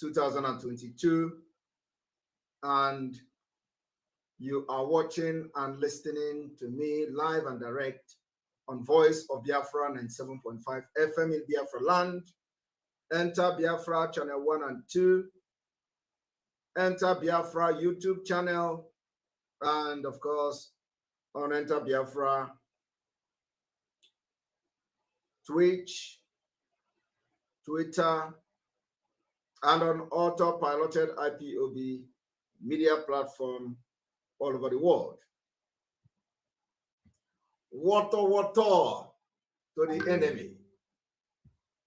2022, and you are watching and listening to me live and direct on Voice of Biafra 97.5 FM in Biafra land. Enter Biafra channel 1 and 2. Enter Biafra YouTube channel, and of course on Enter Biafra Twitch, Twitter, and on auto-piloted IPOB media platform all over the world. Water to the enemy.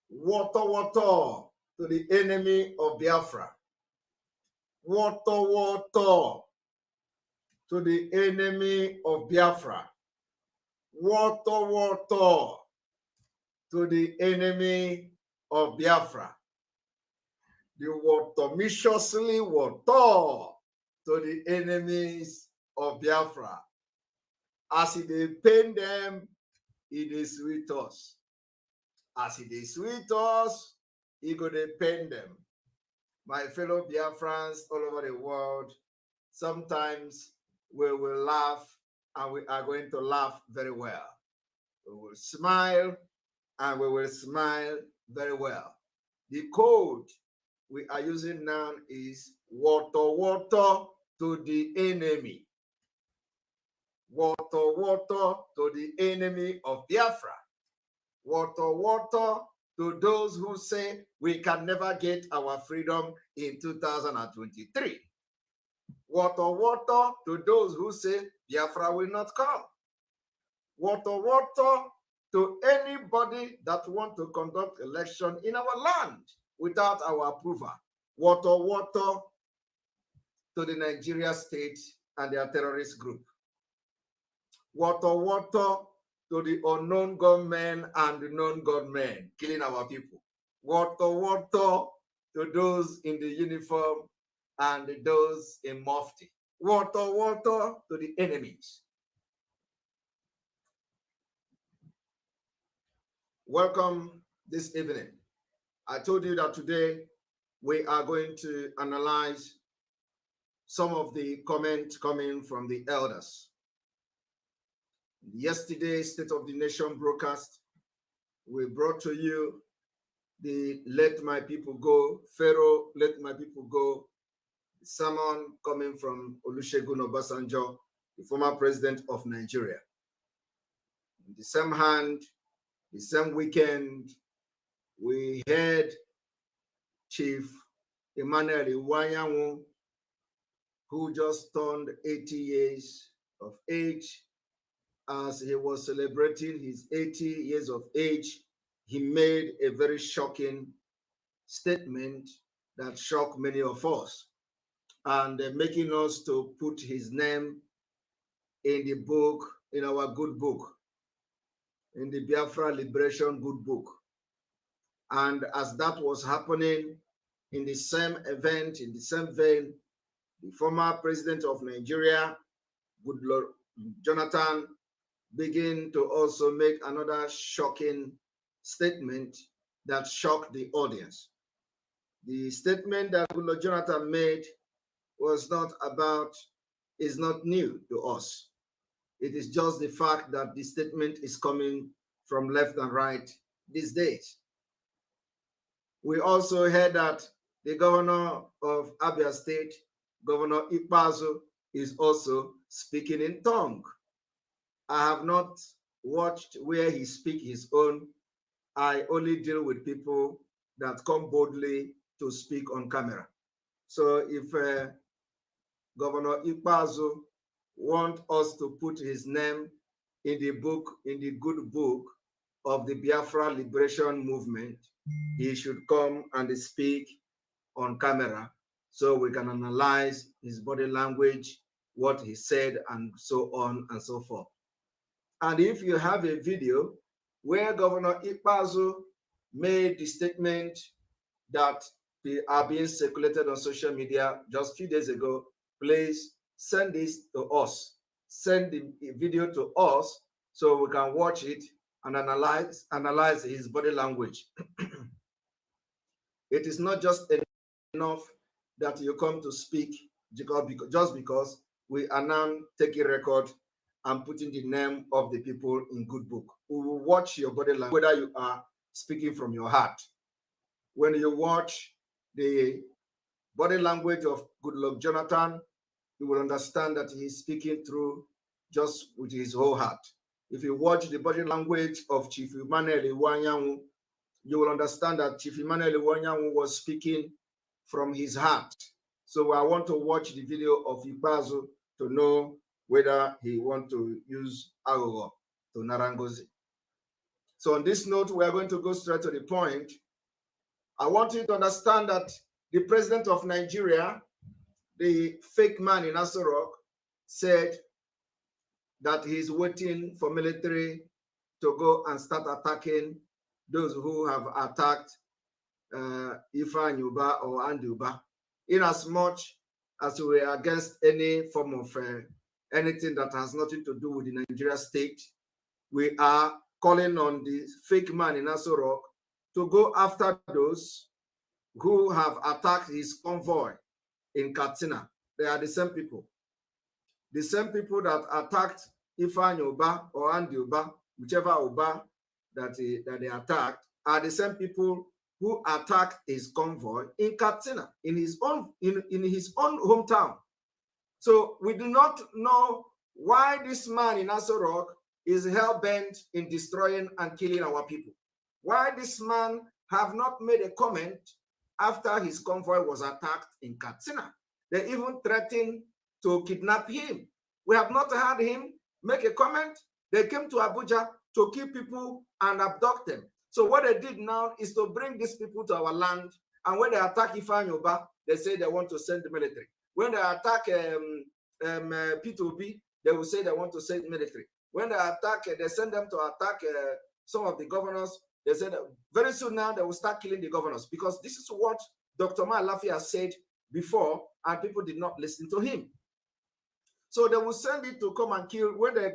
Water to the enemy of Biafra. Water to the enemy of Biafra. Water to the enemy of Biafra. The water viciously water to the enemies of Biafra. As it pain them, it is sweet us. As it is sweet us, it go to pain them. My fellow Biafrans all over the world, sometimes we will laugh, and we are going to laugh very well. We will smile, and we will smile very well. The code we are using now is water to the enemy. Water to the enemy of Biafra. Water to those who say we can never get our freedom in 2023. Water to those who say Biafra will not come. Water to anybody that want to conduct election in our land without our approval. Water to the Nigeria state and their terrorist group. Water to the unknown gunmen and the known gunmen killing our people. Water to those in the uniform and those in mufti. Water to the enemies. Welcome this evening. I told you that today we are going to analyze some of the comments coming from the elders. Yesterday's State of the Nation broadcast, we brought to you the Let My People Go, Pharaoh, Let My People Go, the sermon coming from Olusegun Obasanjo, the former president of Nigeria. In the same hand, the same weekend, we heard Chief Emmanuel Iwanyanwu, who just turned 80 years of age. As he was celebrating his 80 years of age, he made a very shocking statement that shocked many of us, and making us to put his name in the book, in our good book, in the Biafra Liberation Good Book. And as that was happening, in the same event, in the same vein, the former president of Nigeria, Goodluck Jonathan, began to also make another shocking statement that shocked the audience. The statement that Goodluck Jonathan made was not about, is not new to us. It is just the fact that the statement is coming from left and right these days. We also heard that the governor of Abia State, Governor Ekpa, is also speaking in tongue. I have not watched where he speaks his own. I only deal with people that come boldly to speak on camera. So if Governor Ekpa wants us to put his name in the book, in the good book of the Biafra Liberation Movement, he should come and speak on camera so we can analyze his body language, what he said, and so on and so forth. And if you have a video where Governor Ekpa made the statement that are being circulated on social media just a few days ago, please send this to us. Send the video to us so we can watch it and analyze his body language. It is not just enough that you come to speak just because we are now taking record and putting the name of the people in good book. We will watch your body language, whether you are speaking from your heart. When you watch the body language of Goodluck Jonathan, you will understand that he's speaking through just with his whole heart. If you watch the body language of Chief Emmanuel Iwanyanwu, you will understand that Chief Emmanuel Iwanyanwu was speaking from his heart. So I want to watch the video of Ikpeazu to know whether he wants to use aghụghọ to Narangozi. So on this note, we are going to go straight to the point. I want you to understand that the president of Nigeria, the fake man in Aso Rock, said that he's waiting for military to go and start attacking those who have attacked Ifeanyi Uba or Andy Uba, in as much as we are against any form of anything that has nothing to do with the Nigeria state. We are calling on the fake man in Aso Rock to go after those who have attacked his convoy in Katsina. They are the same people. The same people that attacked Ifeanyi Uba or Andy Uba, whichever Uba that they attacked, are the same people who attacked his convoy in Katsina, in his own hometown. So we do not know why this man in Aso Rock is hell-bent in destroying and killing our people. Why this man have not made a comment after his convoy was attacked in Katsina. They even threatened to kidnap him. We have not heard him make a comment. They came to Abuja to kill people and abduct them. So what they did now is to bring these people to our land. And when they attack Ifeanyi Uba, they say they want to send the military. When they attack P2B, they will say they want to send the military. When they attack, they send them to attack some of the governors. They said very soon now they will start killing the governors, because this is what Dr. Malafi has said before, and people did not listen to him. So they will send it to come and kill. When they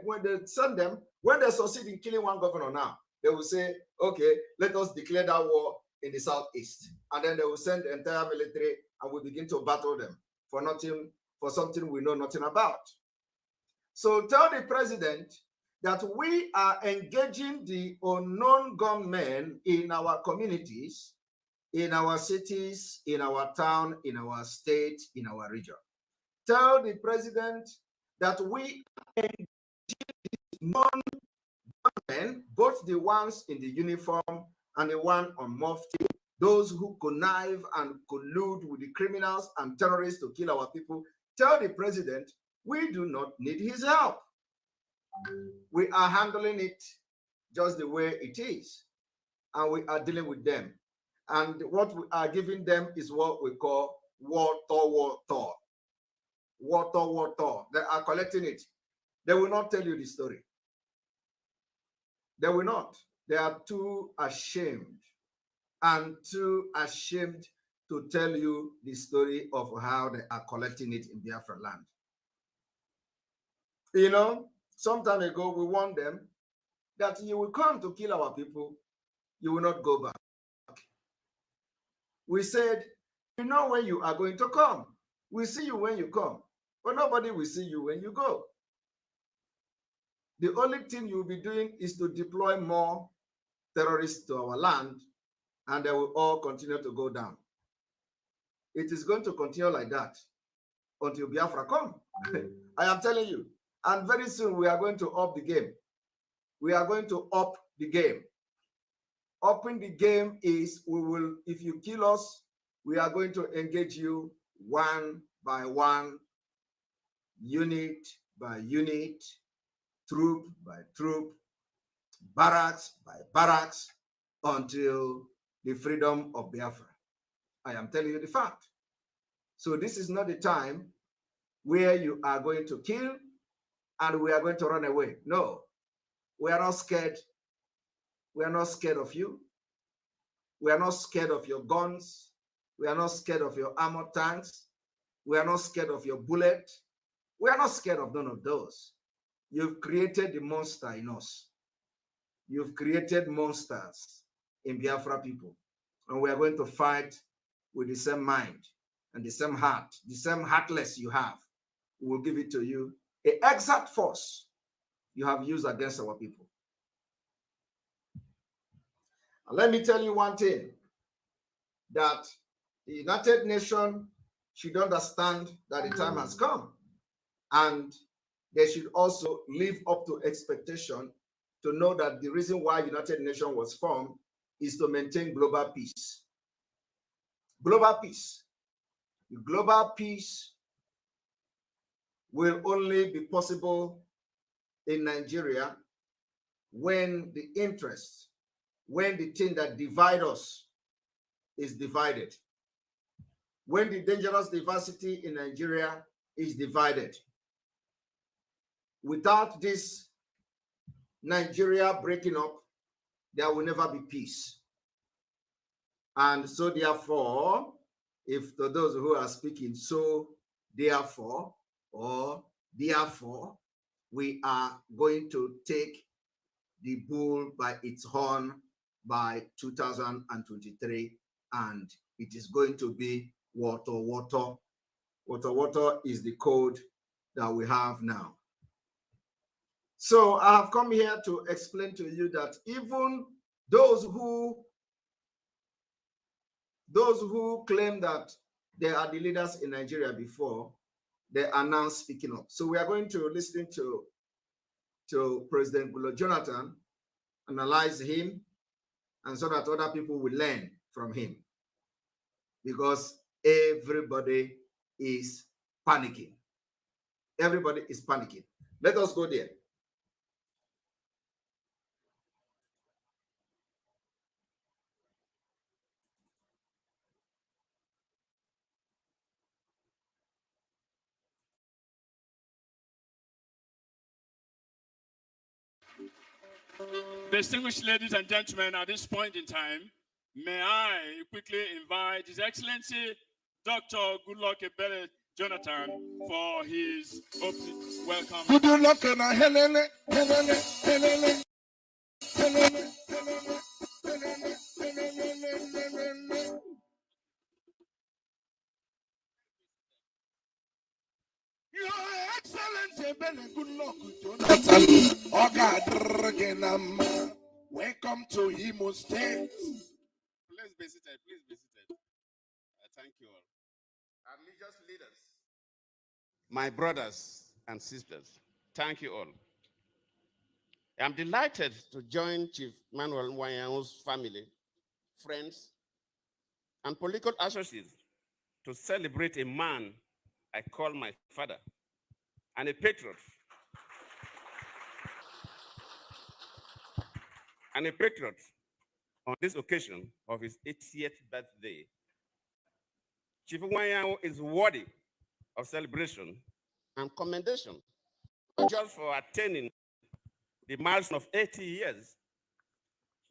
send them, when they succeed in killing one governor now, they will say, okay, let us declare that war in the southeast. And then they will send the entire military and we begin to battle them for nothing, for something we know nothing about. So tell the president that we are engaging the unknown gunmen in our communities, in our cities, in our town, in our state, in our region. Tell the president that we are engaging non-gunmen, both the ones in the uniform and the one on mufti, those who connive and collude with the criminals and terrorists to kill our people. Tell the president we do not need his help. We are handling it just the way it is, and we are dealing with them. And what we are giving them is what we call water. They are collecting it. They will not tell you the story. They will not. They are too ashamed to tell you the story of how they are collecting it in Biafra land. You know, some time ago, we warned them that you will come to kill our people, you will not go back. We said, you know when you are going to come. We see you when you come, but nobody will see you when you go. The only thing you'll be doing is to deploy more terrorists to our land, and they will all continue to go down. It is going to continue like that until Biafra come. I am telling you. And very soon we are going to up the game. We are going to up the game. Upping the game is we will, if you kill us, we are going to engage you one by one, unit by unit, troop by troop, barracks by barracks, until the freedom of Biafra. I am telling you the fact. So this is not the time where you are going to kill and we are going to run away. No, we are not scared. We are not scared of you. We are not scared of your guns. We are not scared of your armored tanks. We are not scared of your bullet. We are not scared of none of those. You've created the monster in us. You've created monsters in Biafra people. And we are going to fight with the same mind. and the same heart, the same heartless you have, we will give it to you. The exact force you have used against our people. And let me tell you one thing, that the United Nations should understand that the time has come, and they should also live up to expectation to know that the reason why United Nations was formed is to maintain global peace. Global peace. The global peace will only be possible in Nigeria when the interest, when the thing that divides us is divided, when the dangerous diversity in Nigeria is divided. Without this Nigeria breaking up, there will never be peace. And so therefore, if to those who are speaking, so therefore, or therefore, we are going to take the bull by its horn by 2023, and it is going to be water, water. Water, water is the code that we have now. So I have come here to explain to you that even those who claim that they are the leaders in Nigeria before, they are now speaking up. So we are going to listen to President Goodluck Jonathan, analyze him, and so that other people will learn from him. Because everybody is panicking. Everybody is panicking. Let us go there. Distinguished ladies and gentlemen, at this point in time, may I quickly invite His Excellency Dr. Goodluck Jonathan for his opening welcome. Good luck and a helele, helele, helele, helele, helele, helele. Your Excellency, good luck, Jonathan. Welcome to Imo State. Please be seated. Please be seated. Thank you all. Our religious leaders, my brothers and sisters, thank you all. I'm delighted to join Chief Manuel Nwanyango's family, friends, and political associates to celebrate a man I call my father and a patriot. And a patriot on this occasion of his 80th birthday. Chief Nwanyango is worthy of celebration and commendation, not just for attaining the milestone of 80 years,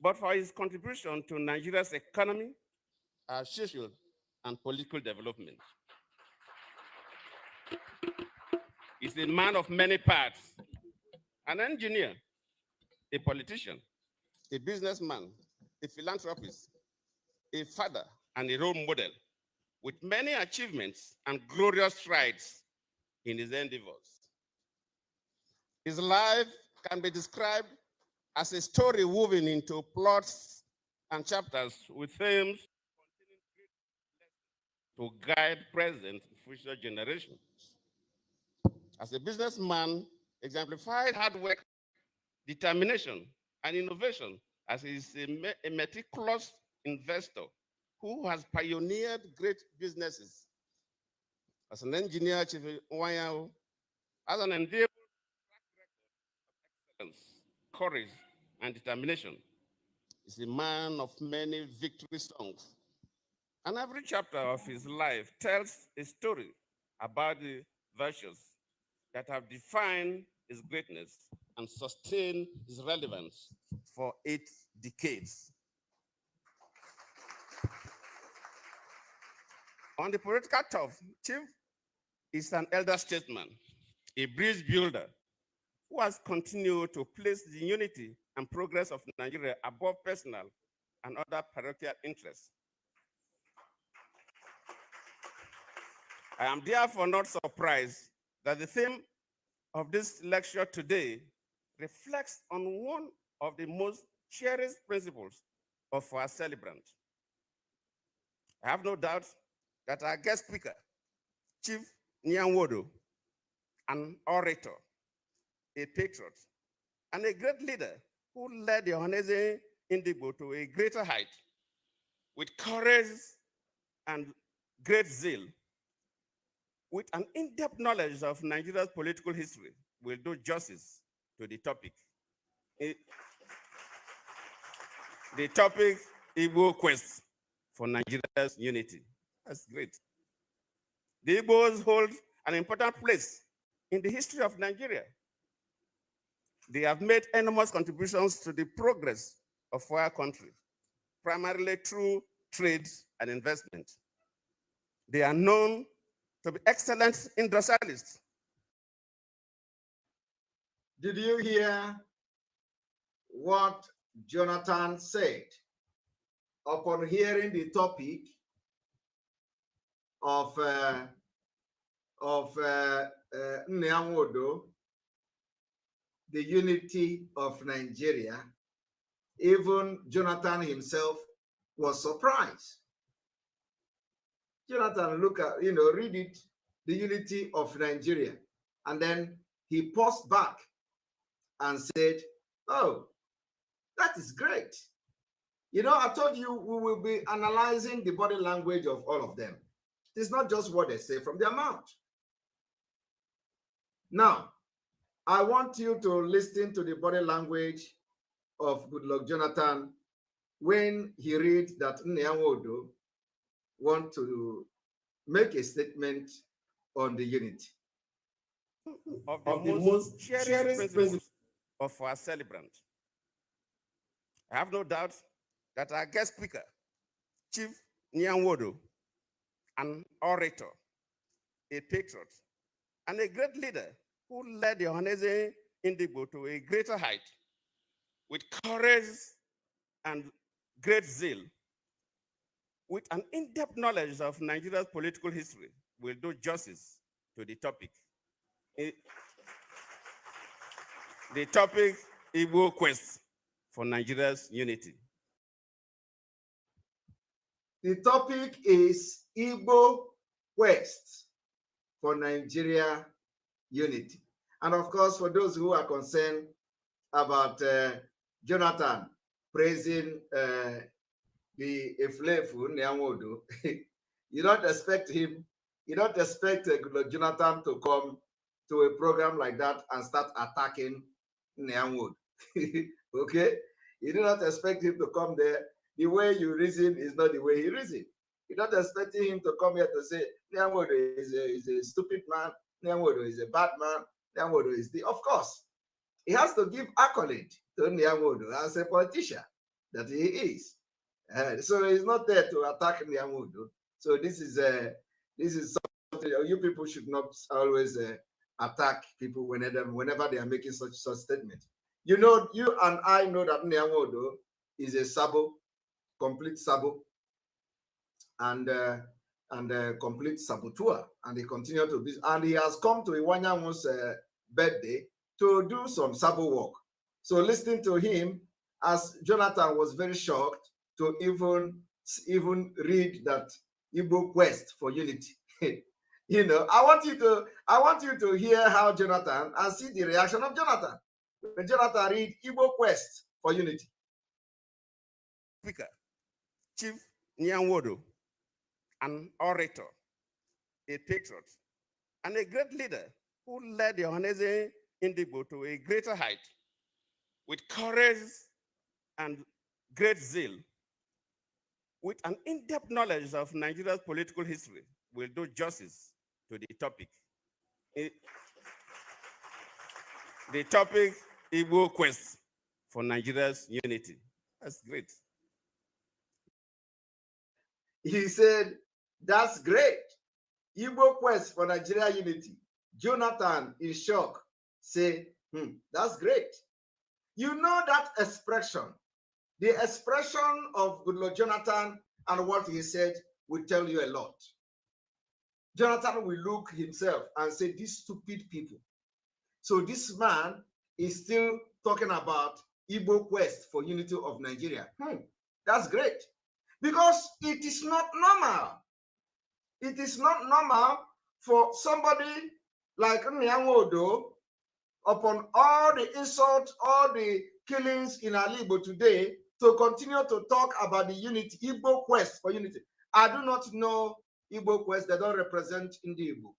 but for his contribution to Nigeria's economy, social, and political development. He's a man of many parts, an engineer, a politician, a businessman, a philanthropist, a father, and a role model with many achievements and glorious strides in his endeavors. His life can be described as a story woven into plots and chapters with themes to guide present and future generations. As a businessman, exemplified hard work, determination, and innovation, as he is a meticulous investor who has pioneered great businesses. As an engineer, Chief Nwanyango has an enviable excellence, courage, and determination. He's a man of many victory songs. And every chapter of his life tells a story about the virtues that have defined his greatness and sustained his relevance for 8 decades. On the political turf, Chief is an elder statesman, a bridge builder, who has continued to place the unity and progress of Nigeria above personal and other parochial interests. I am therefore not surprised that the theme of this lecture today reflects on one of the most cherished principles of our celebrant. I have no doubt that our guest speaker, Chief Nyanwodo, an orator, a patriot, and a great leader who led the Ohanaeze Ndigbo to a greater height with courage and great zeal, with an in-depth knowledge of Nigeria's political history, will do justice to the topic. The topic, Igbo quest for Nigeria's unity. That's great. The Igbos hold an important place in the history of Nigeria. They have made enormous contributions to the progress of our country, primarily through trade and investment. They are known to be excellent industrialists. Did you hear what Jonathan said upon hearing the topic of Nyanwodo, the unity of Nigeria? Even Jonathan himself was surprised. Jonathan, look at, read it, the unity of Nigeria. And then he paused back and said, oh, that is great. I told you we will be analyzing the body language of all of them. It's not just what they say from their mouth. Now, I want you to listen to the body language of Goodluck Jonathan when he reads that Nyanwodo want to make a statement on the unity of the most cherished principles of our celebrant. I have no doubt that our guest speaker, Chief Nyanwodo, an orator, a patriot, and a great leader who led the Ohanaeze Ndigbo to a greater height with courage and great zeal, with an in-depth knowledge of Nigeria's political history, will do justice to the topic. The topic, Igbo quest for Nigeria's unity. The topic is Igbo quest for Nigeria unity. And of course, for those who are concerned about Jonathan praising the Eflefu Nyanwodo, you don't expect Jonathan to come to a program like that and start attacking Nyanwodo. Okay? You do not expect him to come there. The way you reason is not the way he reasons. You're not expecting him to come here to say, Nyanwodo is a stupid man, Nyanwodo is a bad man, Nyanwodo is the... Of course, he has to give accolade to Nyanwodo as a politician that he is. So he's not there to attack Nyanwodo. So this is something you people should not always attack people whenever they are making such statements. You and I know that Nyanwodo is a sabo, complete sabo, and complete saboteur, and he continued to be, and he has come to Iwanyanwu's birthday to do some sabo work. So listening to him, as Jonathan was very shocked to even read that Igbo quest for unity. I want you to hear how Jonathan, and see the reaction of Jonathan when Jonathan read Igbo quest for unity. Speaker, Chief Nyanwodo, an orator, a patriot, and a great leader who led the Ohanaeze Ndigbo to a greater height with courage and great zeal, with an in-depth knowledge of Nigeria's political history, will do justice to the topic. The topic, Igbo quest for Nigeria's unity. That's great. He said, that's great. Igbo quest for Nigeria unity. Jonathan, in shock, say, that's great. You know that expression. The expression of Goodluck Jonathan and what he said will tell you a lot. Jonathan will look himself and say, these stupid people. So this man is still talking about Igbo quest for unity of Nigeria. That's great. Because it is not normal. It is not normal for somebody like Nyanwodo, upon all the insults, all the killings in Alibo today, to continue to talk about the unity, Igbo quest for unity. I do not know Igbo quest, they don't represent Igbo.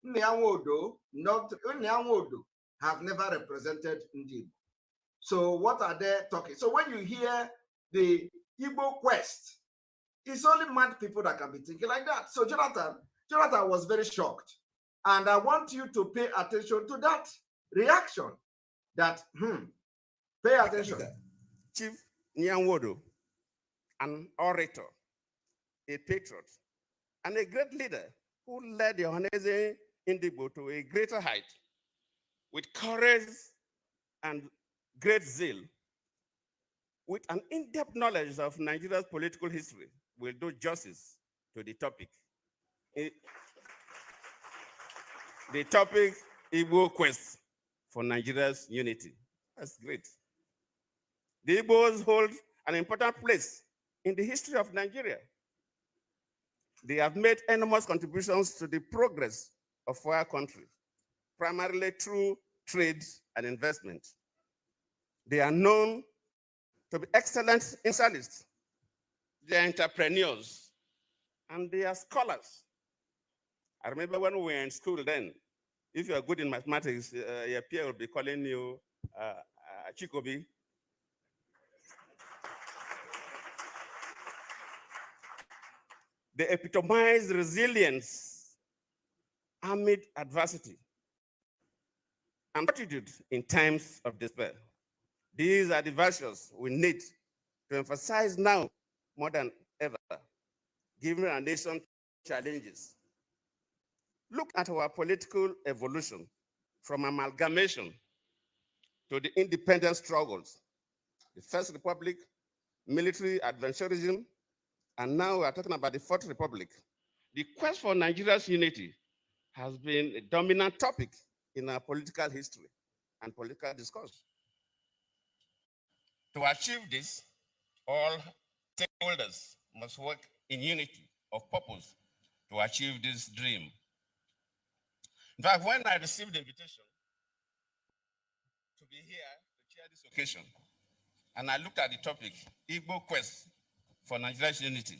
Nyanwodo, not Nyanwodo, have never represented Igbo. So what are they talking? So when you hear the Igbo quest, it's only mad people that can be thinking like that. So Jonathan was very shocked. And I want you to pay attention to that reaction. That, pay attention. Chief Nyanwodo, an orator, a patriot, and a great leader who led the Ohanaeze Ndigbo to a greater height with courage and great zeal, with an in-depth knowledge of Nigeria's political history, will do justice to the topic. The topic, Igbo quest for Nigeria's unity. That's great. The Igbos hold an important place in the history of Nigeria. They have made enormous contributions to the progress of our country, primarily through trade and investment. They are known to be excellent industrialists. They are entrepreneurs, and they are scholars. I remember when we were in school then, if you are good in mathematics, your peer will be calling you Chikobi. They epitomize resilience amid adversity and fortitude in times of despair. These are the virtues we need to emphasize now more than ever, given our nation challenges. Look at our political evolution from amalgamation to the independence struggles, the First Republic, military adventurism, and now we are talking about the Fourth Republic. The quest for Nigeria's unity has been a dominant topic in our political history and political discourse. To achieve this, all stakeholders must work in unity of purpose to achieve this dream. In fact, when I received the invitation to be here to chair this occasion, and I looked at the topic, Igbo quest for Nigeria's unity,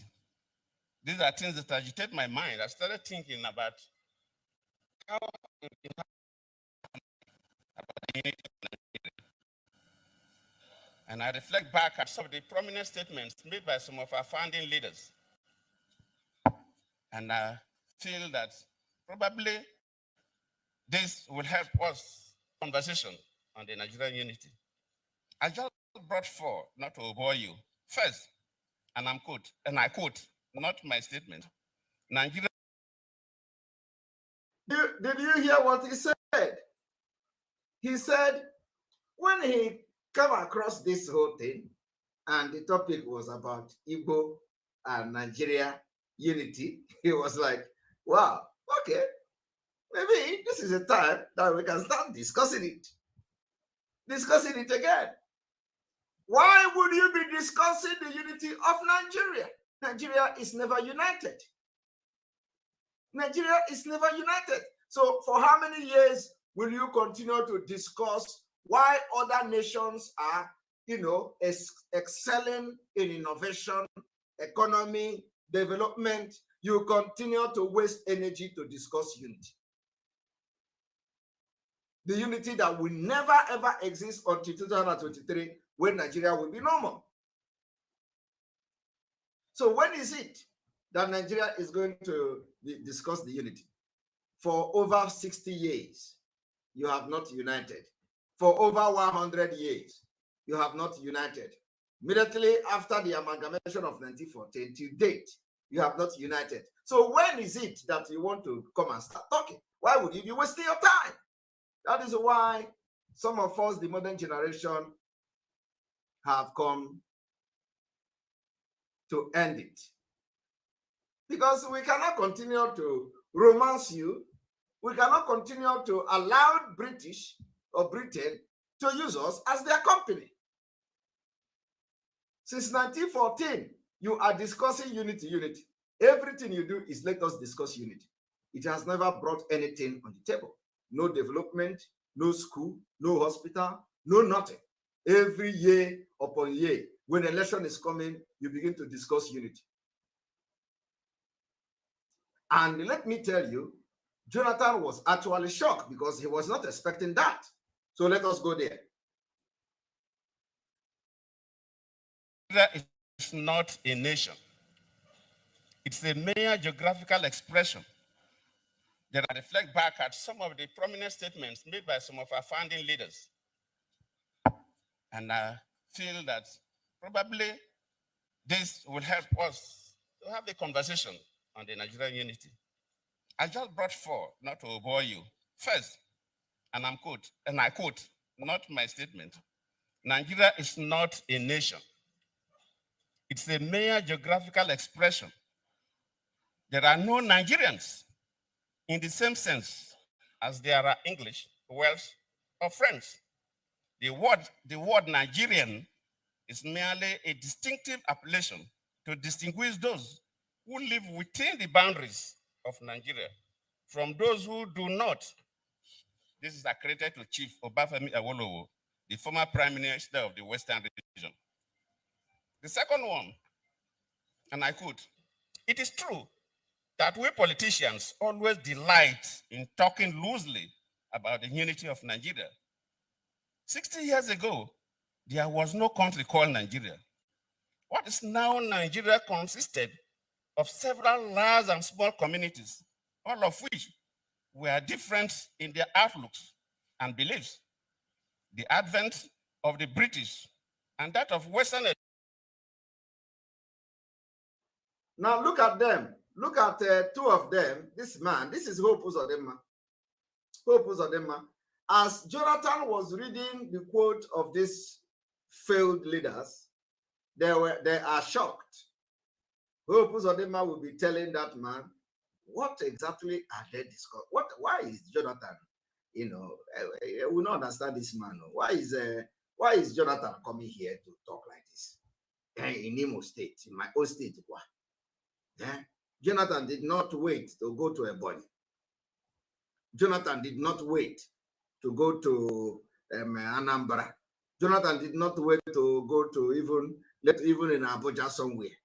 these are things that agitate my mind. I started thinking about how and I reflect back at some of the prominent statements made by some of our founding leaders. And I feel that probably this will help us conversation on the Nigerian unity. I just brought four, not to bore you. First, and I quote, not my statement, Nigeria. Did you hear what he said? He said, when he came across this whole thing, and the topic was about Igbo and Nigeria unity, he was like, wow, okay, maybe this is a time that we can start discussing it. Discussing it again. Why would you be discussing the unity of Nigeria? Nigeria is never united. Nigeria is never united. So for how many years will you continue to discuss why other nations are, excelling in innovation, economy, development? You continue to waste energy to discuss unity. The unity that will never ever exist until 2023, when Nigeria will be normal. So when is it that Nigeria is going to discuss the unity? For over 60 years, you have not united. For over 100 years, you have not united. Immediately after the amalgamation of 1914 to date, you have not united. So when is it that you want to come and start talking? Why would you be wasting your time? That is why some of us, the modern generation, have come to end it. Because we cannot continue to romance you. We cannot continue to allow British or Britain to use us as their company. Since 1914, you are discussing unity. Everything you do is let us discuss unity. It has never brought anything on the table. No development, no school, no hospital, no nothing. Every year upon year, when election is coming, you begin to discuss unity. And let me tell you, Jonathan was actually shocked because he was not expecting that. So let us go there. Nigeria is not a nation. It's a mere geographical expression that I reflect back at some of the prominent statements made by some of our founding leaders. And I feel that probably this will help us to have a conversation on the Nigerian unity. I just brought four, not to bore you. First, and I quote, not my statement, Nigeria is not a nation. It's a mere geographical expression. There are no Nigerians in the same sense as there are English, Welsh, or French. The word Nigerian is merely a distinctive appellation to distinguish those who live within the boundaries of Nigeria from those who do not. This is accredited to Chief Obafemi Awolowo, the former Prime Minister of the Western region. The second one, and I quote, it is true that we politicians always delight in talking loosely about the unity of Nigeria. 60 years ago, there was no country called Nigeria. What is now Nigeria consisted of several large and small communities, all of which were different in their outlooks and beliefs. The advent of the British and that of Western. Now look at them. Look at two of them. This man, this is Hope Uzodinma. Hope Uzodinma. As Jonathan was reading the quote of these failed leaders, they are shocked. Hope Uzodinma will be telling that man, what exactly are they discussing? Why is Jonathan, I will not understand this man. Why is Jonathan coming here to talk like this? In Imo State, in my own state. Jonathan did not wait to go to Ebonyi. Jonathan did not wait to go to Anambra. Jonathan did not wait to go to even in Abuja somewhere.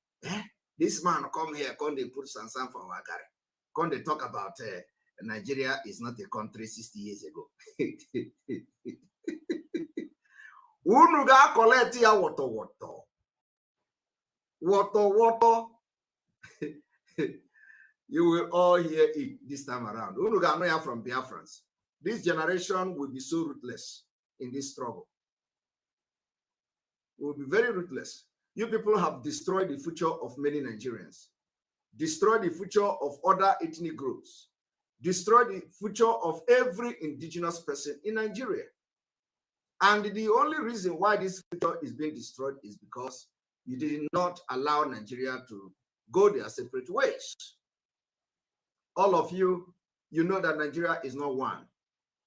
This man come here, come they put Sansan for Wagari. Come they talk about Nigeria is not a country 60 years ago. Unu ga collect ya woto. You will all hear it this time around. Unu ga know ya from Biafrans. This generation will be so ruthless in this struggle. It will be very ruthless. You people have destroyed the future of many Nigerians, destroyed the future of other ethnic groups, destroyed the future of every indigenous person in Nigeria. And the only reason why this future is being destroyed is because you did not allow Nigeria to go their separate ways. All of you, you know that Nigeria is not one.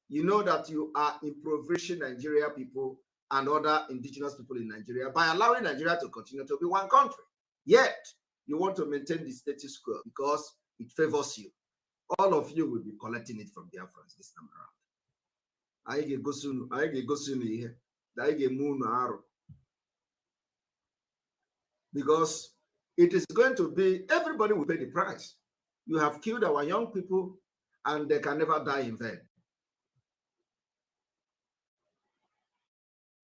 You know that you are impoverishing Nigeria people and other indigenous people in Nigeria by allowing Nigeria to continue to be one country. Yet, you want to maintain the status quo because it favors you. All of you will be collecting it from Biafrans this time around. Because it is going to be, everybody will pay the price. You have killed our young people and they can never die in vain.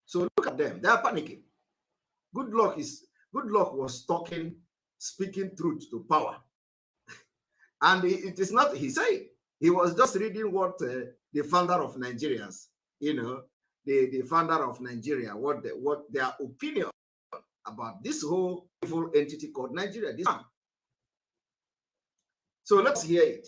So look at them, they are panicking. Good luck was speaking truth to power. And it is not, he said, he was just reading what the founder of Nigerians, the founder of Nigeria, what their opinion about this whole evil entity called Nigeria. This one. So let's hear it.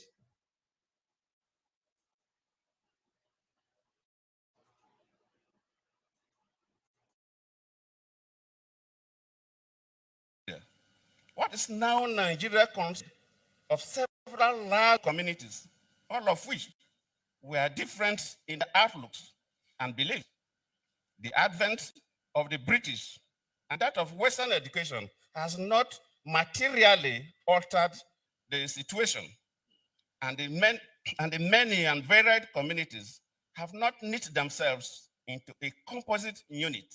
What is now Nigeria of several large communities, all of which were different in the outlooks and beliefs. The advent of the British and that of Western education has not materially altered the situation, and the many and varied communities have not knit themselves into a composite unit.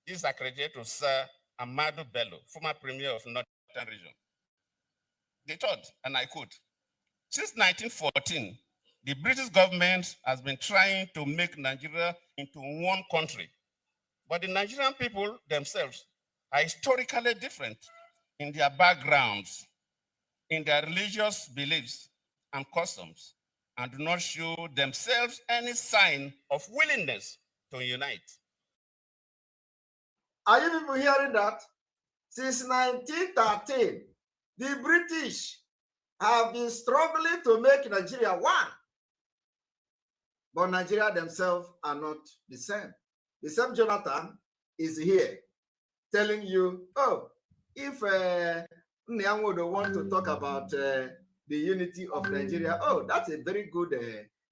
This is credited to Sir Amadou Bello, former Premier of Northern Region. They thought, and I quote, since 1914, the British government has been trying to make Nigeria into one country. But the Nigerian people themselves are historically different in their backgrounds, in their religious beliefs and customs, and do not show themselves any sign of willingness to unite. Are you people hearing that? Since 1913, the British have been struggling to make Nigeria one. But Nigeria themselves are not the same. The same Jonathan is here telling you, oh, if Nyanwodo want to talk about the unity of Nigeria, oh, that's a very good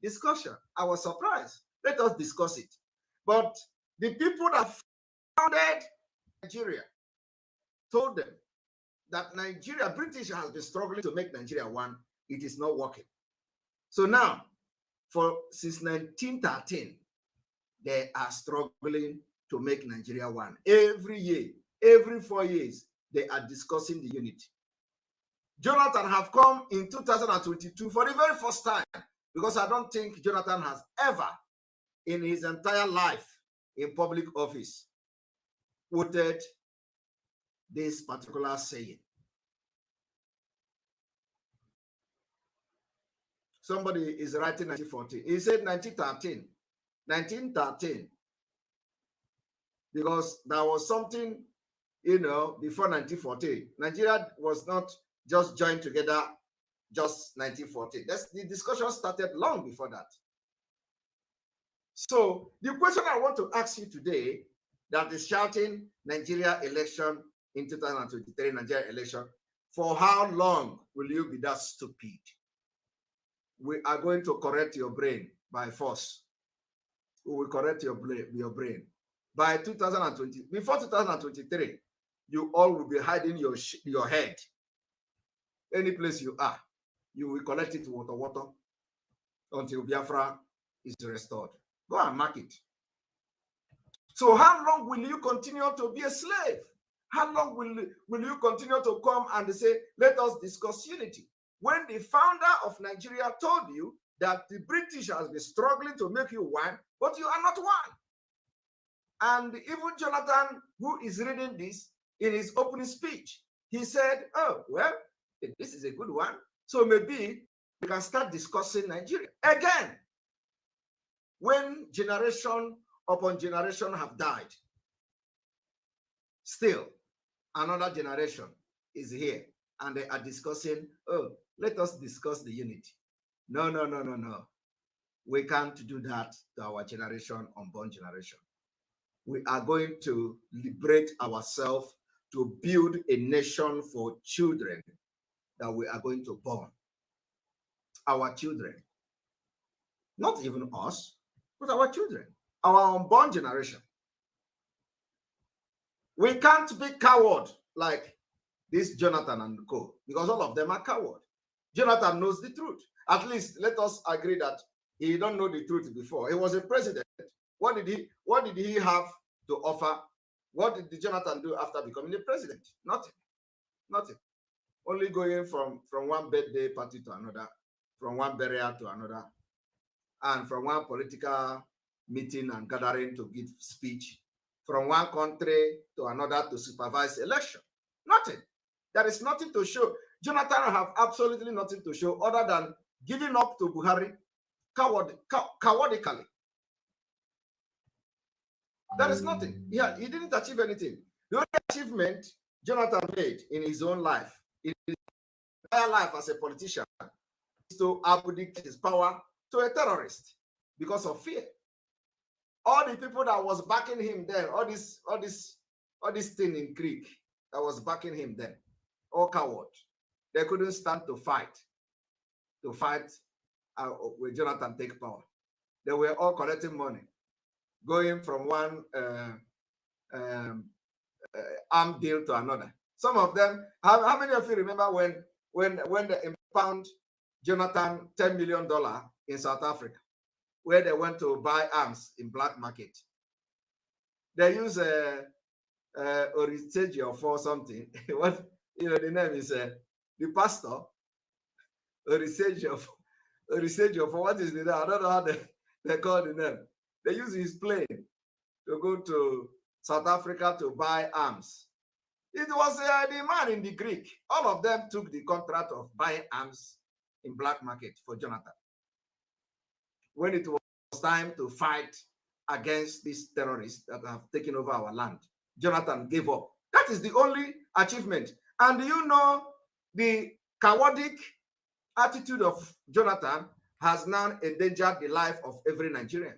discussion. I was surprised. Let us discuss it. But the people that founded Nigeria told them that Nigeria, British has been struggling to make Nigeria one. It is not working. So now, since 1913, they are struggling to make Nigeria one. Every year, every 4 years, they are discussing the unity. Jonathan have come in 2022 for the very first time, because I don't think Jonathan has ever in his entire life in public office quoted this particular saying. Somebody is writing 1914. He said 1913. 1913. Because there was something, before 1914. Nigeria was not just joined together just 1914. The discussion started long before that. So the question I want to ask you today, that is shouting Nigeria election in 2023, Nigeria election, for how long will you be that stupid? We are going to correct your brain by force. We will correct your brain. By 2020, before 2023, you all will be hiding your head. Any place you are, you will collect it water until Biafra is restored. Go and mark it. So how long will you continue to be a slave? How long will you continue to come and say, let us discuss unity? When the founder of Nigeria told you that the British has been struggling to make you one, but you are not one. And even Jonathan, who is reading this in his opening speech, he said, oh, well, this is a good one. So maybe we can start discussing Nigeria. Again, when generation upon generation have died, still another generation is here and they are discussing, oh, let us discuss the unity. No. We can't do that to our generation, unborn generation. We are going to liberate ourselves to build a nation for children that we are going to born. Our children. Not even us, but our children. Our unborn generation. We can't be coward like this Jonathan and co, because all of them are coward. Jonathan knows the truth. At least let us agree that he don't know the truth before. He was a president. What did he have to offer? What did Jonathan do after becoming a president? Nothing. Only going from one birthday party to another, from one burial to another, and from one political meeting and gathering to give speech, from one country to another to supervise election. Nothing. There is nothing to show. Jonathan have absolutely nothing to show other than giving up to Buhari cowardically. There is nothing. He didn't achieve anything. The only achievement Jonathan made in his own life, in his entire life as a politician, is to abdicate his power to a terrorist because of fear. All the people that was backing him then, all this thing in Greek that was backing him then, all coward. They couldn't stand to fight with Jonathan take power. They were all collecting money, going from one arm deal to another. Some of them, how many of you remember when they impound Jonathan $10 million in South Africa, where they went to buy arms in black market? They use Oriteji or something. What the name is the pastor Oriteji of what is the name? I don't know how they call the name. They use his plane to go to South Africa to buy arms. It was the man in the Greek. All of them took the contract of buying arms in black market for Jonathan. When it was time to fight against these terrorists that have taken over our land, Jonathan gave up. That is the only achievement. And do you know the cowardic attitude of Jonathan has now endangered the life of every Nigerian?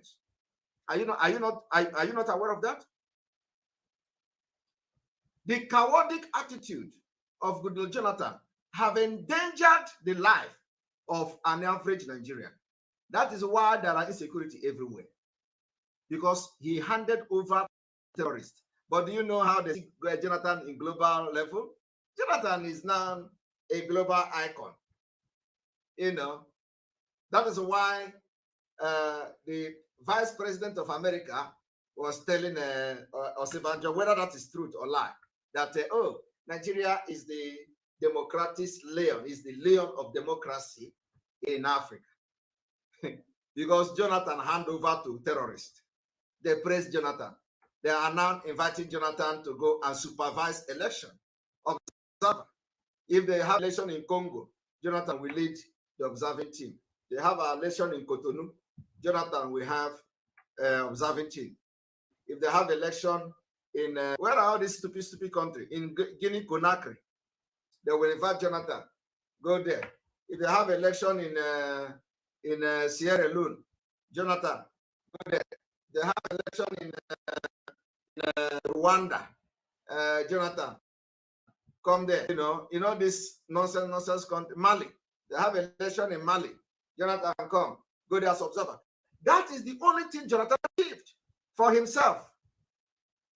Are you not aware of that? The cowardic attitude of Goodwill Jonathan have endangered the life of an average Nigerian. That is why there are insecurity everywhere, because he handed over terrorists. But do you know how they see Jonathan in global level? Jonathan is now a global icon. That is why the Vice President of America was telling Osibanjo, whether that is truth or lie, that Nigeria is the democratic lion, is the lion of democracy in Africa. Because Jonathan handed over to terrorists. They praised Jonathan. They are now inviting Jonathan to go and supervise election. Observer. If they have election in Congo, Jonathan will lead the observing team. They have an election in Cotonou, Jonathan will have observing team. If they have election in where are all these stupid country? In Guinea Conakry, they will invite Jonathan. Go there. If they have election in Sierra Leone, Jonathan, go there. They have election in Rwanda, Jonathan, come there. You know this nonsense country, Mali. They have election in Mali. Jonathan, come. Go there as observer. That is the only thing Jonathan achieved for himself.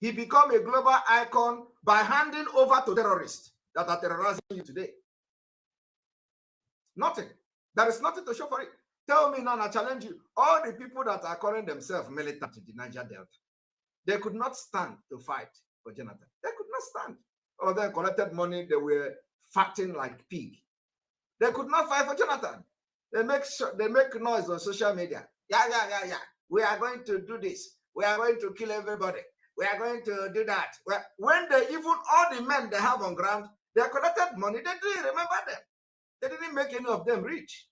He became a global icon by handing over to terrorists that are terrorizing you today. Nothing. There is nothing to show for it. Tell me now, I challenge you. All the people that are calling themselves militant in the Niger Delta, they could not stand to fight for Jonathan. They could not stand. All of them collected money. They were fighting like pig. They could not fight for Jonathan. They make noise on social media. Yeah. We are going to do this. We are going to kill everybody. We are going to do that. Well, when all the men they have on ground, they collected money. They didn't remember them. They didn't make any of them rich.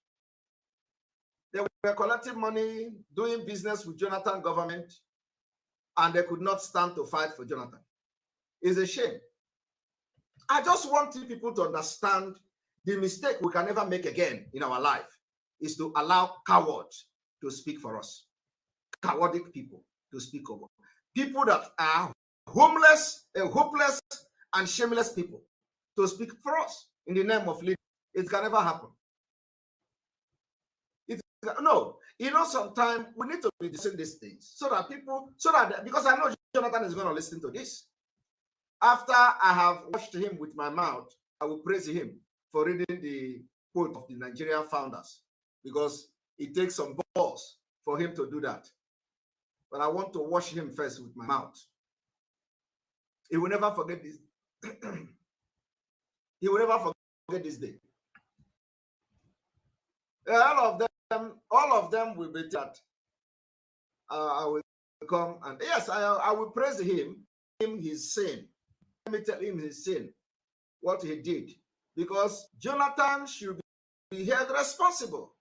They were collecting money, doing business with Jonathan government, and they could not stand to fight for Jonathan. It's a shame. I just want people to understand the mistake we can never make again in our life is to allow cowards to speak for us. Cowardic people to speak over. People that are hopeless, and shameless people to speak for us in the name of leadership. It can never happen. No, sometimes we need to be discussing these things because I know Jonathan is going to listen to this. After I have watched him with my mouth, I will praise him for reading the quote of the Nigerian founders, because it takes some balls for him to do that. But I want to wash him first with my mouth. He will never forget this. He will never forget this day. All of them will be that. I will come and yes, I will praise him his sin. Let me tell him his sin, what he did, because Jonathan should be held responsible.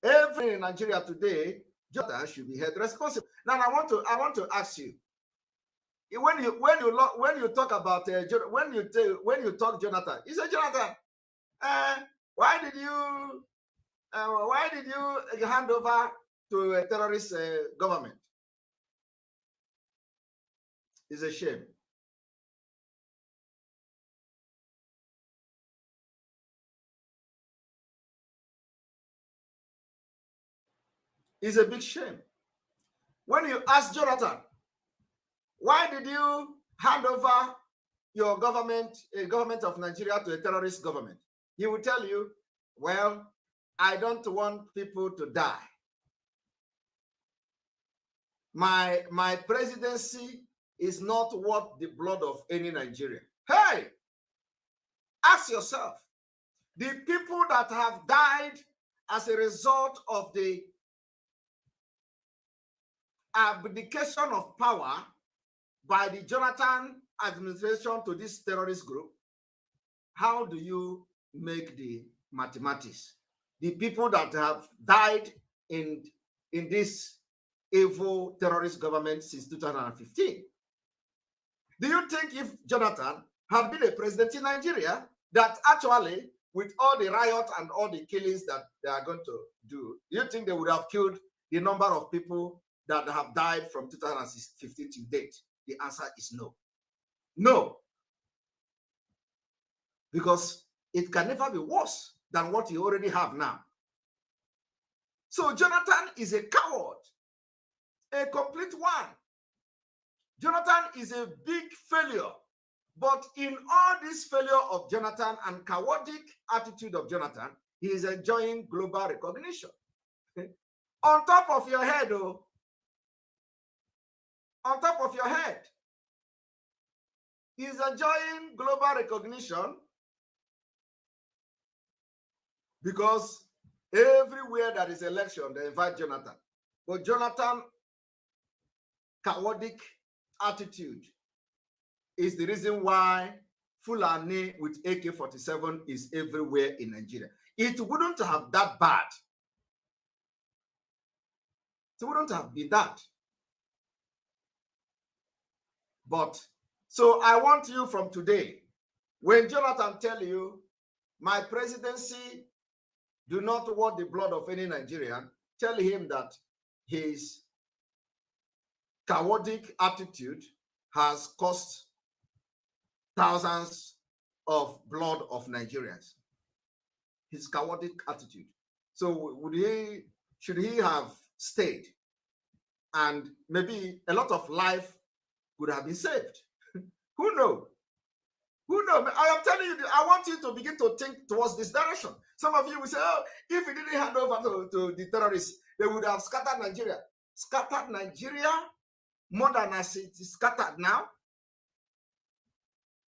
Every in Nigeria today, Jonathan should be held responsible. Now I want to ask you, when you talk about when you talk Jonathan, you say Jonathan, why did you hand over to a terrorist government? It's a shame. It's a big shame. When you ask Jonathan, why did you hand over your government, a government of Nigeria, to a terrorist government? He will tell you, well, I don't want people to die. My presidency is not worth the blood of any Nigerian. Hey, ask yourself, the people that have died as a result of the abdication of power by the Jonathan administration to this terrorist group, how do you make the mathematics? The people that have died in this evil terrorist government since 2015. Do you think if Jonathan had been a president in Nigeria, that actually, with all the riot and all the killings that they are going to do you think they would have killed the number of people that have died from 2015 to date? The answer is no. No. Because it can never be worse than what you already have now. So Jonathan is a coward, a complete one. Jonathan is a big failure. But in all this failure of Jonathan and chaotic attitude of Jonathan, he is enjoying global recognition. On top of your head, oh, on top of your head, he is enjoying global recognition because everywhere there is election, they invite Jonathan. But Jonathan, chaotic attitude is the reason why Fulani with AK-47 is everywhere in Nigeria. It wouldn't have that bad. It wouldn't have been that. But, so I want you from today, when Jonathan tell you, my presidency do not want the blood of any Nigerian, tell him that his chaotic attitude has cost thousands of blood of Nigerians. His chaotic attitude. So should he have stayed? And maybe a lot of life could have been saved. Who knows? Who knows? I am telling you, I want you to begin to think towards this direction. Some of you will say, oh, if he didn't hand over to the terrorists, they would have scattered Nigeria. Scattered Nigeria more than as it is scattered now.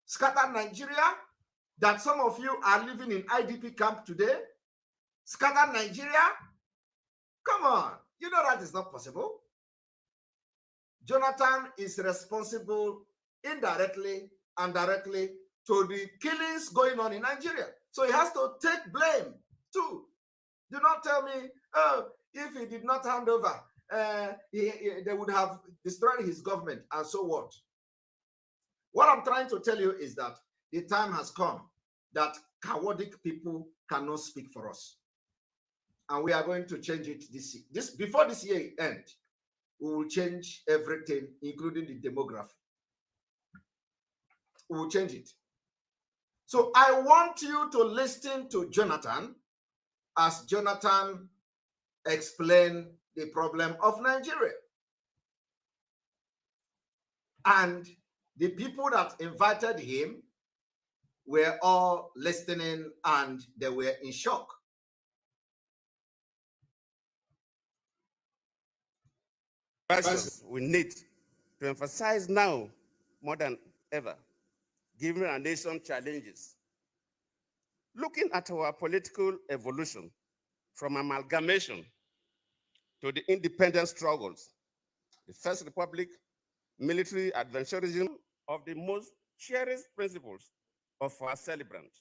Scattered Nigeria, that some of you are living in IDP camp today. Scattered Nigeria. Come on, you know that is not possible. Jonathan is responsible indirectly and directly to the killings going on in Nigeria. So he has to take blame too. Do not tell me, oh, if he did not hand over, they would have destroyed his government and so what. What I'm trying to tell you is that the time has come that chaotic people cannot speak for us. And we are going to change it before this year ends. We will change everything, including the demography. We will change it. So I want you to listen to Jonathan as Jonathan explained the problem of Nigeria. And the people that invited him were all listening and they were in shock. We need to emphasize now more than ever, given our nation challenges. Looking at our political evolution from amalgamation to the independence struggles, the First Republic, military adventurism of the most cherished principles of our celebrant.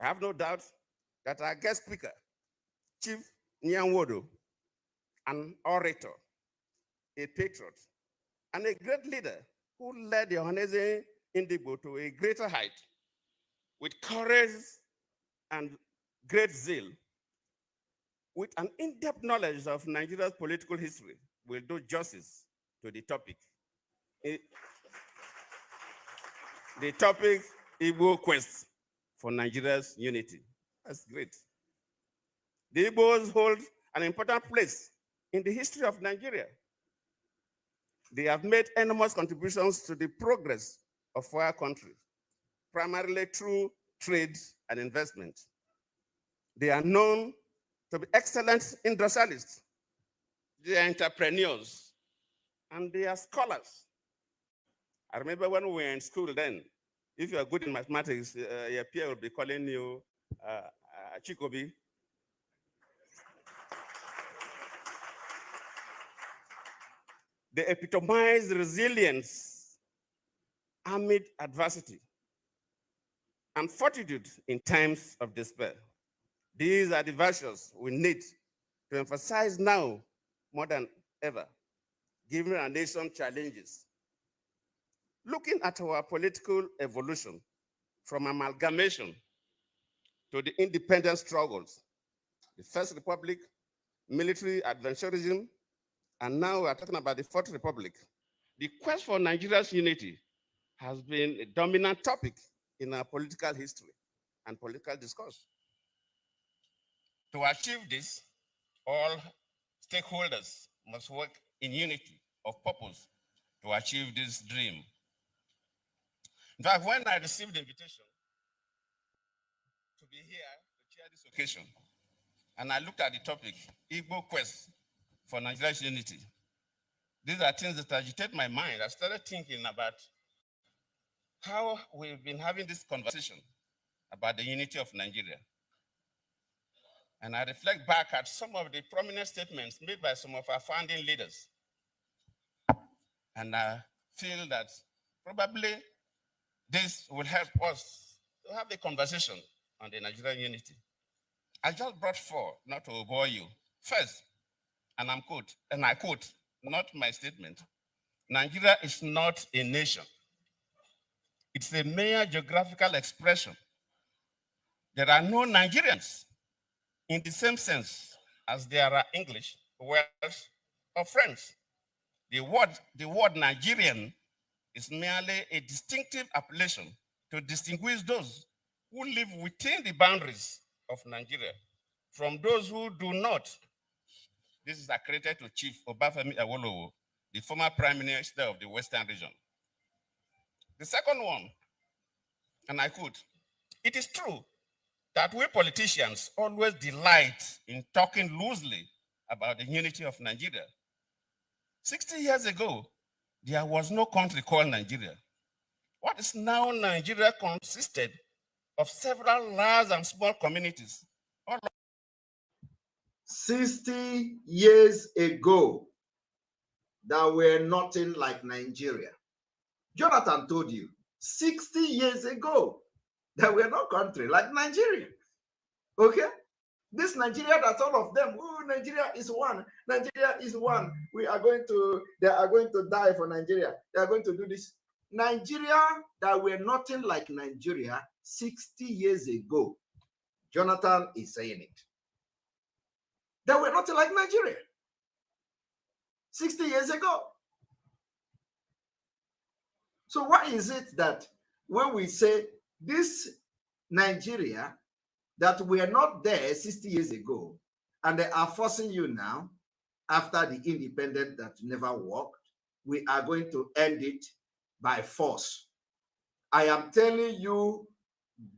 I have no doubt that our guest speaker, Chief Nyanwodo, an orator, a patriot, and a great leader who led the Ohanaeze Ndigbo to a greater height with courage and great zeal, with an in-depth knowledge of Nigeria's political history, will do justice to the topic. The topic, Igbo quest for Nigeria's unity. That's great. The Igbos hold an important place in the history of Nigeria. They have made enormous contributions to the progress of our country, primarily through trade and investment. They are known to be excellent industrialists. They are entrepreneurs, and they are scholars. I remember when we were in school then, if you are good in mathematics, your peer will be calling you Chikobi. They epitomize resilience amid adversity and fortitude in times of despair. These are the virtues we need to emphasize now more than ever, given our nation challenges. Looking at our political evolution from amalgamation to the independence struggles, the First Republic, military adventurism, and now we're talking about the Fourth Republic. The quest for Nigeria's unity has been a dominant topic in our political history and political discourse. To achieve this, all stakeholders must work in unity of purpose to achieve this dream. In fact, when I received the invitation to be here to chair this occasion, and I looked at the topic, Igbo quest for Nigeria's unity, these are things that agitate my mind. I started thinking about how we've been having this conversation about the unity of Nigeria. And I reflect back at some of the prominent statements made by some of our founding leaders. And I feel that probably this will help us to have a conversation on the Nigerian unity. I just brought four, not to bore you. First, and I quote, not my statement, Nigeria is not a nation. It's a mere geographical expression. There are no Nigerians in the same sense as there are English, Welsh, or French. The word Nigerian is merely a distinctive appellation to distinguish those who live within the boundaries of Nigeria from those who do not. This is accredited to Chief Obafemi Awolowo, the former Prime Minister of the Western region. The second one, and I quote, it is true that we politicians always delight in talking loosely about the unity of Nigeria. 60 years ago, there was no country called Nigeria. What is now Nigeria consisted of several large and small communities. 60 years ago, there were nothing like Nigeria. Jonathan told you, 60 years ago, there were no country like Nigeria. Okay? This Nigeria that all of them, oh, Nigeria is one. Nigeria is one. They are going to die for Nigeria. They are going to do this. Nigeria that were nothing like Nigeria 60 years ago. Jonathan is saying it. They were nothing like Nigeria 60 years ago. So why is it that when we say this Nigeria that were not there 60 years ago, and they are forcing you now, after the independence that never worked, we are going to end it by force? I am telling you,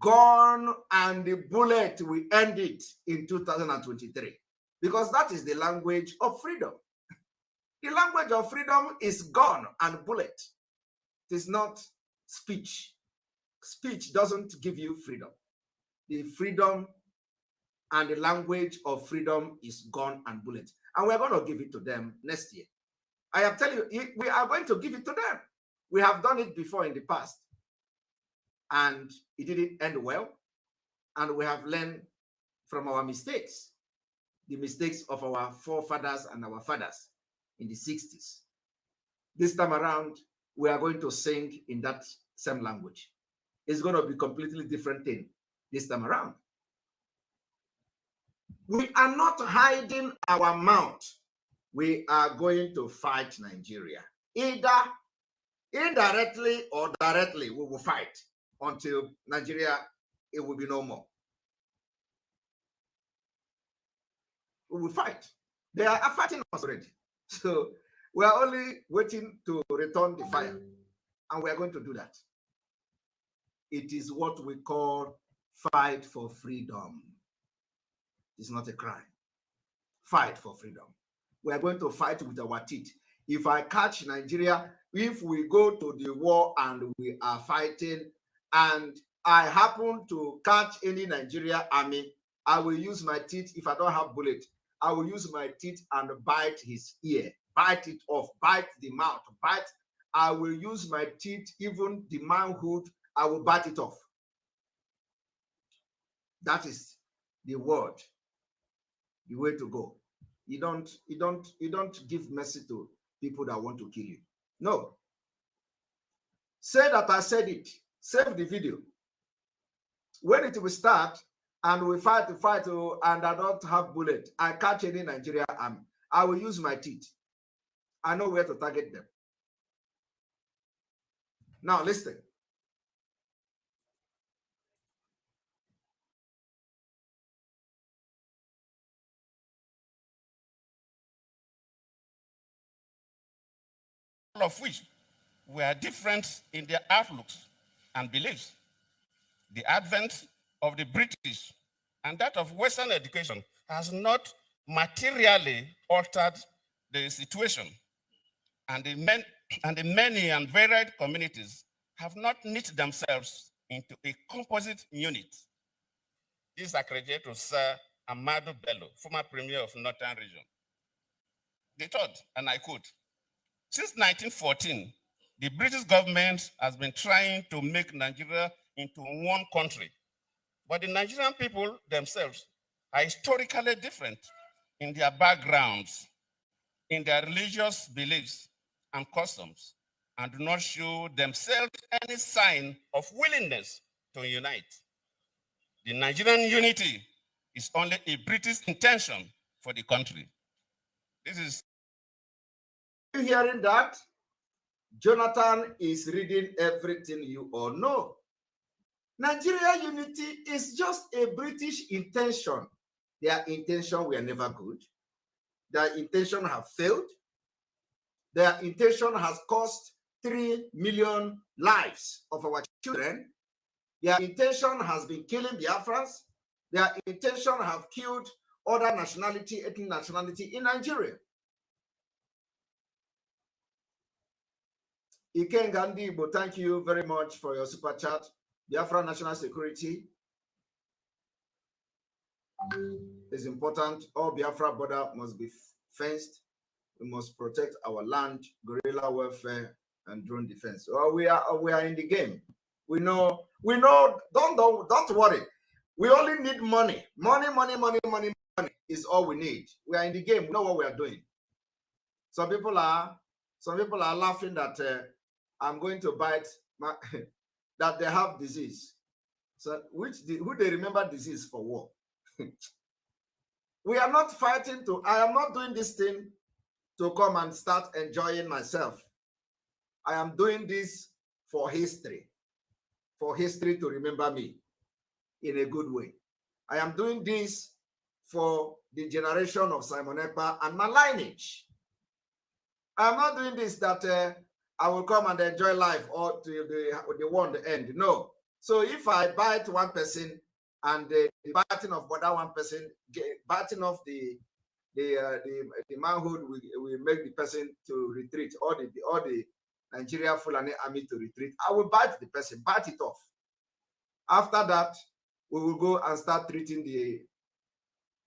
gun and the bullet will end it in 2023, because that is the language of freedom. The language of freedom is gun and bullet. It is not speech. Speech doesn't give you freedom. The freedom and the language of freedom is gun and bullet. And we're going to give it to them next year. I am telling you, we are going to give it to them. We have done it before in the past, and it didn't end well. And we have learned from our mistakes, the mistakes of our forefathers and our fathers in the 60s. This time around, we are going to sing in that same language. It's going to be a completely different thing this time around. We are not hiding our mouth. We are going to fight Nigeria. Either indirectly or directly, we will fight until Nigeria, it will be no more. we will fight. They are fighting us already. So we are only waiting to return the fire. And we are going to do that. It is what we call fight for freedom. It's not a crime. Fight for freedom. We are going to fight with our teeth. If I catch Nigeria, if we go to the war and we are fighting, and I happen to catch any Nigeria army, I will use my teeth. If I don't have bullet, I will use my teeth and bite his ear, bite it off, bite the mouth, bite. I will use my teeth, even the manhood, I will bite it off. That is the word, the way to go. You don't give mercy to people that want to kill you. No. Say that I said it. Save the video. When it will start and we fight, and I don't have bullet, I catch any Nigeria army, I will use my teeth. I know where to target them. Now listen. All of which were different in their outlooks and beliefs. The advent of the British and that of Western education has not materially altered the situation, and the many and varied communities have not knit themselves into a composite unit. This I credit to Sir Amadu Bello, former Premier of Northern Region. They thought, and I quote, since 1914, the British government has been trying to make Nigeria into one country, but the Nigerian people themselves are historically different in their backgrounds, in their religious beliefs and customs, and do not show themselves any sign of willingness to unite. The Nigerian unity is only a British intention for the country. This is. Are you hearing that? Jonathan is reading everything you all know. Nigeria unity is just a British intention. Their intention were never good. Their intention have failed. Their intention has cost 3 million lives of our children. Their intention has been killing Biafrans. Their intention have killed other nationality, ethnic nationality in Nigeria. Iken Gandhi, thank you very much for your super chat. Biafra national security is important. All Biafra border must be fenced. We must protect our land, guerrilla warfare, and drone defense. Well, we are in the game. We know. Don't worry. We only need money. Money is all we need. We are in the game. We know what we are doing. Some people are laughing that I'm going to bite my that they have disease. So who they remember disease for war? We are not fighting to. I am not doing this thing to come and start enjoying myself. I am doing this for history to remember me in a good way. I am doing this for the generation of Simon Ekpa and my lineage. I am not doing this that I will come and enjoy life or to the one the end. No. So if I bite one person and the biting of that one person, biting of the manhood will make the person to retreat, or the Nigeria Fulani army to retreat, I will bite the person, bite it off. After that, we will go and start treating the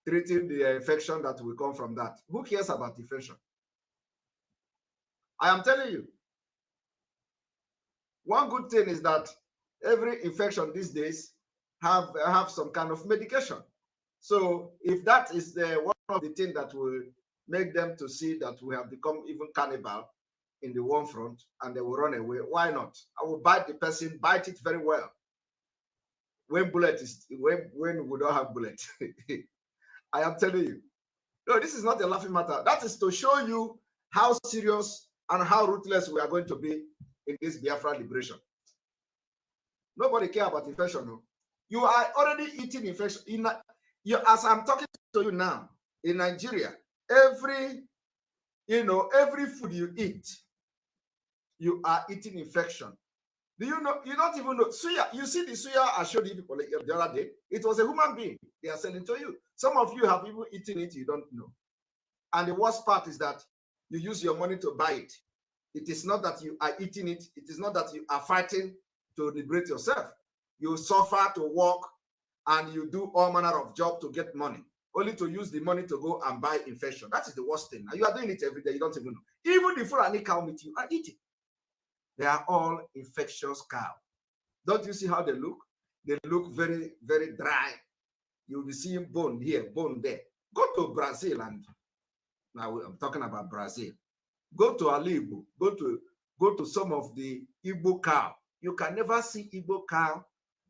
infection that will come from that. Who cares about infection? I am telling you. One good thing is that every infection these days have some kind of medication. So if that is one of the things that will make them to see that we have become even cannibal in the one front and they will run away, why not? I will bite the person, bite it very well. When we don't have bullet. I am telling you. No, this is not a laughing matter. That is to show you how serious and how ruthless we are going to be in this Biafra liberation. Nobody cares about infection. No? You are already eating infection. As I'm talking to you now, in Nigeria, every food you eat, you are eating infection. Do you know? You don't even know. Suya, you see the suya I showed you people the other day? It was a human being they are selling to you. Some of you have even eaten it, you don't know. And the worst part is that you use your money to buy it. It is not that you are eating it. It is not that you are fighting to liberate yourself. You suffer to work and you do all manner of job to get money, only to use the money to go and buy infection. That is the worst thing. And you are doing it every day. You don't even know. Even the Fulani cow meat you are eating, they are all infectious cow. Don't you see how they look? They look very, very dry. You'll be seeing bone here, bone there. Go to Brazil, and now I'm talking about Brazil. Go to Alibu, go to some of the Igbo cow. You can never see Igbo cow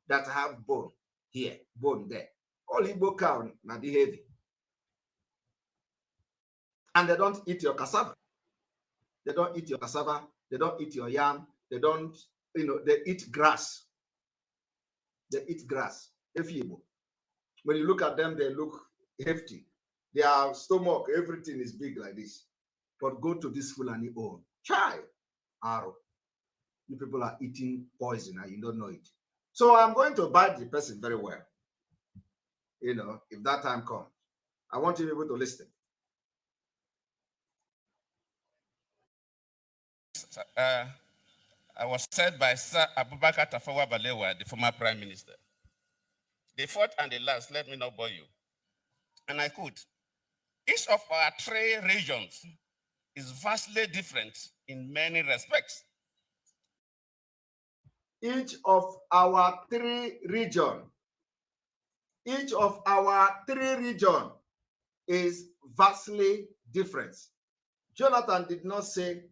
that have bone here, bone there. All Igbo cow are the heavy. And they don't eat your cassava. They don't eat your cassava. They don't eat your yam. They don't, they eat grass. They eat grass. When you look at them, they look hefty. Their stomach, everything is big like this. But go to this Fulani own. Chai, arrow. You people are eating poison and you don't know it. So I'm going to bite the person very well. If that time comes. I want you people to listen. I was said by Sir Abubakar Tafawa Balewa, the former Prime Minister. The fourth and the last, let me not bore you. And I quote, each of our three regions is vastly different in many respects. Each of our three regions is vastly different. Jonathan did not say,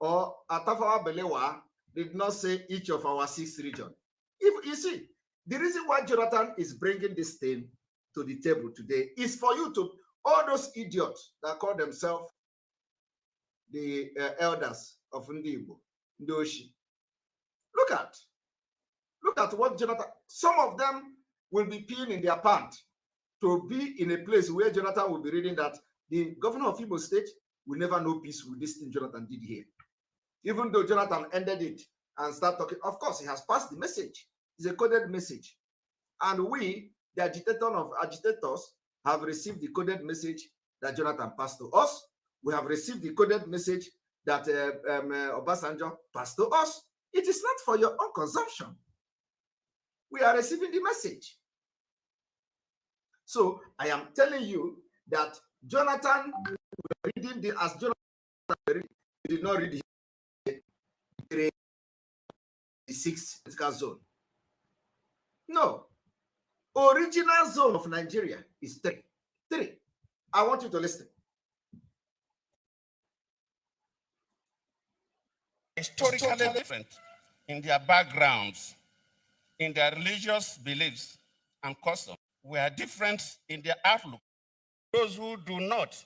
or Tafawa Balewa did not say each of our 6 regions. If you see, the reason why Jonathan is bringing this thing to the table today is for you to, all those idiots that call themselves the elders of Ndibo, Ndoshi. Look at what Jonathan, some of them will be peeing in their pants to be in a place where Jonathan will be reading that the governor of Igbo State will never know peace with this thing Jonathan did here. Even though Jonathan ended it and started talking, of course, he has passed the message. It's a coded message. And we, the agitators, have received the coded message that Jonathan passed to us. We have received the coded message that Obasanjo passed to us. It is not for your own consumption. We are receiving the message. So I am telling you that Jonathan, reading the, as Jonathan did not read the 6th political zone. No. Original zone of Nigeria is 3. 3. I want you to listen. Historically different in their backgrounds, in their religious beliefs and customs. We are different in their outlook. Those who do not,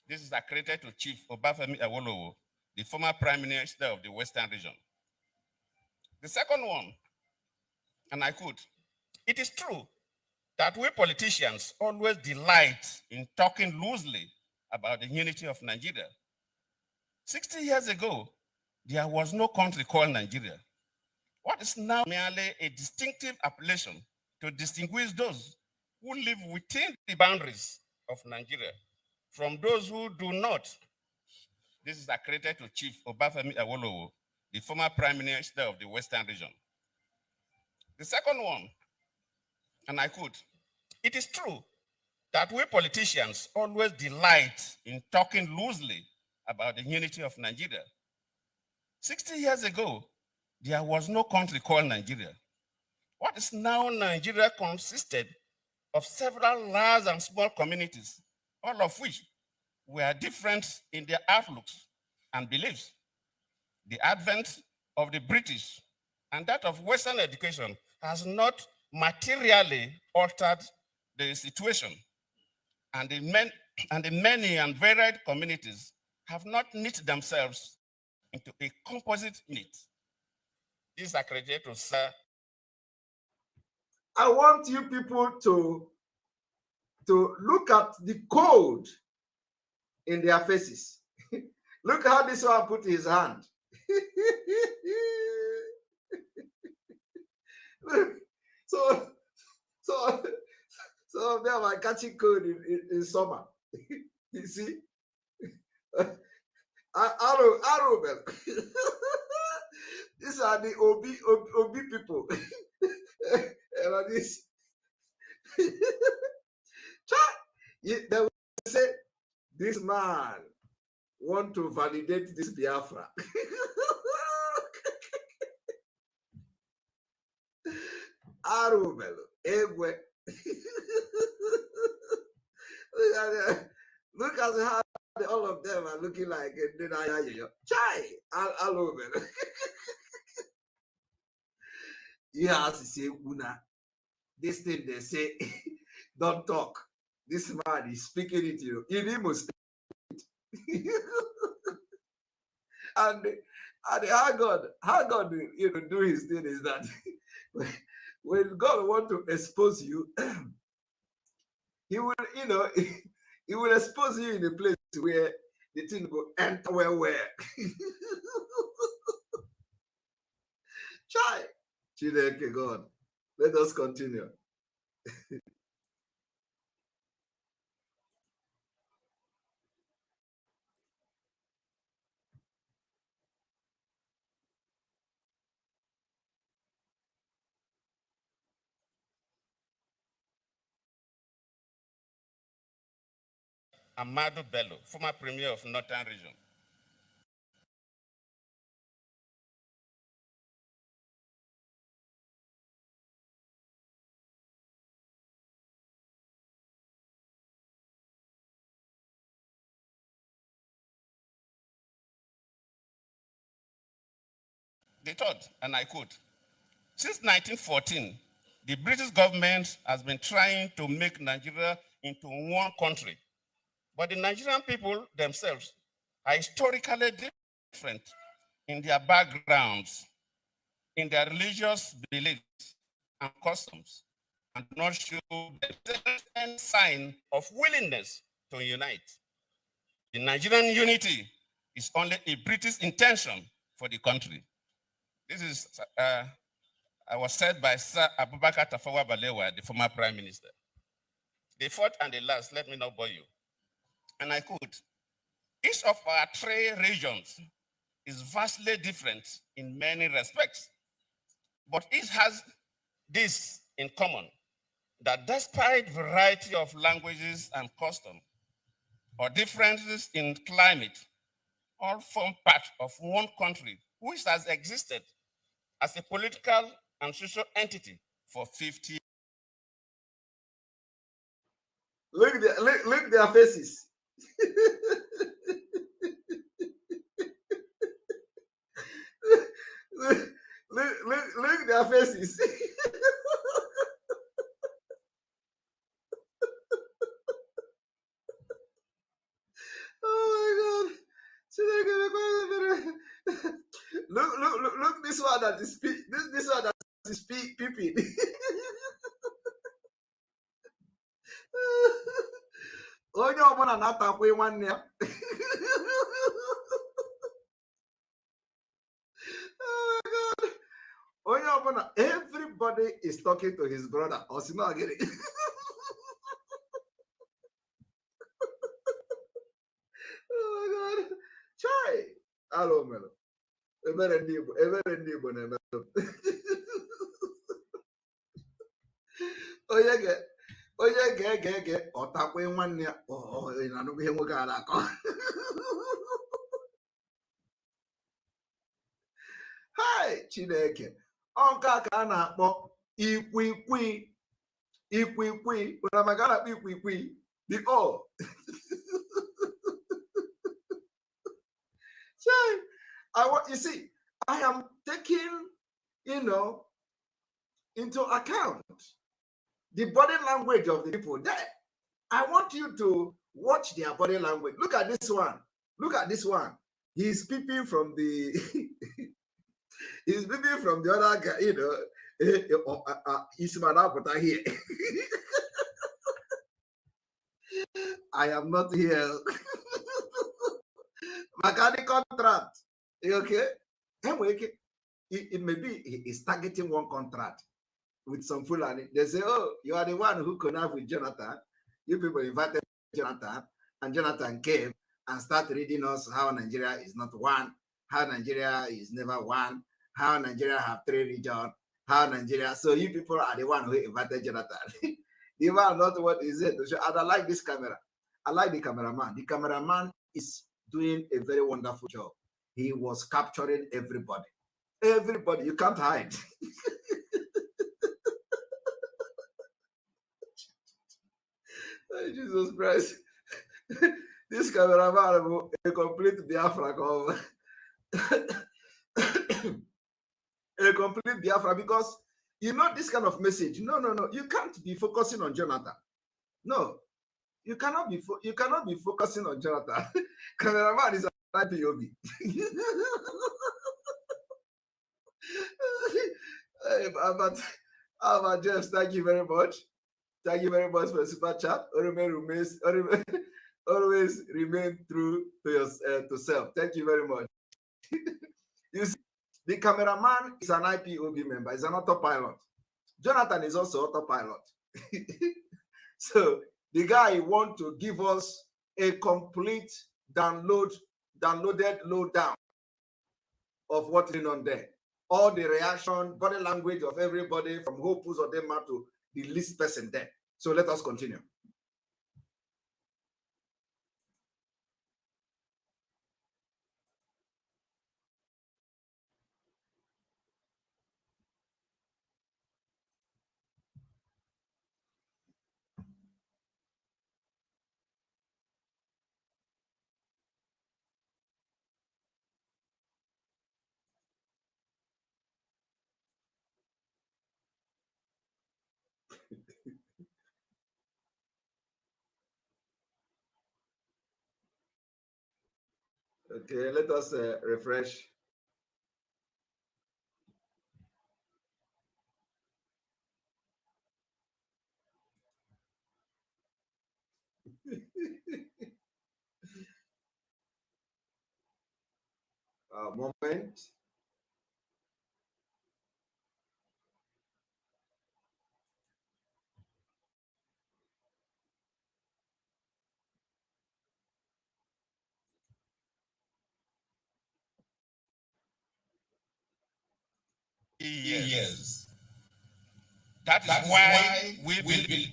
this is accredited to Chief Obafemi Awolowo, the former Prime Minister of the Western region. The second one, and I quote, it is true that we politicians always delight in talking loosely about the unity of Nigeria. 60 years ago, there was no country called Nigeria. What is now merely a distinctive appellation to distinguish those who live within the boundaries of Nigeria from those who do not. This is accredited to Chief Obafemi Awolowo, the former Prime Minister of the Western region. The second one, and I quote, it is true that we politicians always delight in talking loosely about the unity of Nigeria. 60 years ago, there was no country called Nigeria. What is now Nigeria consisted of several large and small communities, all of which were different in their outlooks and beliefs. The advent of the British and that of Western education has not materially altered the situation, and the many and varied communities have not knit themselves into a composite unit. This is accredited to Sir. I want you people to to look at the code in their faces. Look how this one put his hand. Look, so some of them are catching cold in summer. You see? Arrow. These are the OB people. And this. They will say, this man want to validate this Biafra. Arubelo, Egwe. Look at how all of them are looking like Chai, Arubelo. You have to say, Una. This thing they say, don't talk. This man is speaking it to you. In Imo State. and how God do his thing is that when God want to expose you, he will, he will expose you in a place where the thing will enter where. Chai. Chideke God. Let us continue. Amadou Bello, former premier of Northern Region. They thought, and I quote, since 1914, the British government has been trying to make Nigeria into one country. But the Nigerian people themselves are historically different in their backgrounds, in their religious beliefs and customs, and not show any sign of willingness to unite. The Nigerian unity is only a British intention for the country. This is was said by Sir Abubakar Tafawa Balewa, the former prime minister. The fourth and the last, let me not bore you. And I quote, each of our three regions is vastly different in many respects, but each has this in common, that despite variety of languages and customs or differences in climate, all form part of one country which has existed as a political and social entity for 50 years. Look their faces. look their faces. Oh my God. Look this one that is this one that is peeping. Onye ọbụla na-atakwa nwanne ya. Oh my God. Onye ọbụla, everybody is talking to his brother. Oh my God. Chai. Hello, Melo. Ebere ndị Igbo na-eme. Onye ga-ege ọtakwa nwanne ya na-anụgo ihe nwoke a na-akọ. Hai Chineke, nke a ka a na-akpọ ikwikwii. Maka a na-akpọ ikwikwii the O. You see, I am taking, into account the body language of the people there. I want you to watch their body language. Look at this one. He's peeping from the he's peeping from the other guy, Ismanapota here. I am not here. Mechanic contract. Okay? Anyway, it may be he's targeting one contract with some Fulani. They say, oh, you are the one who connived with Jonathan. You people invited Jonathan, and Jonathan came and started reading us how Nigeria is not one, how Nigeria is never one, how Nigeria have 3 regions, how Nigeria. So you people are the one who invited Jonathan. The man not what is it? And I like this camera. I like the cameraman. The cameraman is doing a very wonderful job. He was capturing everybody. Everybody, you can't hide. Jesus Christ. This cameraman a complete Biafra cover. A complete Biafra, because you know this kind of message. No. You can't be focusing on Jonathan. No, you cannot be focusing on Jonathan. Cameraman is an IPOB. But James, thank you very much. Thank you very much for the super chat. Always remain true to yourself. Thank you very much. You see, the cameraman is an IPOB member. He's an autopilot. Jonathan is also autopilot. So the guy wants to give us a complete downloaded lowdown of what's going on there. All the reaction, body language of everybody from Hopus or them to the least person there. So let us continue. Okay, let us refresh. Moment. Years. That is why we believe.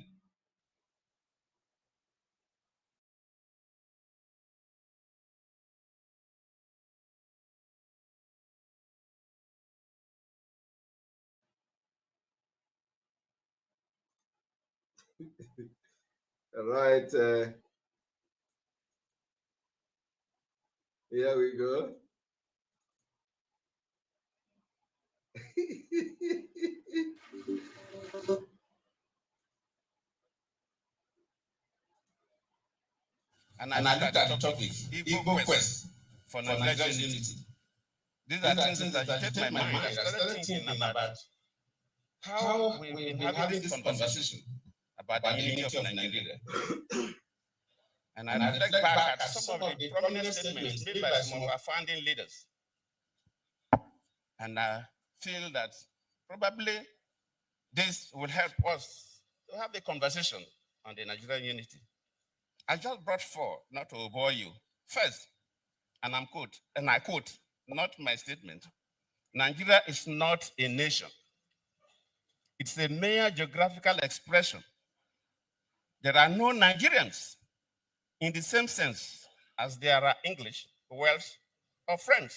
All right. Here we go. And I looked at the topic, Igbo quest for Nigerian unity. These are things that agitated my mind. I started thinking about how we've been having this conversation about the unity of Nigeria. And I reflect back at some of the prominent statements made by some of our founding leaders. And I feel that probably this will help us to have a conversation on the Nigerian unity. I just brought 4, not to bore you. First, and I quote, not my statement, Nigeria is not a nation. It's a mere geographical expression. There are no Nigerians in the same sense as there are English, Welsh, or French.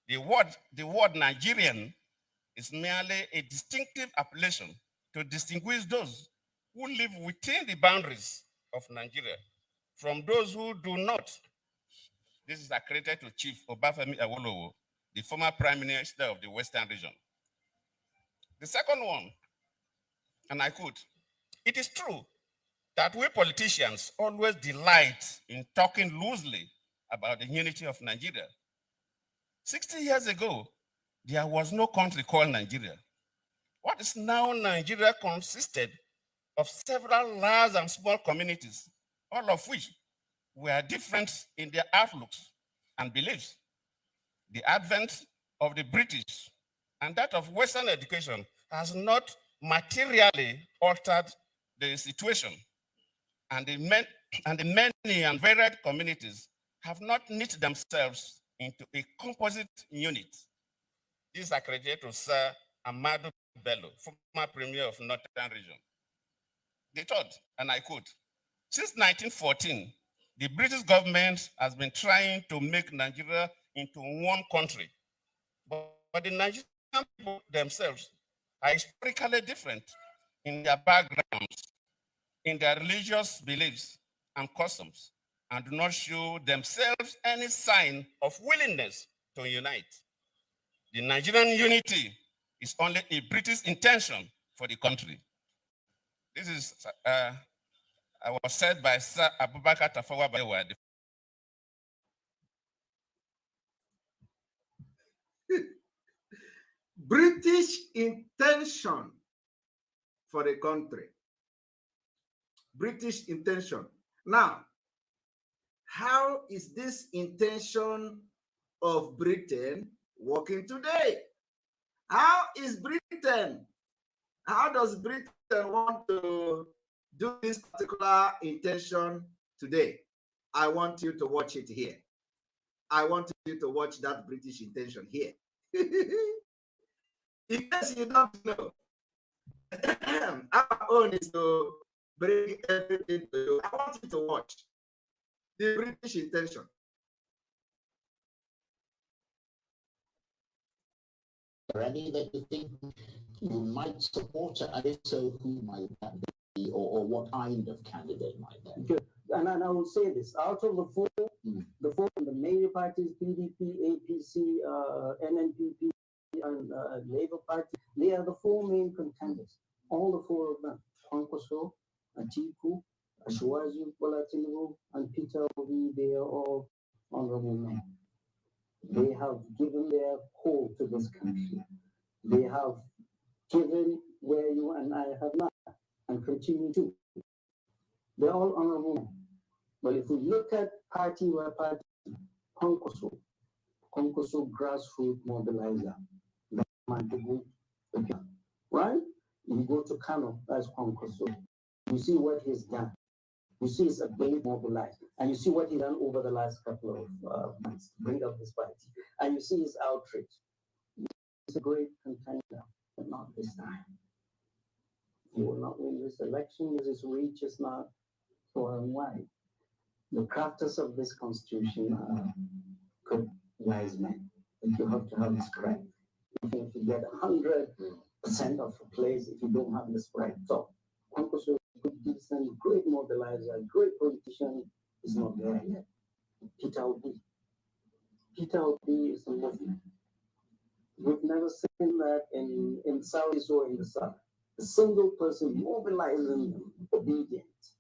The word Nigerian is merely a distinctive appellation to distinguish those who live within the boundaries of Nigeria from those who do not. This is accredited to Chief Obafemi Awolowo, the former Prime Minister of the Western region. The second one, and I quote, it is true that we politicians always delight in talking loosely about the unity of Nigeria. 60 years ago, there was no country called Nigeria. What is now Nigeria consisted of several large and small communities all of which were different in their outlooks and beliefs. The advent of the British and that of Western education has not materially altered the situation, and the many and varied communities have not knit themselves into a composite unit. This is accredited to Sir Amadou Bello, former Premier of Northern Region. They thought, and I quote, since 1914, the British government has been trying to make Nigeria into one country, but the Nigerian people themselves are historically different in their backgrounds, in their religious beliefs and customs, and do not show themselves any sign of willingness to unite. The Nigerian unity is only a British intention for the country. This is was said by Sir Abubakar Tafawa Balewa. British intention for the country. British intention. Now, how is this intention of Britain working today? How is Britain? How does Britain want to do this particular intention today? I want you to watch it here. I want you to watch that British intention here. In case you don't know, our own is to bring everything to you. I want you to watch the British intention. Already that you think you might support it, and if so, who might that be, or what kind of candidate might that be? Good. And I will say this: out of the major parties, PDP, APC, NNPP, and Labour Party, they are the four main contenders. All the four of them: Kwankwaso, Atiku, Ashwaji Bola Tinubu, and Peter Obi. They are all honorable men. They have given their whole to this country. They have given where you and I have not, and continue to. They're all honorable men. But if we look at party by party, Kwankwaso grassroots mobilizer, right? You go to Kano, that's Kwankwaso. You see what he's done. You see his ability to mobilize, and you see what he's done over the last couple of months to bring up this party, and you see his outreach. He's a great contender, but not this time. He will not win this election because his reach is not far and wide. The crafters of this constitution are good, wise men, but you have to have the spread. If you get 100% of a place, if you don't have the spread, so Kwankwaso is a good, decent, great mobilizer, great politician, is not there yet. Peter Obi is a movement. We've never seen that in South or in the South. A single person mobilizing obedience.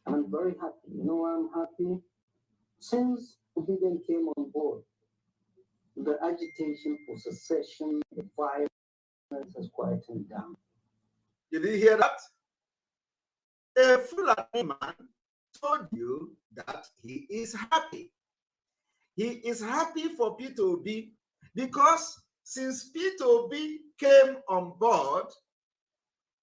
I'm very happy. You know, I'm happy. Since Obedient came on board, the agitation for secession, the violence has quietened down. Did you hear that? A Fulani man told you that he is happy. He is happy for Peter Obi because since Peter Obi came on board,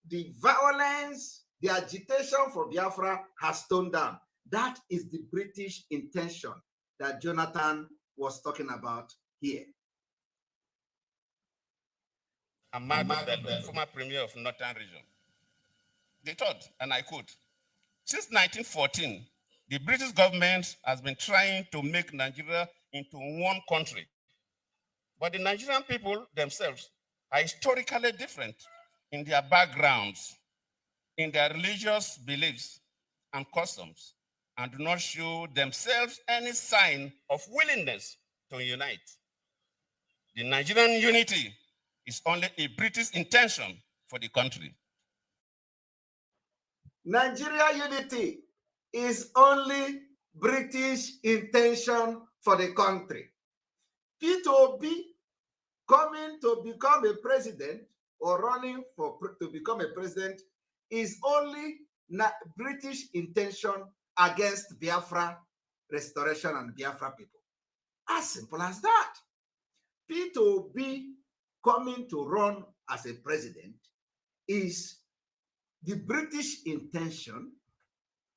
the violence, the agitation for Biafra has toned down. That is the British intention that Jonathan was talking about here. Amadou Bello, former Premier of Northern Region. They thought, and I quote, since 1914, the British government has been trying to make Nigeria into one country. But the Nigerian people themselves are historically different in their backgrounds, in their religious beliefs and customs, and do not show themselves any sign of willingness to unite. The Nigerian unity is only a British intention for the country. Nigeria unity is only British intention for the country. Peter Obi coming to become a president or running to become a president is only British intention against Biafra restoration and Biafra people. As simple as that. P2B coming to run as a president is the British intention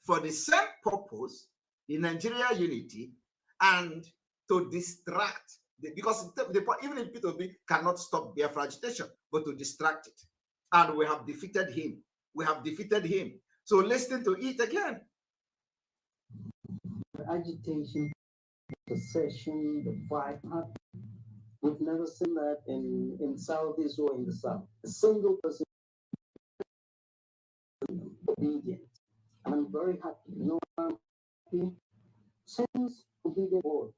for the same purpose, the Nigeria unity, and to distract, because even if P2B cannot stop Biafra agitation, but to distract it. And we have defeated him. We have defeated him. So listen to it again. The agitation, the secession, the violence. We've never seen that in Southeast or in the South. A single person obedient. And I'm very happy. You know, I'm happy since obedient board.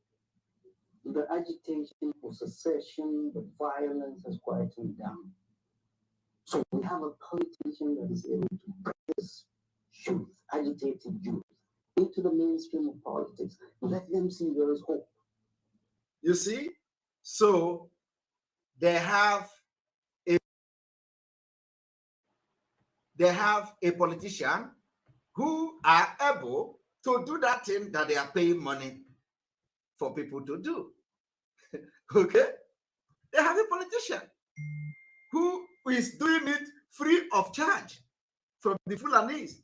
The agitation for secession, the violence has quietened down. So we have a politician that is able to bring this youth, agitated youth, into the mainstream of politics. Let them see there is hope. You see? So they have a politician who are able to do that thing that they are paying money for people to do. Okay? They have a politician who is doing it free of charge from the Fulanese.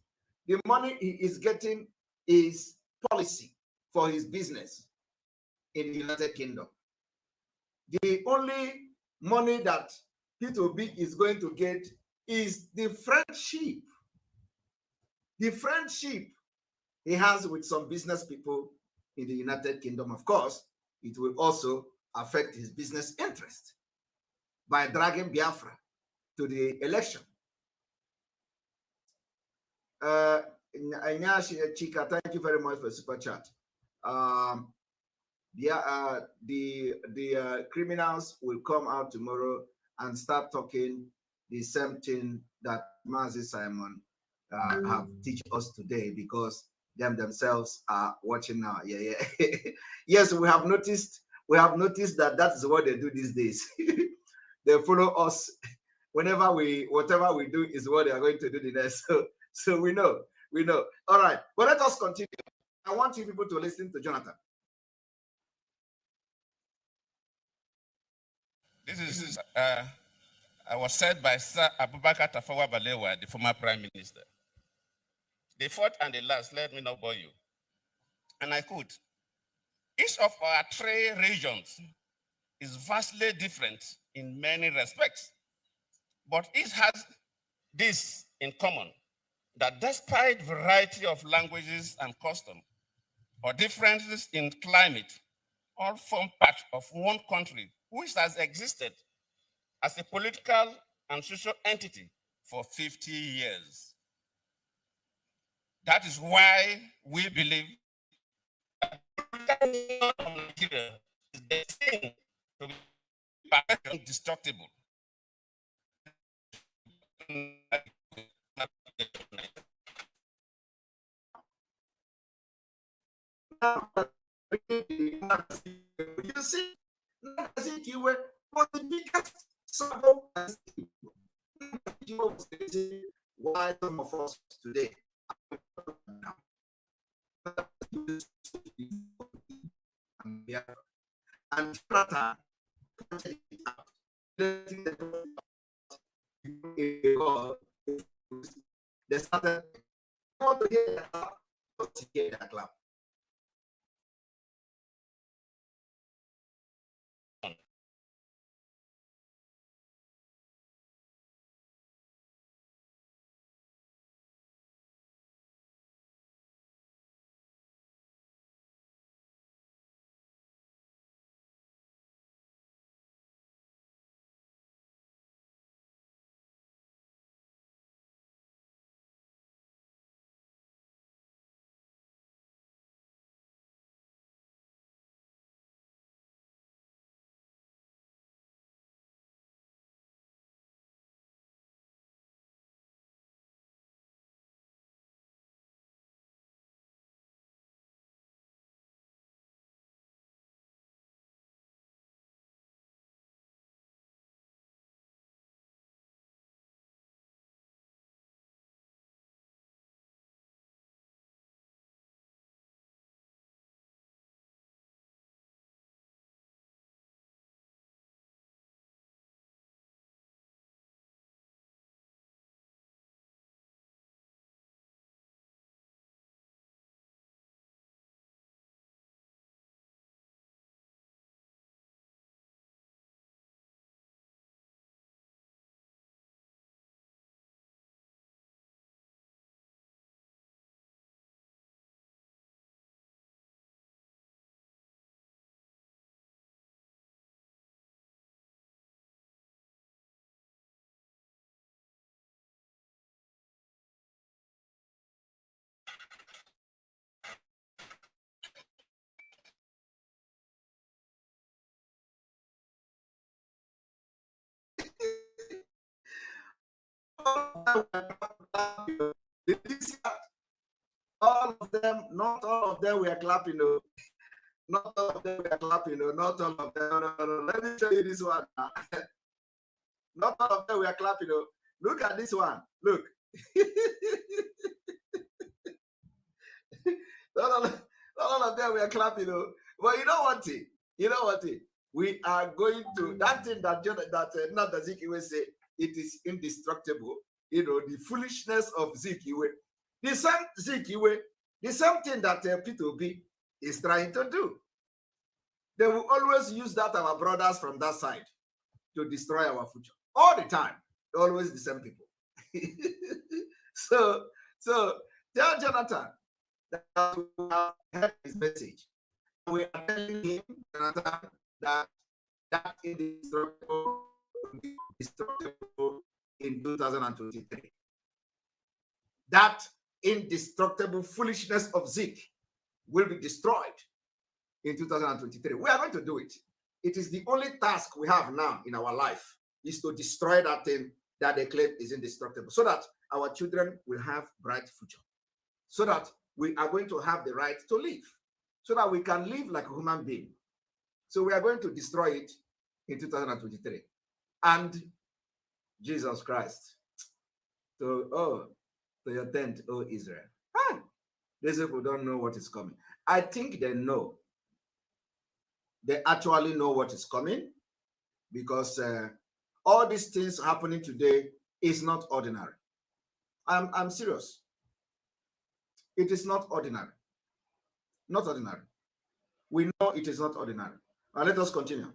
The money he is getting is policy for his business in the United Kingdom. The only money that P2B is going to get is the friendship. The friendship he has with some business people in the United Kingdom. Of course, it will also affect his business interest by dragging Biafra to the election. Chika, thank you very much for super chat. The criminals will come out tomorrow and start talking the same thing that Mazi Simon have teach us today, because themselves are watching now. Yeah. Yes, we have noticed that that is what they do these days. They follow us whatever we do is what they are going to do the next. So we know. All right, but let us continue. I want you people to listen to Jonathan. This is was said by Sir Abubakar Tafawa Balewa, the former Prime Minister. The fourth and the last, let me not bore you. And I quote, each of our three regions is vastly different in many respects, but each has this in common, that despite variety of languages and customs, or differences in climate, all form part of one country which has existed as a political and social entity for 50 years. That is why we believe that the political union of Nigeria is destined to be indestructible. You see, you were the biggest trouble why some of us today and they started to hear that clap. Did you see that? All of them, not all of them were clapping. No. Not all of them were clapping. No. Not all of them. No. Let me show you this one. Not all of them were clapping. No. Look at this one. Look. not all of them were clapping. No. But you know what? You know what? We are going to that thing that not the Zikiwe say it is indestructible. You know, the foolishness of Zikiwe. The same Zikiwe, the same thing that P2B is trying to do. They will always use that, our brothers from that side, to destroy our future. All the time. Always the same people. So tell Jonathan that we have heard his message. We are telling him, Jonathan, that is indestructible in 2023. That indestructible foolishness of Zik will be destroyed in 2023. We are going to do it. It is the only task we have now in our life, is to destroy that thing that they claim is indestructible, so that our children will have bright future, so that we are going to have the right to live, so that we can live like a human being. So we are going to destroy it in 2023. And Jesus Christ, to your tent, O Israel. These people don't know what is coming. I think they know. They actually know what is coming, because all these things happening today is not ordinary. I'm serious. It is not ordinary. Not ordinary. We know it is not ordinary. Let us continue.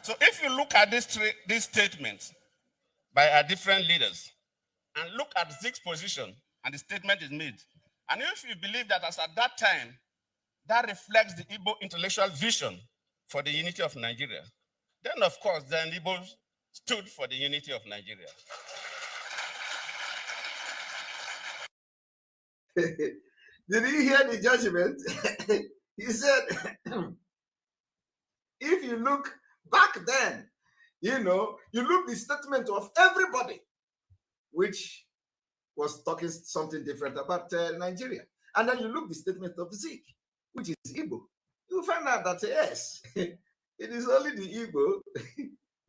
So if you look at these statements by our different leaders, and look at Zig's position, and the statement is made, and if you believe that as at that time, that reflects the Igbo intellectual vision for the unity of Nigeria, then of course, the Igbo stood for the unity of Nigeria. Did you hear the judgment? He said, if you look back then, you look the statement of everybody, which was talking something different about Nigeria. And then you look the statement of Zik, which is Igbo. You find out that, yes, it is only the Igbo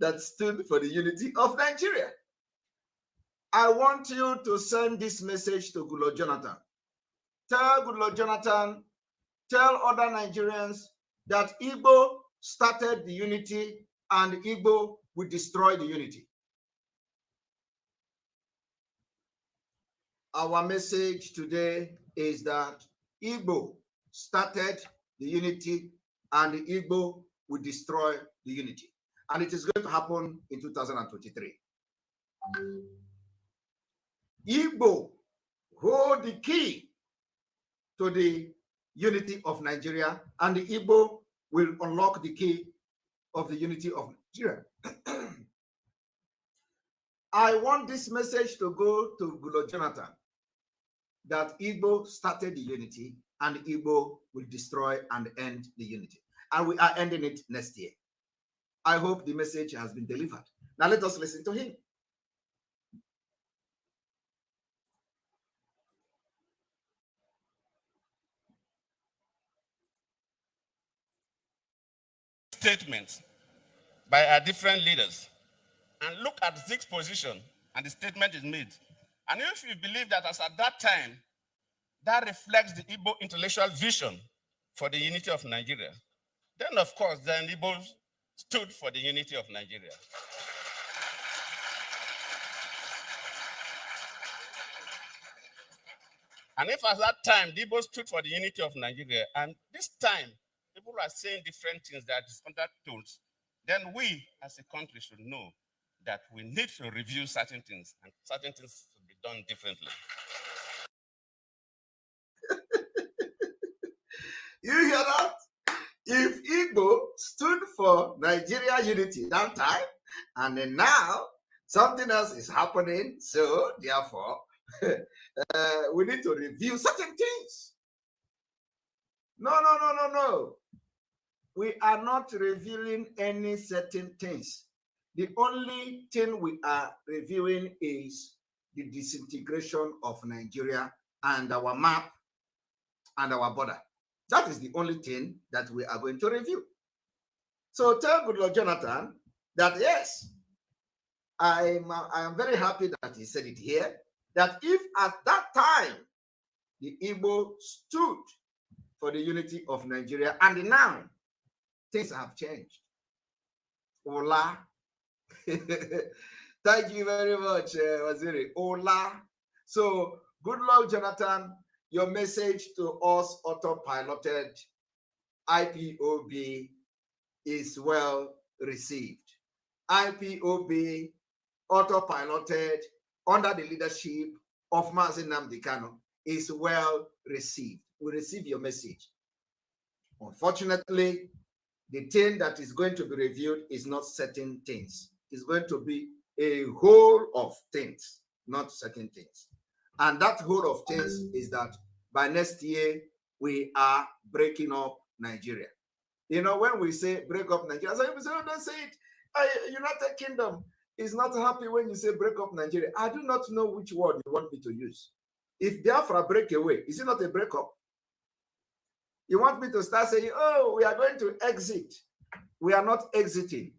that stood for the unity of Nigeria. I want you to send this message to Goodluck Jonathan. Tell Goodluck Jonathan, tell other Nigerians that Igbo started the unity and Igbo will destroy the unity. Our message today is that Igbo started the unity and the Igbo will destroy the unity. And it is going to happen in 2023. Igbo hold the key to the unity of Nigeria, and the Igbo will unlock the key of the unity of Nigeria. I want this message to go to Goodluck Jonathan, that Igbo started the unity and Igbo will destroy and end the unity. And we are ending it next year. I hope the message has been delivered. Now let us listen to him. Statements by our different leaders, and look at Zig's position, and the statement is made. And if you believe that as at that time, that reflects the Igbo intellectual vision for the unity of Nigeria, then of course, the Igbo stood for the unity of Nigeria. And if at that time, the Igbo stood for the unity of Nigeria, and this time, people are saying different things that are undertones, then we as a country should know that we need to review certain things, and certain things should be done differently. You hear that? If Igbo stood for Nigeria unity that time, and then now something else is happening, so therefore we need to review certain things. No. We are not revealing any certain things. The only thing we are reviewing is the disintegration of Nigeria and our map and our border. That is the only thing that we are going to review. So tell Goodluck Jonathan that yes, I am very happy that he said it here, that if at that time the Igbo stood for the unity of Nigeria, and now things have changed. Hola. Thank you very much, Waziri. Hola. So, Goodluck Jonathan, your message to us autopiloted IPOB is well received. IPOB autopiloted under the leadership of Mazi Nnamdi Kanu is well received. We receive your message. Unfortunately, the thing that is going to be reviewed is not certain things. It's going to be a whole of things, not certain things. And that whole of things is that by next year, we are breaking up Nigeria. You know, when we say break up Nigeria, some people say, oh, don't say it. United Kingdom is not happy when you say break up Nigeria. I do not know which word you want me to use. If Biafra break away, is it not a breakup? You want me to start saying, oh, we are going to exit. We are not exiting.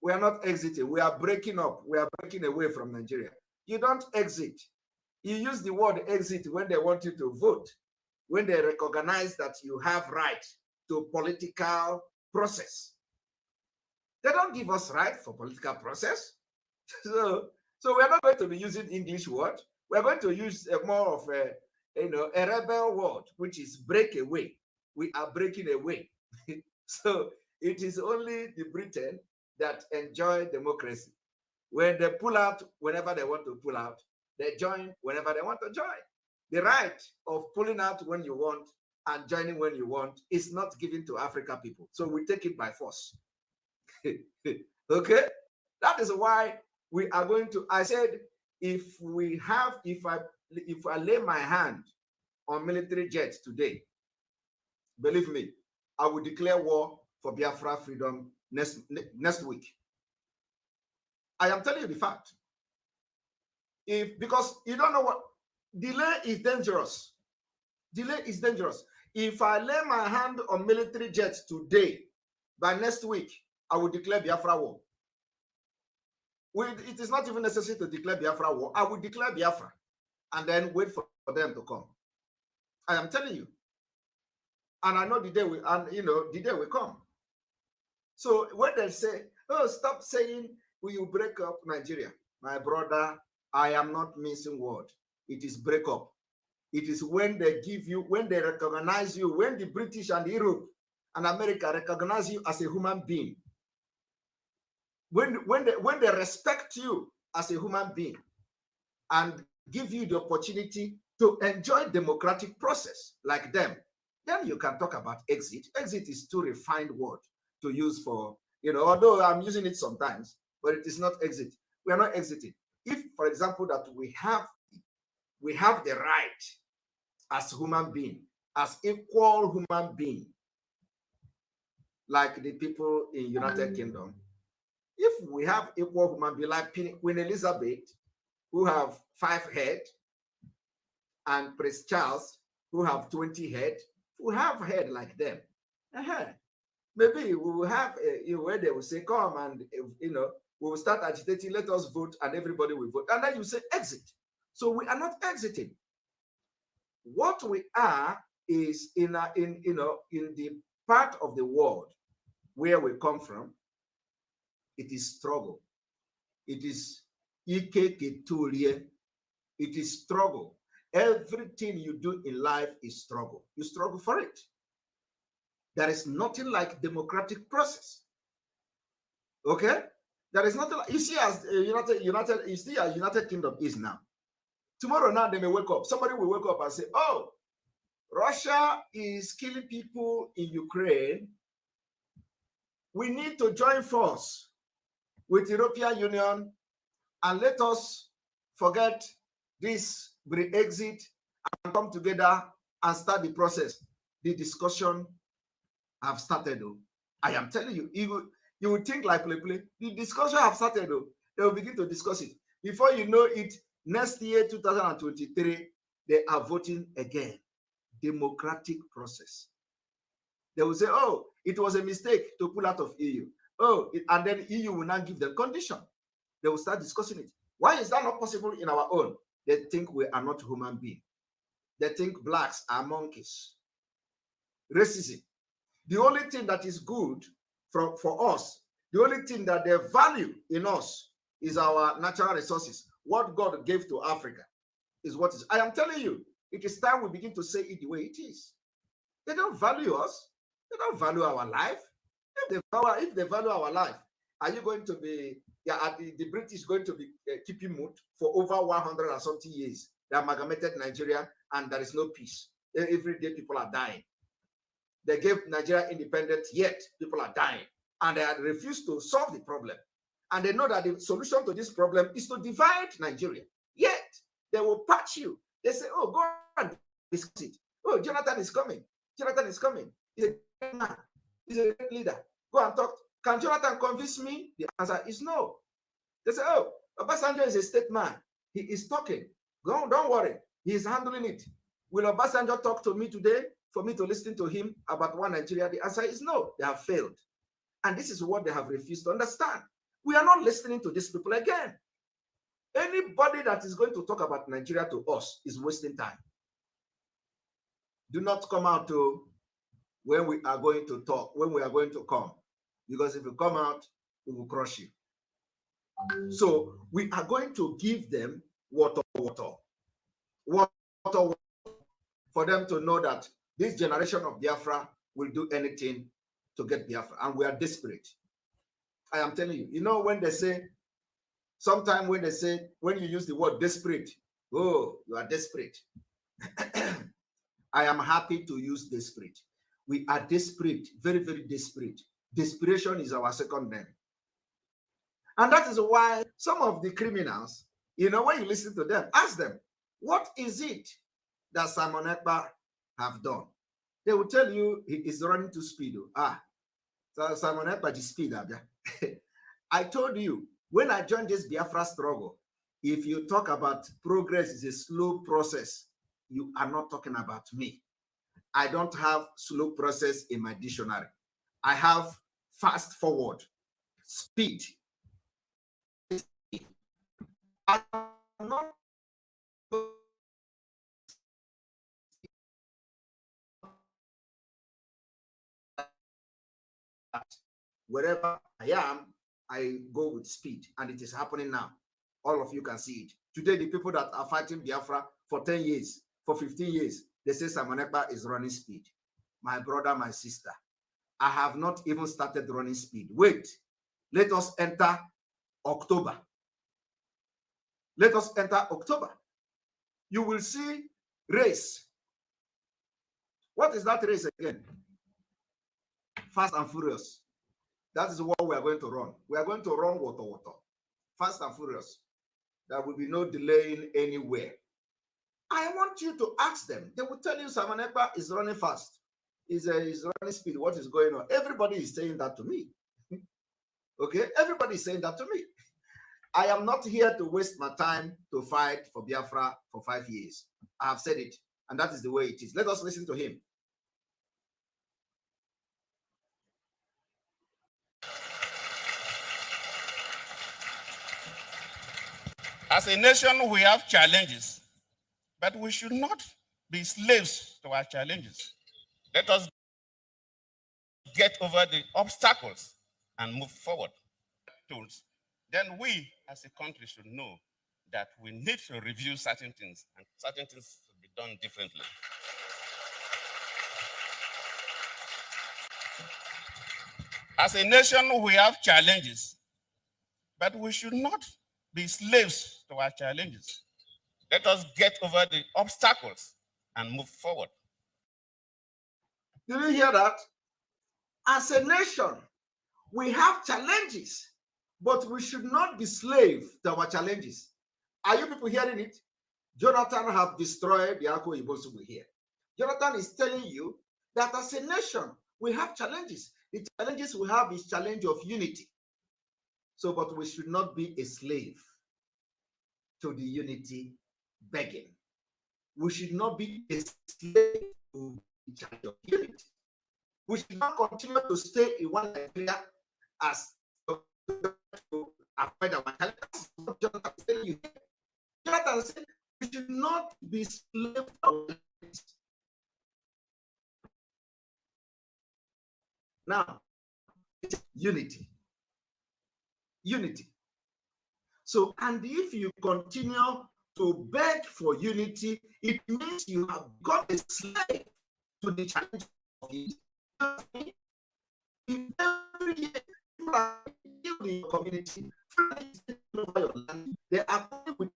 We are not exiting. We are breaking up. We are breaking away from Nigeria. You don't exit. You use the word exit when they want you to vote, when they recognize that you have right to political process. They don't give us right for political process. So we're not going to be using English word. We're going to use more of a rebel word, which is break away. We are breaking away. So it is only the Britain that enjoy democracy. When they pull out whenever they want to pull out, they join whenever they want to join. The right of pulling out when you want and joining when you want is not given to African people. So we take it by force. Okay? That is why we are going to, I said, if I lay my hand on military jets today, believe me, I will declare war for Biafra freedom next week. I am telling you the fact. Because you don't know what, delay is dangerous. Delay is dangerous. If I lay my hand on military jets today, by next week, I will declare Biafra war. It is not even necessary to declare Biafra war. I will declare Biafra and then wait for them to come. I am telling you. And I know the day will come. So when they say, oh, stop saying we will break up Nigeria, my brother, I am not missing word. It is break up. It is when they give you, when they recognize you, when the British and Europe and America recognize you as a human being. When they respect you as a human being and give you the opportunity to enjoy democratic process like them, then you can talk about exit. Exit is too refined word to use for, although I'm using it sometimes, but it is not exit. We are not exiting. If, for example, that we have the right as human being, as equal human being, like the people in United Kingdom, if we have equal human being like Queen Elizabeth, who have 5 heads, and Prince Charles, who have 20 heads, we have head like them. Maybe we will have where they will say, come and, we will start agitating, let us vote, and everybody will vote. And then you say exit. So we are not exiting. What we are is in the part of the world where we come from, it is struggle. It is ikeketulie. It is struggle. Everything you do in life is struggle. You struggle for it. There is nothing like democratic process. Okay? There is nothing like, you see as United Kingdom is now. Tomorrow now they may wake up. Somebody will wake up and say, oh, Russia is killing people in Ukraine. We need to join force with European Union and let us forget this Brexit and come together and start the process. the discussion have started. Though. I am telling you, you will think like play. The discussion have started. Though. They will begin to discuss it. Before you know it, next year, 2023, they are voting again. Democratic process. They will say, oh, it was a mistake to pull out of EU. Oh, and then EU will now give them condition. They will start discussing it. Why is that not possible in our own? They think we are not human beings. They think blacks are monkeys. Racism. The only thing that is good for us, the only thing that they value in us is our natural resources. What God gave to Africa is what is. I am telling you, it is time we begin to say it the way it is. They don't value us. They don't value our life. If they value our life, are you going to be, the British going to be keeping mute for over 100 and something years? They amalgamated Nigeria and there is no peace. Every day people are dying. They gave Nigeria independence, yet people are dying. And they refused to solve the problem. And they know that the solution to this problem is to divide Nigeria. Yet, they will patch you. They say, oh, go and discuss it. Oh, Jonathan is coming. Jonathan is coming. He's a great man. He's a great leader. Go and talk. Can Jonathan convince me? The answer is no. They say, oh, Obasanjo is a state man. He is talking. Don't worry. He is handling it. Will Obasanjo talk to me today for me to listen to him about one Nigeria? The answer is no. They have failed. And this is what they have refused to understand. We are not listening to these people again. Anybody that is going to talk about Nigeria to us is wasting time. Do not come out to when we are going to talk, when we are going to come. Because if you come out, we will crush you. So we are going to give them water, for them to know that this generation of Biafra will do anything to get Biafra. And we are desperate. I am telling you, you know, when they say, sometimes when they say, when you use the word desperate, oh, you are desperate. I am happy to use desperate. We are desperate, very, very desperate. Desperation is our second name. And that is why some of the criminals, you know, when you listen to them, ask them, what is it that Simon Ekpa have done? They will tell you he is running to speed. So Simon Ekpa is speed. I told you, when I joined this Biafra struggle, if you talk about progress is a slow process, you are not talking about me. I don't have slow process in my dictionary. I have fast forward, speed. I'm not wherever I am, I go with speed, and it is happening now. All of you can see it. Today, the people that are fighting Biafra for 10 years, for 15 years, they say Simon Ekpa is running speed. My brother, my sister, I have not even started running speed. Wait, let us enter October. Let us enter October. You will see race. What is that race again? Fast and Furious. That is what we are going to run. We are going to run water. Fast and Furious. There will be no delaying anywhere. I want you to ask them. They will tell you Simon Ekpa is running fast. He's running speed. What is going on? Everybody is saying that to me. Okay? Everybody is saying that to me. I am not here to waste my time to fight for Biafra for 5 years. I have said it, and that is the way it is. Let us listen to him. As a nation, we have challenges, but we should not be slaves to our challenges. Let us get over the obstacles and move forward. Tools. Then we, as a country, should know that we need to review certain things, and certain things should be done differently. As a nation, we have challenges, but we should not be slaves to our challenges. Let us get over the obstacles and move forward. Did you hear that? As a nation, we have challenges, but we should not be slaves to our challenges. Are you people hearing it? Jonathan have destroyed the Akko Ibosubu here. Jonathan is telling you that as a nation, we have challenges. The challenges we have is challenge of unity. So, but we should not be a slave to the unity begging. We should not be a slave to the challenge of unity. We should not continue to stay in one Nigeria as to avoid our challenges. That's what Jonathan is telling you. Jonathan said we should not be slave to our challenges. Now, unity. Unity. So, and if you continue to beg for unity, it means you have got a slave to the challenge of unity. If every year people are killed in your community, over your land, they are coming with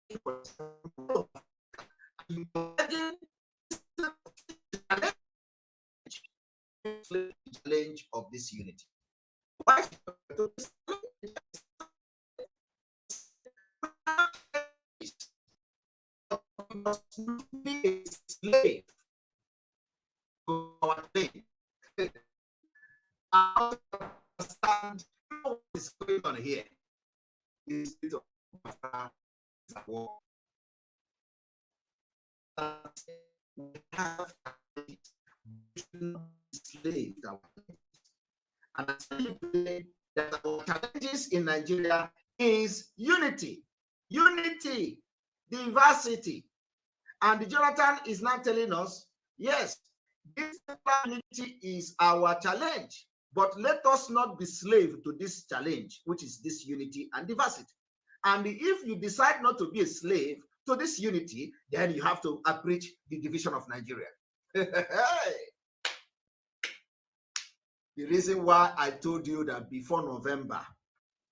the challenge of this unity. Why must be a slave to our faith? I understand what is going on here. Is war. We have enslaved our and I say that our challenges in Nigeria is unity, diversity. And Jonathan is now telling us, yes, this unity is our challenge, but let us not be slave to this challenge, which is this unity and diversity. And if you decide not to be a slave to this unity, then you have to preach the division of Nigeria. The reason why I told you that before November,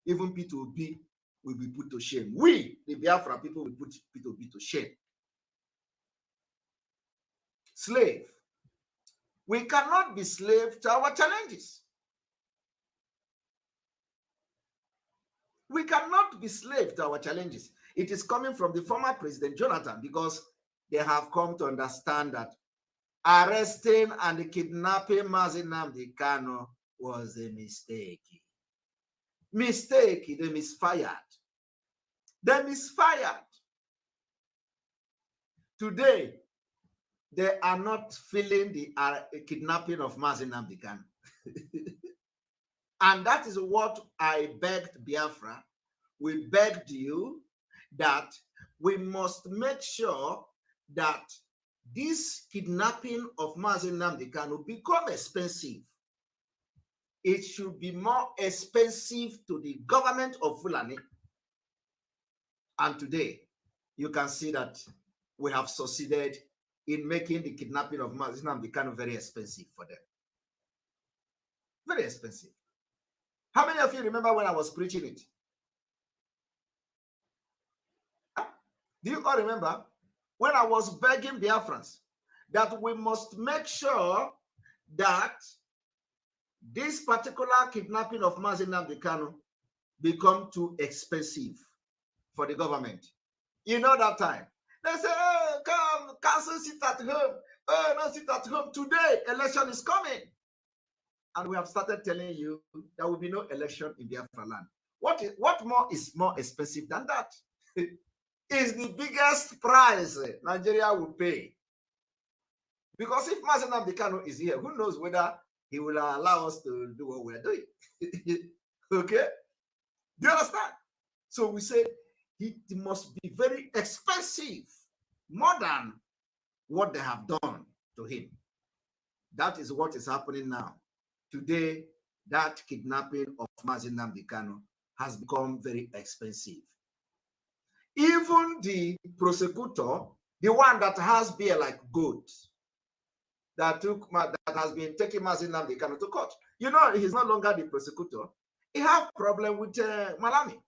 even P2B will be put to shame. We, the Biafra people, will put P2B to shame. Slave. We cannot be slave to our challenges. We cannot be slave to our challenges. It is coming from the former President Jonathan because they have come to understand that arresting and kidnapping Mazi Nnamdi Kanu was a mistake. They misfired. They misfired. Today, they are not feeling the kidnapping of Mazi Nnamdi Kanu. And that is what I begged Biafra. We begged you that we must make sure that this kidnapping of Mazi Nnamdi Kanu become expensive. It should be more expensive to the government of Fulani. And today, you can see that we have succeeded in making the kidnapping of Mazi Nnamdi Kanu very expensive for them. Very expensive. How many of you remember when I was preaching it? Do you all remember when I was begging Biafrans that we must make sure that this particular kidnapping of Mazi Nnamdi Kanu become too expensive for the government? You know that time. They say, oh, come, council sit at home. Oh, no, sit at home. Today, election is coming. And we have started telling you there will be no election in Biafra land. What more is more expensive than that? Is the biggest price Nigeria will pay. Because if Mazi Nnamdi Kanu is here, who knows whether he will allow us to do what we're doing. Okay? Do you understand? So we say it must be very expensive, more than what they have done to him. That is what is happening now. Today, that kidnapping of Mazi Nnamdi Kanu has become very expensive. Even the prosecutor, the one that has beer like goat, that has been taking Mazi Nnamdi Kanu to court. You know, he's no longer the prosecutor. He have problem with Malami,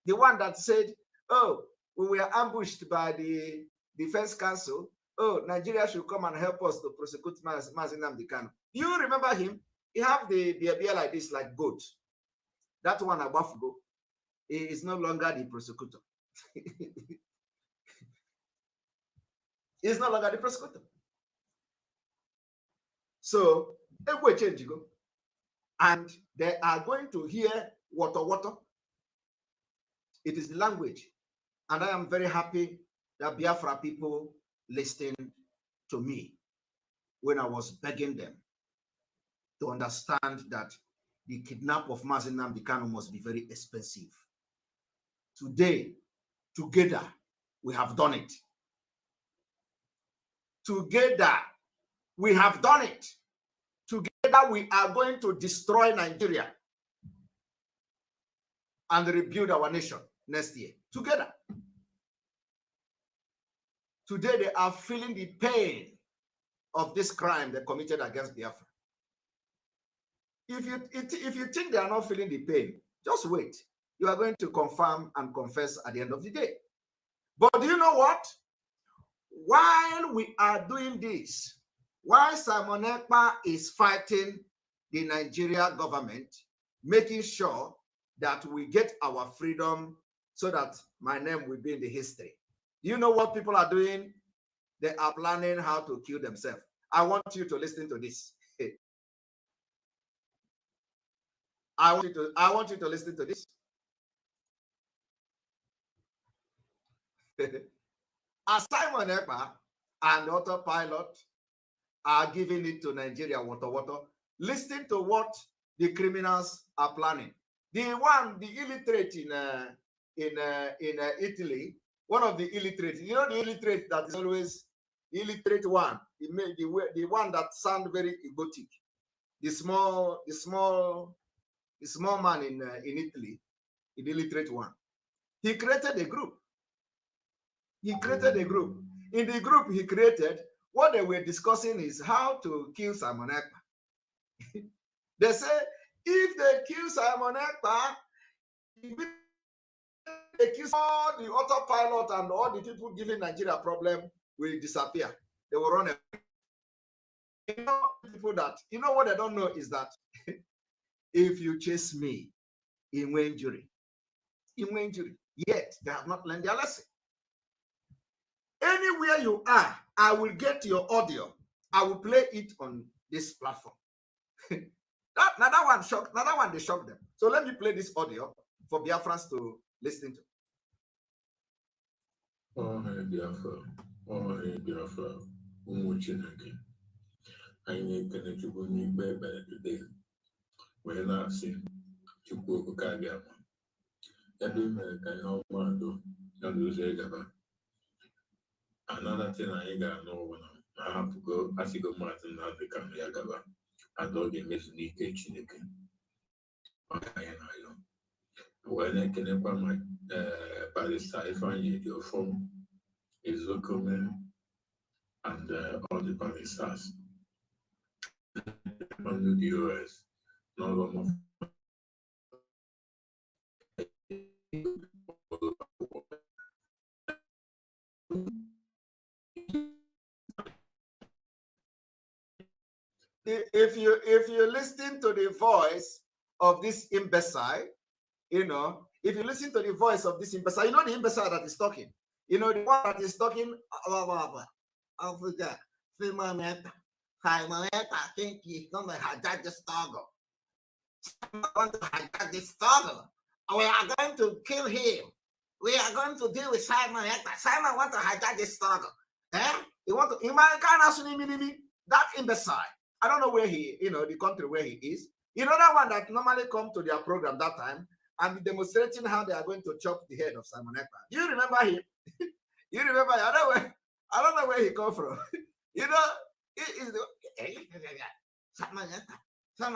the one that said, oh, we were ambushed by the defense council. Oh, Nigeria should come and help us to prosecute Mazi Nnamdi Kanu. You remember him? He have the beer like this, like goat. That one, Abafugo, he is no longer the prosecutor. He's no longer the prosecutor. So, we change go. And they are going to hear water. It is the language. And I am very happy that Biafra people listened to me when I was begging them to understand that the kidnap of Mazi Nnamdi Kanu must be very expensive. Today, together, we have done it. Together, we have done it. Together, we are going to destroy Nigeria and rebuild our nation next year. Together. Today, they are feeling the pain of this crime they committed against Biafra. If you think they are not feeling the pain, just wait. You are going to confirm and confess at the end of the day. But do you know what? While we are doing this, while Simon Ekpa is fighting the Nigeria government, making sure that we get our freedom so that my name will be in the history. Do you know what people are doing? They are planning how to kill themselves. I want you to listen to this. I want you to listen to this. As Simon Ekpa and the autopilot are giving it to Nigeria, water. Listen to what the criminals are planning. The illiterate in Italy, one of the illiterate, you know the illiterate that is always the illiterate one, the one that sound very egotic, the small man in Italy, the illiterate one. He created a group. In the group he created, what they were discussing is how to kill Simon Ekpa. They say, if they kill Simon Ekpa, they kill all the autopilot and all the people giving Nigeria problem will disappear. They will run away. You know what they don't know is that if you chase me, in injury, yet they have not learned their lesson. Anywhere you are, I will get your audio. I will play it on this platform. Another one they shocked them. So let me play this audio for Biafrans to listen to. Oh, hey Biafra, Chineke. Anyị na-ekene Chukwu n'ikpe ekpere today. Wee na-asị Chukwu okike abịa ma. Ebe mere ka ihe ọma do ya n'ụzọ ịgaba. Another thing anyị ga-anụ ụwa na ahapụgo asịgo Maazị Nnamdi Kanu ya gaba. Ada ọ ga-emezu n'ike Chineke. Maka anyị na-ayọ. Wee na-ekenekwa ma Barrister Ifeanyi Ejiofor, Ezokome, and all the barristers on the US, not all of if you listen to the voice of this imbecile, you know, if you listen to the voice of this imbecile, you know the imbecile that is talking. You know the one that is talking. Africa, I think he's going to hijack the struggle. We are going to hijack this struggle. We are going to kill him. We are going to deal with Simon Ekpa. Simon wants to hijack this struggle. He want to. That imbecile. I don't know where he, the country where he is. You know that one that normally come to their program that time and demonstrating how they are going to chop the head of Simon Ekpa. You remember him? You remember? I don't know where he come from. He is Simon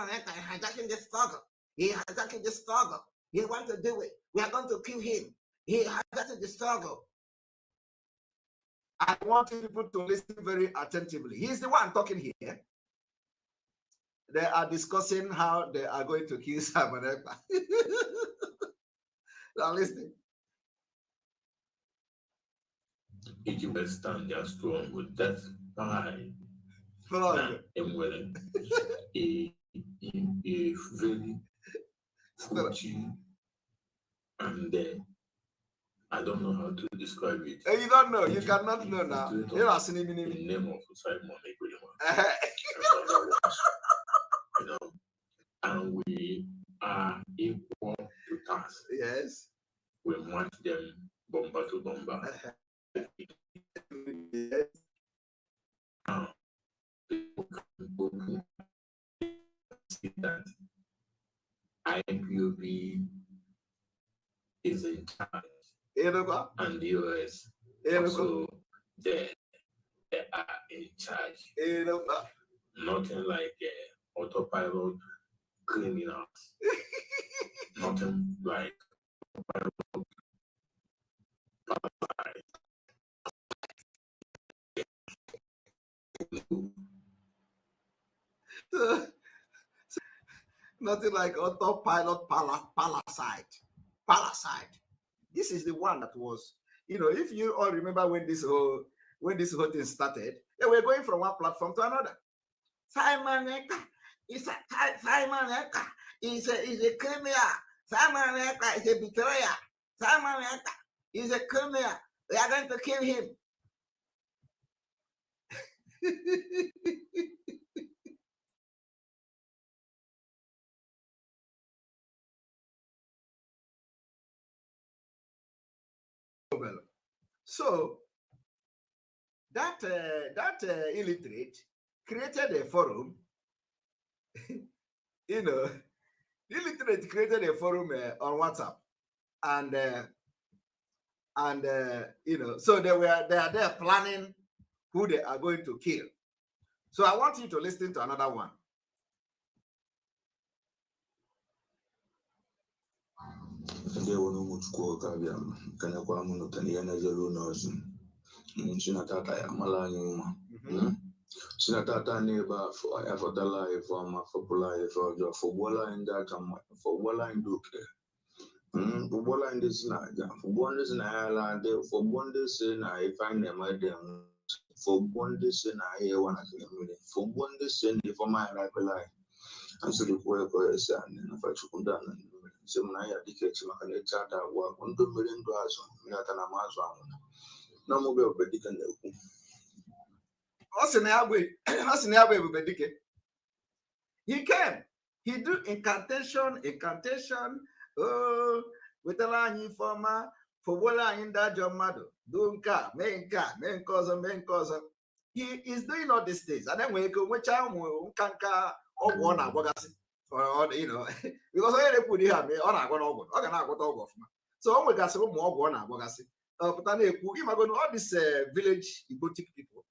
Ekpa is hijacking the struggle. He is hijacking the struggle. He wants to do it. We are going to kill him. He hijacking the struggle. I want people to listen very attentively. He's the one talking here. They are discussing how they are going to kill Simon Ekpa. Now listen. If you will stand there strong with that pie, and with a very fuji and I don't know how to describe it. You don't know. You cannot know now. You're not seeing The me. name of Simon Ekwema. You know, and we are equal to task. Yes. We match them bomber to bomber. Yes. Now, people can see that IPOB is in charge, and the US also they are in charge. Nothing like autopilot criminals. Nothing like Nothing like autopilot parasite. This is the one that was, if you all remember when this whole thing started, they were going from one platform to another. Simon Ekpa is a criminal. Simon Ekpa is a betrayer. Simon Ekpa is a criminal. They are going to kill him. So that illiterate created a forum. Illiterate created a forum on WhatsApp, and so they are there planning who they are going to kill. So I want you to listen to another one. Sinatata neighbor for the life for my for life for Bola in that for Bola in Duke. For Bola in this night, for Bondes in Ireland, for Bondes in I find them at them, for Bondes in I hear one for Bondes in for my life. And so the boy goes and if I took down and Seminaya dictates my chata work on 2 million dollars on Milatanamazo. No more be dedicated. He came. He do incantation. Oh, with the line informer for what I in that job model. Main cause. He is doing all these things. And then when you go, which I can't one because I put here, so we got some more one but all this village Igbotic people.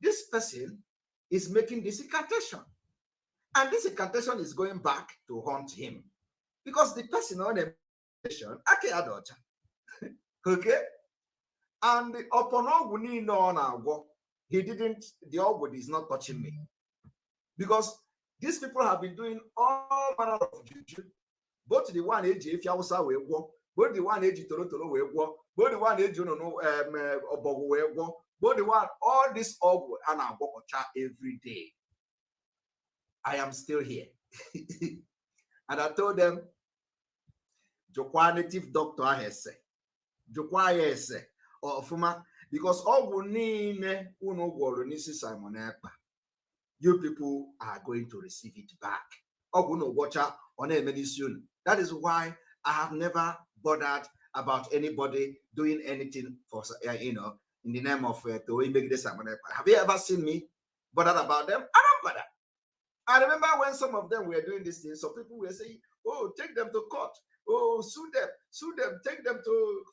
This person is making this incantation, and this incantation is going back to haunt him because the person on the incantation, okay, and upon all we need on our work, he didn't. The Ogwood is not touching me because these people have been doing all manner of juju, both the one age if you will work. Both the one age Toro will work, both the one age Obogo will work, both the one, all this all and I work every day. I am still here. And I told them, Jokwa native doctor has said, Jokwa yes, or Fuma, because all we need Simon Ekpa. You people are going to receive it back. Watch out on a medicine. That is why I have never bothered about anybody doing anything for in the name of have you ever seen me bothered about them? I don't bother. I remember when some of them were doing this thing, some people were saying, oh, take them to court, oh, sue them, take them to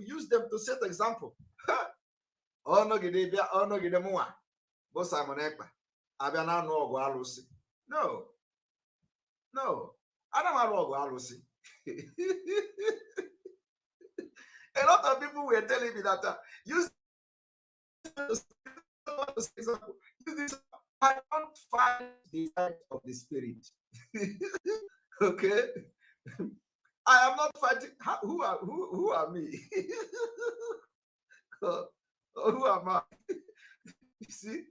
use them to set example. Oh no, get more. But Simon Ekpa, I don't know. No, I don't know. A lot of people were telling me that use this. I don't find the fight of the spirit. Okay, I am not fighting. Who are me? Who am I? You see,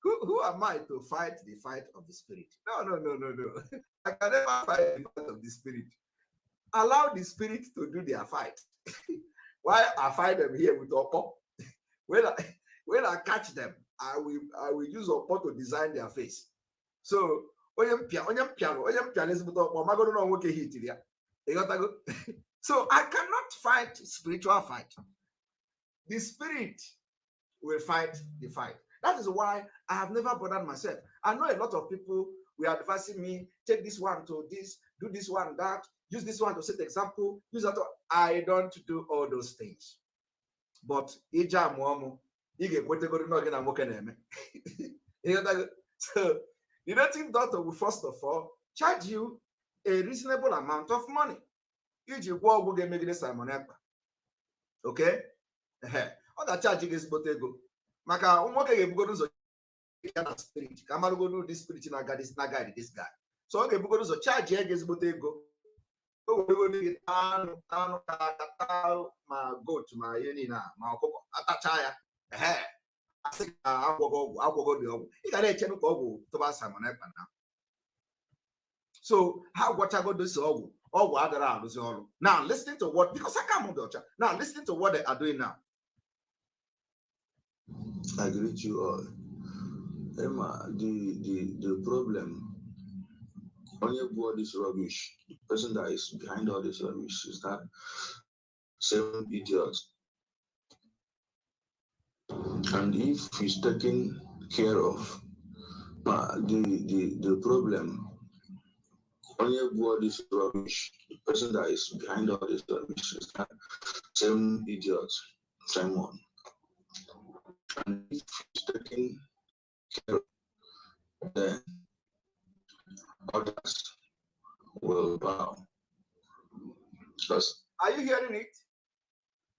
Who am I to fight the fight of the spirit? No, no, no, no, no. I can never fight the fight of the spirit. Allow the spirit to do their fight. Why I fight them here with Oppo? When I catch them, I will use Oppo to design their face. So so I cannot fight spiritual fight. The spirit will fight the fight. That is why I have never bothered myself. I know a lot of people were advising me, take this one to this, do this one, that, use this one to set example, use that. I don't do all those things. But so the native doctor will first of all charge you a reasonable amount of money. Okay? Ọ ga-charge gị ezigbote ego maka nwoke ga-ebugoro ụzọ ya na spirit ka amarụgodu ụdị spirit na-aga this guy. So ọ ga-ebugoro ụzọ charge ya gị ezigbote ego. O weregoro gị anụ ka ma goat ma ihe niile ma ọkụkọ atacha ya asị ka agwọgo dị ọgwụ ị ga na-echenụ ka ọgwụ tụba Simon Ekpa na. So ha gwọchagodo si ọgwụ adịrị arụzi ọrụ. Now listen to what, because I can't move the ọcha. Now listen to what they are doing now. I greet you all. Emma, the problem, only about this rubbish, the person that is behind all this rubbish is that same idiots. And if he's taken care of, the problem, only about this rubbish, the person that is behind all this rubbish is that same idiots, Simon. And if he's taking care of, then others will bow. Are you hearing it?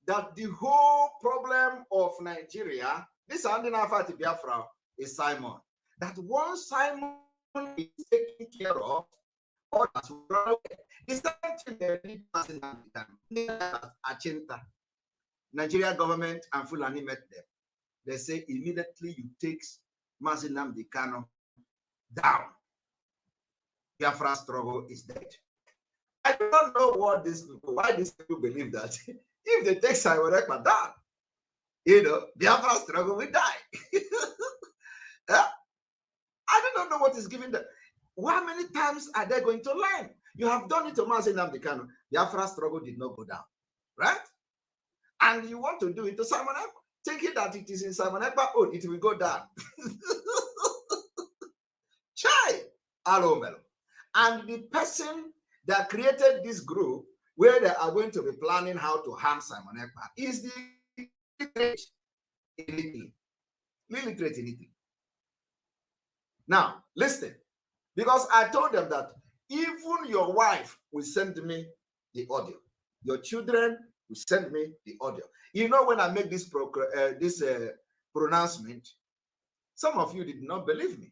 That the whole problem of Nigeria, this Andina Biafra, is Simon. That once Simon is taken care of, others will run away. The same thing Achinta. Nigeria government and Fulani met them. They say immediately you take Mazi Nnamdi Kanu down. Biafra struggle is dead. I don't know why these people believe that if they take Simon Ekpa down, Biafra struggle will die. I don't know what is giving them. How many times are they going to learn? You have done it to Mazi Nnamdi Kanu. Biafra struggle did not go down, right? And you want to do it to Simon Ekpa, thinking that it is in Simon Ekpa, oh, it will go down. Chai, Alomelo. And the person that created this group where they are going to be planning how to harm Simon Ekpa is the illiterate in Italy. Illiterate in Italy. Now, listen, because I told them that even your wife will send me the audio. Your children will send me the audio. You know, when I make this pronouncement, some of you did not believe me.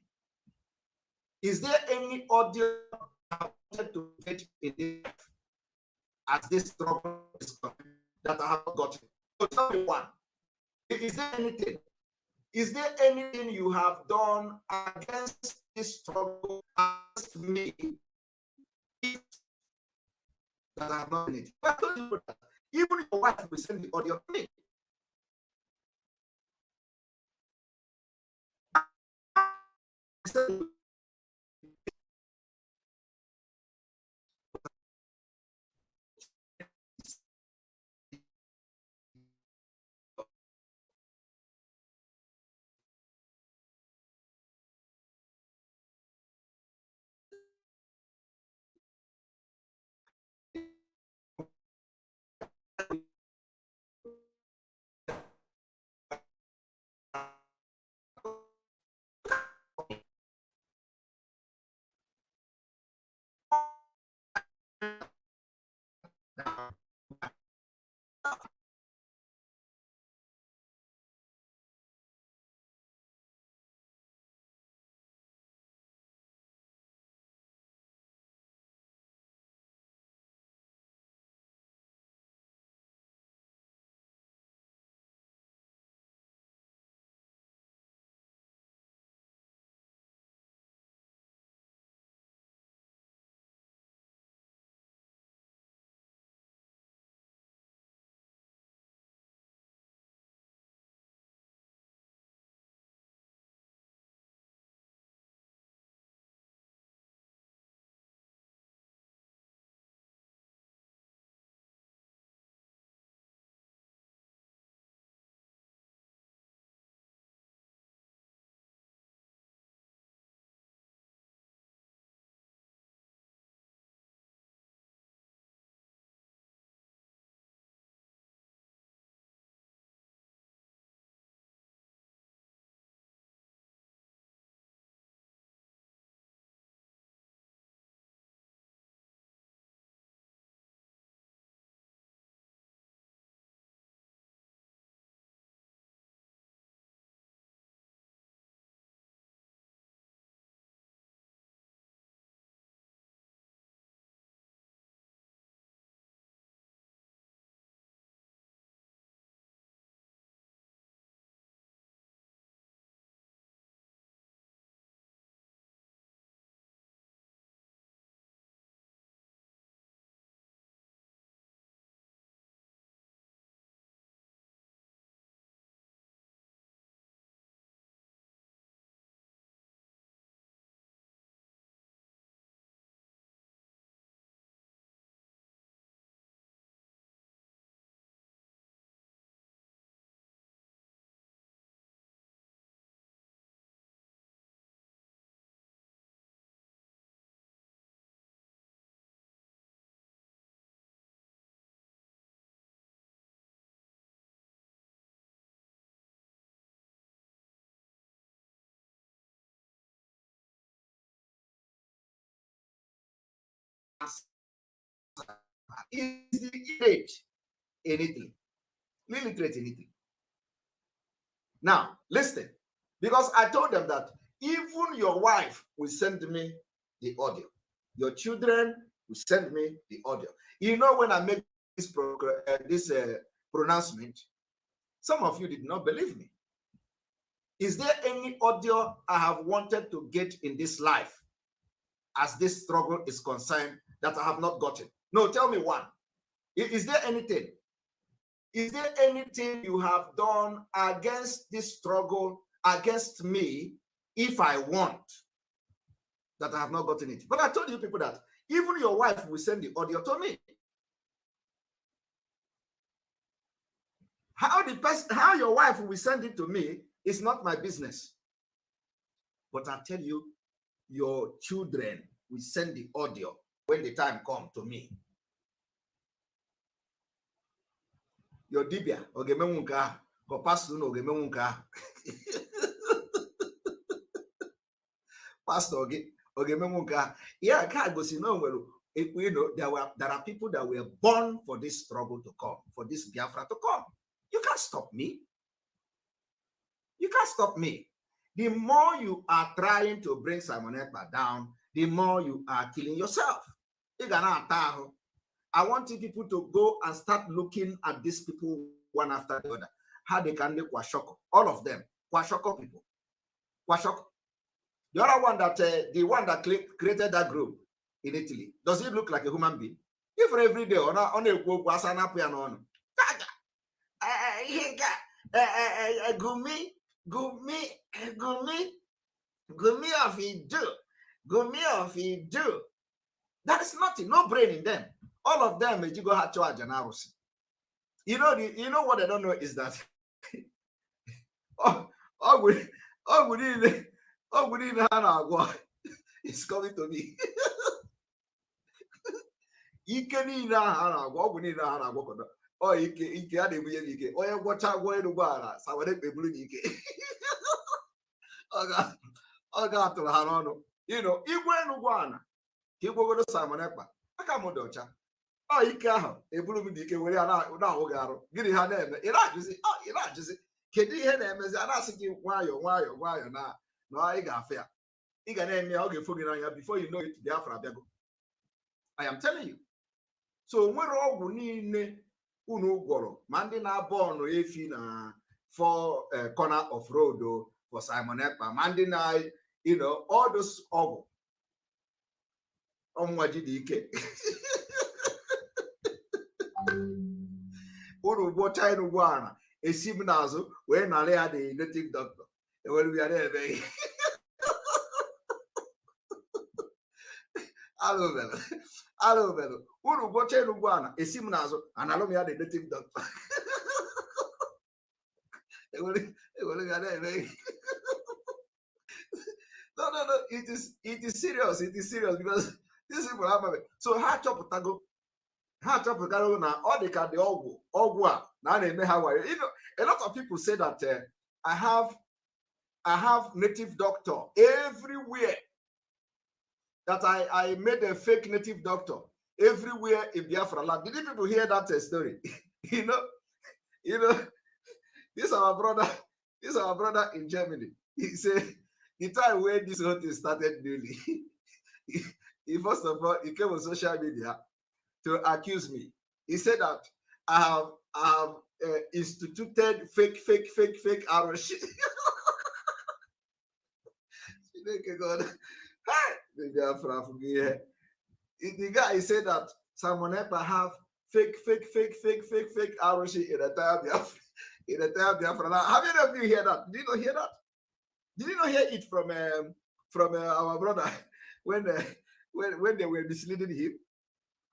Is there any audio I wanted to get in this as this struggle is coming that I have gotten? So tell me one. Is there anything? Is there anything you have done against this struggle against me that I have not done it? I told you that. Even your wife will send the audio to me. is illiterate in Italy. Illiterate in Italy. Now, listen, because I told them that even your wife will send me the audio. Your children will send me the audio. You know, when I make this pronouncement, some of you did not believe me. Is there any audio I have wanted to get in this life as this struggle is concerned that I have not gotten? No, tell me one. Is there anything? Is there anything you have done against this struggle, against me, if I want, that I have not gotten it? But I told you people that even your wife will send the audio to me. How your wife will send it to me is not my business. But I tell you, your children will send the audio when the time comes to me. Your dibia, ogemenwunka, ko pastor no ogemenwunka. Pastor ogemenwunka. Yeah, God goes, you know, there are people that were born for this struggle to come, for this Biafra to come. You can't stop me. You can't stop me. The more you are trying to bring Simon Ekpa down, the more you are killing yourself. I want you people to go and start looking at these people one after the other. How they can make Kwashoko. All of them. Kwashoko people. Kwashoko. The other one that, the one that created that group in Italy, does he look like a human being? If every day on a Gumi of he do. That is nothing, no brain in them. All of them, you go have charge and arrows. You know what I don't know is that it's coming to me. Oh, ike adịghị ihe ike onye gwọcha agwọ elu ụgbọala sawere kpeburu n'ike ọ ga-atụrụ ha n'ọnụ igwe elu ụgbọala ka igwogoro Simon Ekpa aka m dị ọcha ọ ike ahụ eburu m n'ike were ya na-ahụ gị arụ gịnị ha na-eme ị na-ajụzi kedu ihe na-emezi a na-asị gị nwayọọ na ị ga-afụ ya ị ga na-eme ya ọ ga-efo gị n'anya before you know it Biafra abịago. I am telling you. So nwere ọgwụ niile unu gwọrọ ma ndị na-abọ ọnụ efi na for corner of road for Simon Ekpa ma ndị na all those ọgwụ ọnwa ji dị ike unu gwọcha enu ụgbọala esi m n'azụ wee narị ya the native doctor ewere ya na-eme ihe alụbelu unu gwọcha enu ụgbọala esi m n'azụ analụ m ya the native doctor ewere ya na-eme no it is serious because these people have so ha chọpụtago na ọ dị ka dị ọgwụ a na na-eme ha wayo. A lot of people say that I have native doctor everywhere, that I made a fake native doctor everywhere in Biafra land. Did you people hear that story? you know this our brother in Germany. He said the time when this whole thing started newly he first of all he came on social media to accuse me. He said that I have instituted fake ROC. God. The guy said that Simon Ekpa have fake ROC in the entire Biafra. Now, have any of you hear that? Did you not hear that? Did you not hear it from our brother when they were misleading him?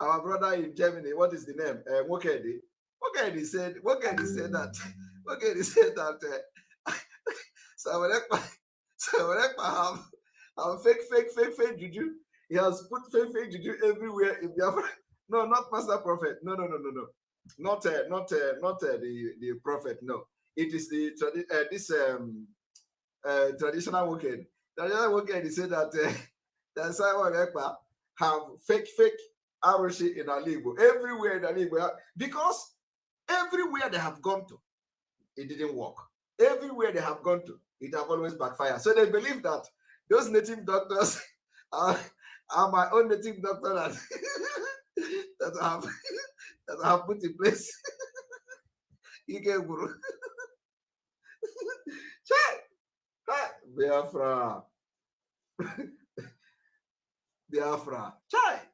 Our brother in Germany, what is the name? Wokedi said that Simon Ekpa have fake juju. He has put fake juju everywhere in Biafra. No, not Master Prophet. No. Not the prophet. No, it is the traditional Wokedi. Traditional Wokedi said that Simon Ekpa have fake Aroshi in Alibo, everywhere in Alibo, because everywhere they have gone to, it didn't work. Everywhere they have gone to, it have always backfired. So they believe that those native doctors are my own native doctor that, that I have put in place. Biafra. Biafra. Chai.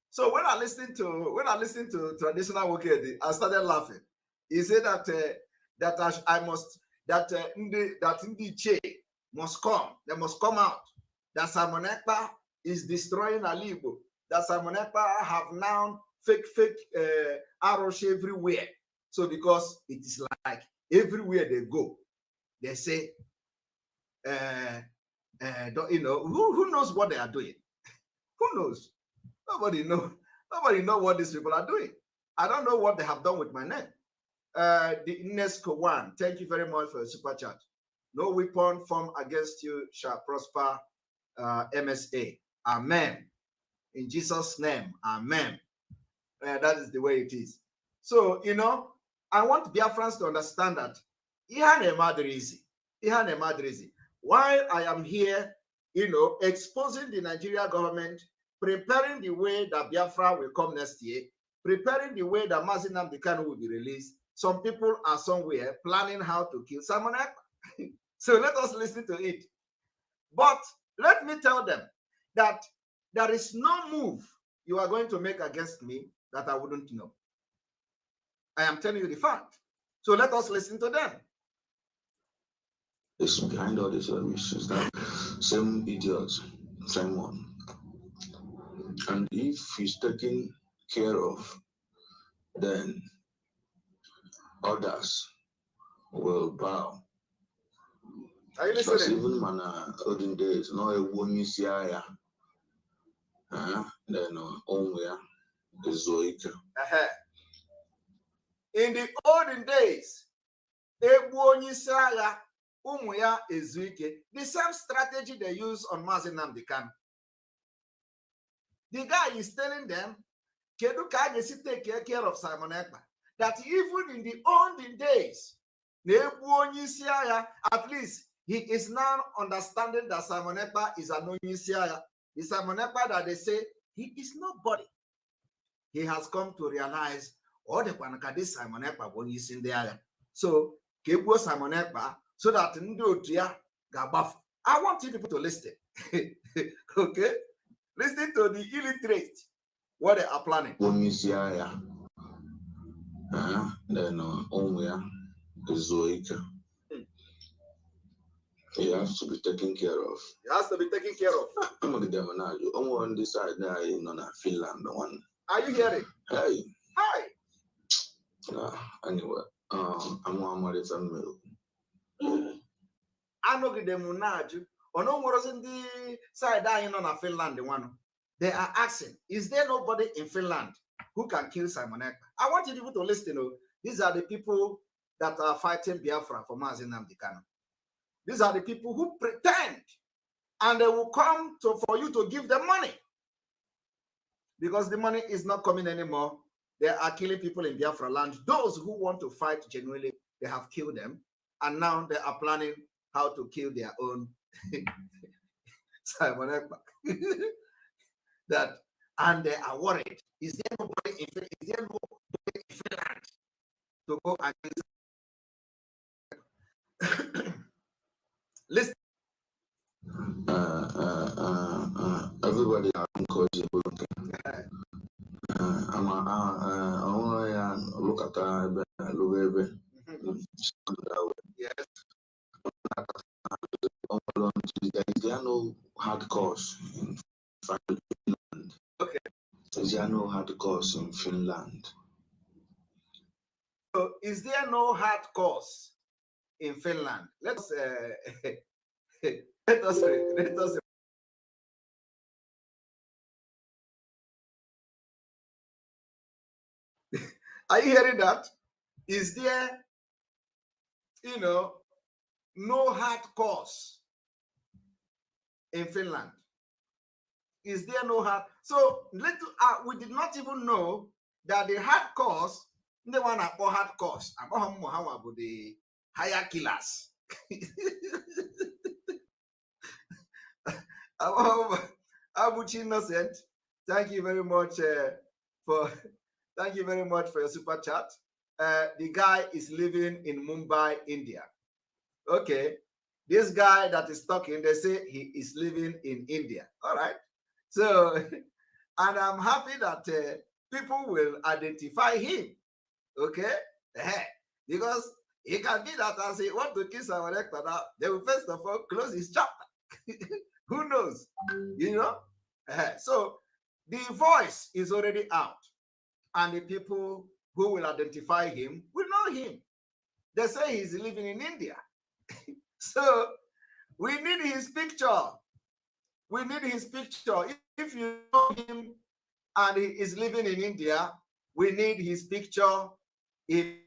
So when I listened to traditional Wokedi, I started laughing. He said that Ndi Che must come. They must come out. That Simon Ekpa is destroying Alibo. That Simon Ekpa have now fake arrows everywhere. So because it is like everywhere they go, they say, who knows what they are doing? Who knows? Nobody knows. Nobody knows what these people are doing. I don't know what they have done with my name. The UNESCO one, thank you very much for the super chat. No weapon formed against you shall prosper. MSA. Amen. In Jesus' name, amen. That is the way it is. So, I want Biafrans to understand that while I am here, exposing the Nigeria government, preparing the way that Biafra will come next year, preparing the way that Mazi Nnamdi Kanu will be released, some people are somewhere planning how to kill Simon Ekpa. So let us listen to it. But let me tell them that there is no move you are going to make against me that I wouldn't know. I am telling you the fact. So let us listen to them. It's behind all these issues that same idiots, same one. And if he's taken care of, then others will bow. Are you listening? Even man, olden days, no a woman is then only is Zoika. In the olden days, the same strategy they use on Mazi Nnamdi Kanu. The guy is telling them, take care of Simon Ekpa. That even in the olden days, at least he is now understanding that Simon Ekpa is an Onyisiaya. The Simon Ekpa that they say, he is nobody. He has come to realize, this Simon Ekpa is in there. So, Kebo Simon Ekpa, so that I want you people to listen. Okay? Listen to the illiterate, what they are planning. Then only is Zoika. He has to be taken care of. He has to be taken care of. I'm going to on this side now in Finland. One. Are you hearing? Hey. Hi. Anyway, I'm on my family. I know the Munaju. Or no more than the side I in Finland. One. They are asking, is there nobody in Finland who can kill Simon Ekpa? I want you people to listen. These are the people that are fighting Biafra for Mazi Nnamdi Kanu. These are the people who pretend, and they will come for you to give them money. Because the money is not coming anymore. They are killing people in Biafra land. Those who want to fight genuinely, they have killed them. And now they are planning how to kill their own Simon Ekpa. And they are worried. Is there nobody in Finland to go against? Listen. Everybody are encourageable. Look at Yes. There are no hard cause in Finland. Okay. There are no hard cause in Finland. So, is there no hard cause in Finland? Let's let us. Are you hearing that? Is there, no hard cause in Finland? Is there no hard? So little we did not even know that the hard course, the one about hard course, about the higher killers. Abuchi Innocent, thank you very much for your super chat. The guy is living in Mumbai, India. Okay, this guy that is talking, they say he is living in India. All right. So, and I'm happy that people will identify him. Okay, because it can be that as he want to kiss our Ekpa now, they will first of all close his chapter. Who knows? You know. So the voice is already out, and the people who will identify him will know him. They say he's living in India. So we need his picture. We need his picture. If you know him and he is living in India, we need his picture. In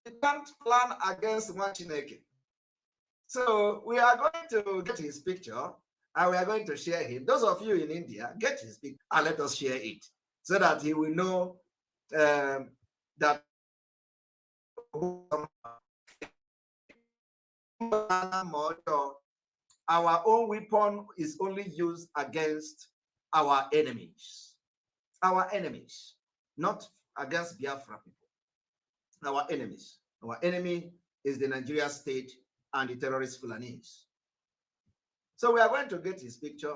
you can't plan against Machineke. So we are going to get his picture and we are going to share him. Those of you in India, get his picture and let us share it so that he will know that our own weapon is only used against our enemies. Our enemies, not against Biafra people. Our enemies. Our enemy is the Nigeria state and the terrorist Fulanese. So we are going to get his picture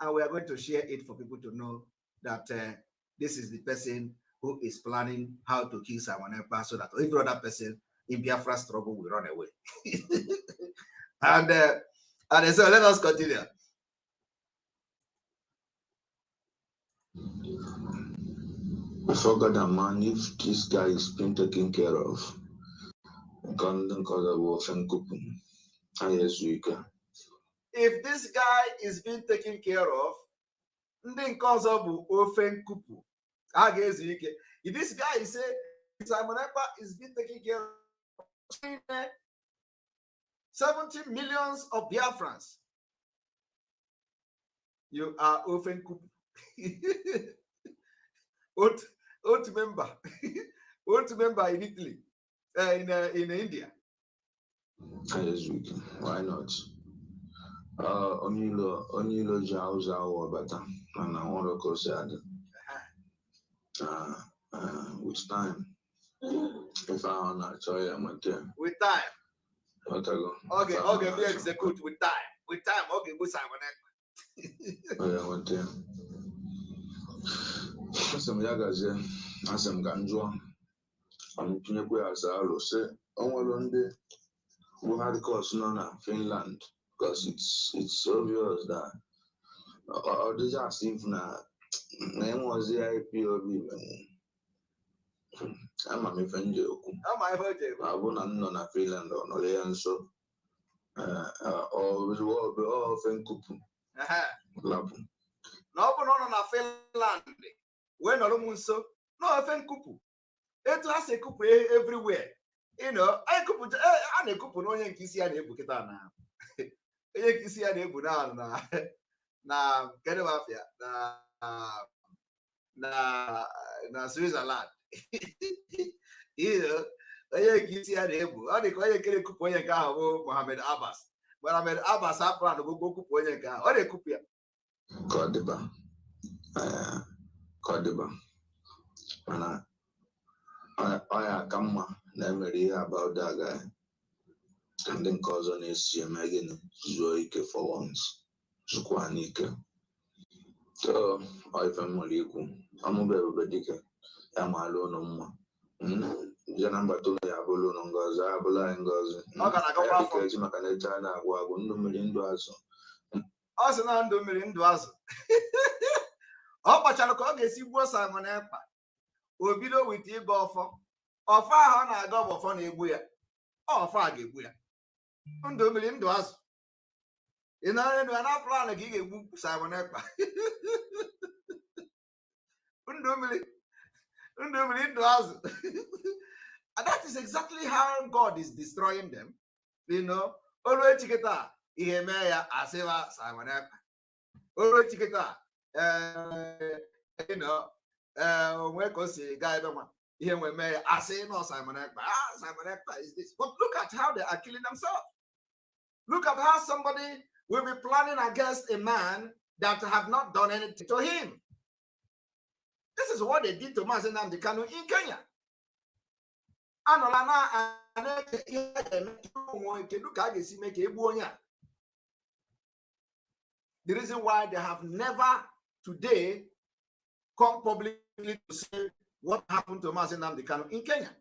and we are going to share it for people to know that this is the person who is planning how to kill Simon Ekpa so that every other person in Biafra struggle will run away. and so let us continue. I forgot that, man, if this guy is being taken care of, if this guy is being taken care of, this guy is saying Simon Ekpa is being taken care of 70 millions of Biafrans. You are often kupu. Old member in Italy, in India. Why not? Onilo Jauza or Bata, and I want to go sad. With time, if I want to tell you, I'm there. With time. Okay, we execute with time. With time, okay, we Simon Ekpa. Oh, yeah, I want there. Some Yagaze, as I'm Ganjua, I'm Pinakwe as I will say, one day we had course known as Finland because it's obvious that all these are things now. Name was the IPOB. I'm a friend. I wouldn't know na Finland or no, so always will be all friend couple. No, na Finland. When so no offend couple. It has a couple everywhere. You know, I couple and a couple no yankisi and ebu kitana. Yankisi and ebu na Kedemafia na Switzerland. You know, yankisi and ebu. I think I can couple yanka Mohammed Abbas. Mohammed Abbas apran go couple yanka. Or a couple. Kodiba. And I come about that guy. And then cause on his Megan Zoike for once. Zuquanika. So I family. I'm a baby. I'm alone. Janamba to me, Abolo Nongoza, Abola and Goza. I can't see my Canada, Wagundu Milinduazo. Also, now do Milinduazo. Oh, but I'll call the Sibo Simon Ekpa. We'll be with you go for. Or far on I go for a weir. Or far give weir. $1 million. You know, we're not planning to get Simon Ekpa. And that is exactly how God is destroying them. You know, always chiketa ihemeya aseva Simon Ekpa. Always chiketa, you know, when go see guy here we may I say no Simon Ekpa. Simon Ekpa is this. But look at how they are killing themselves. Look at how somebody will be planning against a man that have not done anything to him. This is what they did to Mazi Nnamdi Kanu in Kenya. The reason why they have never today come publicly to say what happened to Mazi Nnamdi Kanu in Kenya.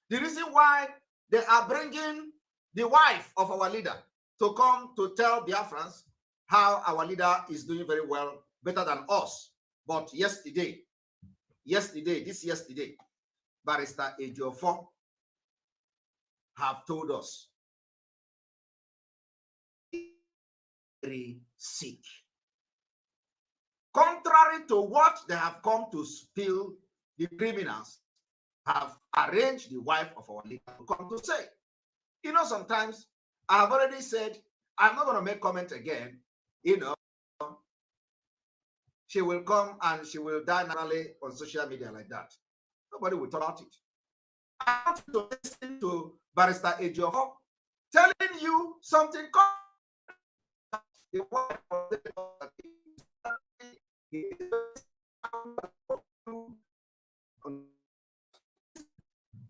The reason why they are bringing the wife of our leader to come to tell Biafrans how our leader is doing very well, better than us. But yesterday, Barrister Ejiofor have told us very sick. Contrary to what they have come to spill, the criminals have arranged the wife of our leader to come to say. You know, sometimes I have already said, I'm not going to make comment again. You know, she will come and she will die naturally on social media like that. Nobody will talk about it. I want you to listen to Barrister Ejiofor telling you something.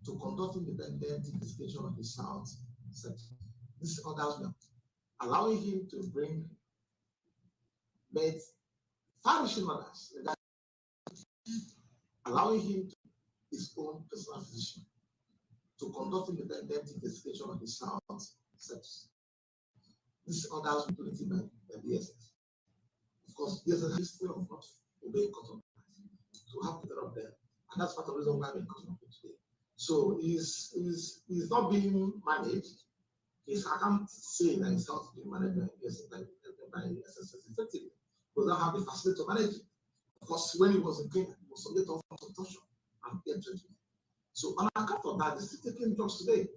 To conduct independent investigation of the South section. This others will allowing him to bring meds, famishing others, allowing him to his own personal physician to conduct independent investigation of the South section. This others will do it by DSS. Of course, there's a history of not obeying custom. So have to interrupt them. And that's part of the reason why we're custom today. So he's not being managed. I can't say that he's not being managed by SSS effectively. But they have the facility to manage it. Of course, when he was in Kenya, he was subject to torture and peer treatment. So on account of that, he's still taking drugs today.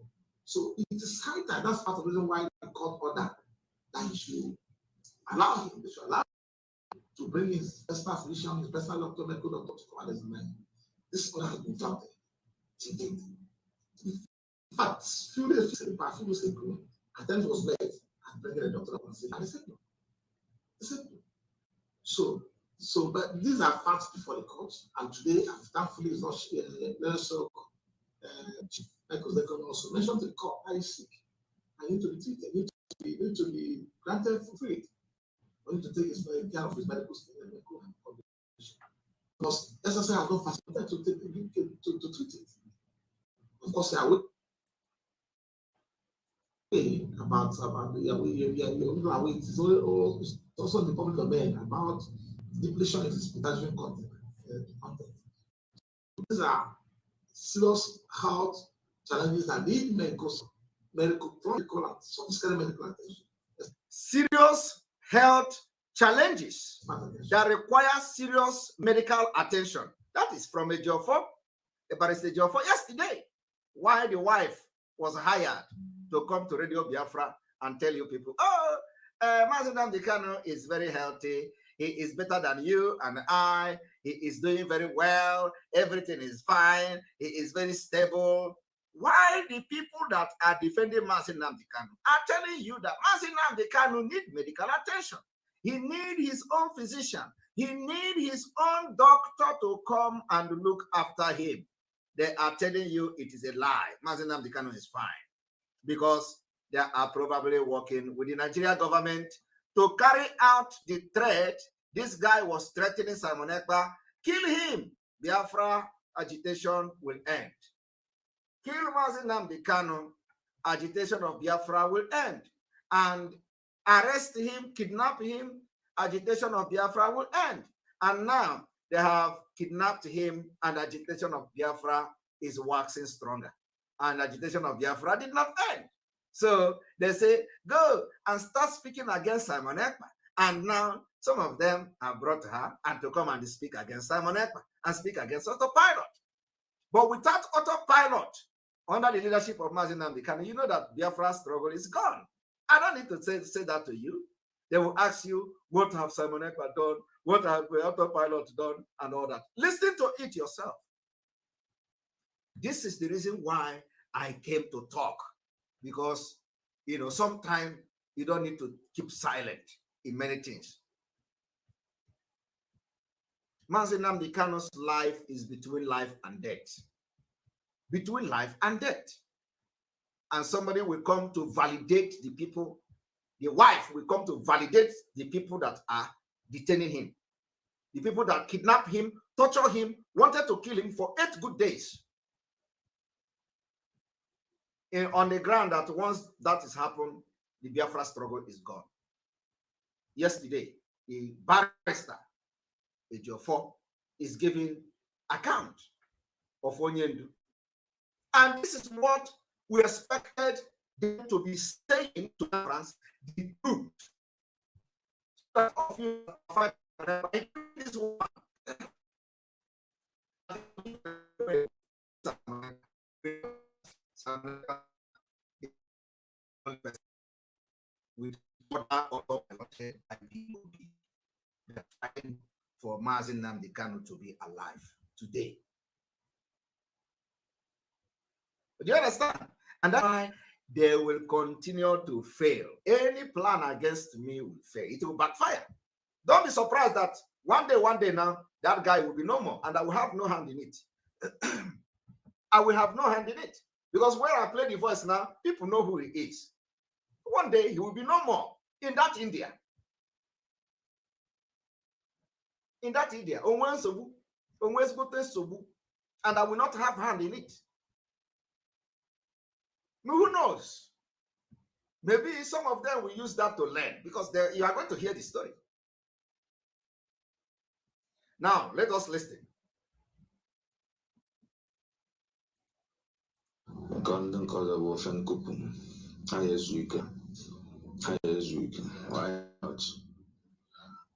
So it is high time. That's part of the reason why the court ordered that he should allow him, they should allow him to bring his personal physician, his personal doctor, medical doctor to come and examine. This order has been flouted. In fact, few days ago, attempt was made and bringing a doctor up and say, and they said no. They said no. So, but these are facts before the court, and today, thankfully, it's not so. Because they can also mention to the court, I is sick. I need to be treated. Need to be granted for free. I need to take care of his medical condition. Because SSI has no facility to treat it. Of course, I would say about it's also the public domain about depletion of his potassium content. These are serious health challenges that need medical and sophisticated medical attention. Serious health challenges that require serious medical attention. That is from Ejiofor, Barrister Ejiofor yesterday. Why the wife was hired to come to Radio Biafra and tell you people, Mazi Nnamdi Kanu is very healthy. He is better than you and I. He is doing very well. Everything is fine. He is very stable. Why the people that are defending Mazi Nnamdi Kanu are telling you that Mazi Nnamdi Kanu needs medical attention. He needs his own physician. He needs his own doctor to come and look after him. They are telling you it is a lie. Mazi Nnamdi Kanu is fine because they are probably working with the Nigerian government to carry out the threat. This guy was threatening Simon Ekpa. Kill him. Biafra agitation will end. Kill Mazi Nnamdi Kanu. Agitation of Biafra will end. And arrest him, kidnap him. Agitation of Biafra will end. And now they have kidnapped him, and agitation of Biafra is waxing stronger. And agitation of Biafra did not end. So they say, go and start speaking against Simon Ekpa. And now some of them have brought her and to come and speak against Simon Ekpa and speak against autopilot. But without autopilot, under the leadership of Mazi Nnamdi Kanu, you know that Biafra struggle is gone. I don't need to say that to you. They will ask you, what have Simon Ekpa done? What have autopilot done? And all that. Listen to it yourself. This is the reason why I came to talk. Because, you know, sometimes you don't need to keep silent in many things. Mazi Nnamdi Kanu's life is between life and death. Between life and death. And somebody will come to validate the people. The wife will come to validate the people that are detaining him. The people that kidnapped him, tortured him, wanted to kill him for 8 good days. On the ground that once that has happened, the Biafra struggle is gone. Yesterday, the barrister, Ejiofor, is giving account of Onyendu. And this is what we expected them to be saying to France, the truth. That of you fight this one. With what fighting for Mazi Nnamdi Kanu to be alive today. Do you understand? And that's why they will continue to fail. Any plan against me will fail. It will backfire. Don't be surprised that one day now, that guy will be no more, and I will have no hand in it. I will have no hand in it. Because when I play the voice now, people know who he is. One day he will be no more in that India. In that India. And I will not have hand in it. Who knows? Maybe some of them will use that to learn, because you are going to hear the story. Now, let us listen.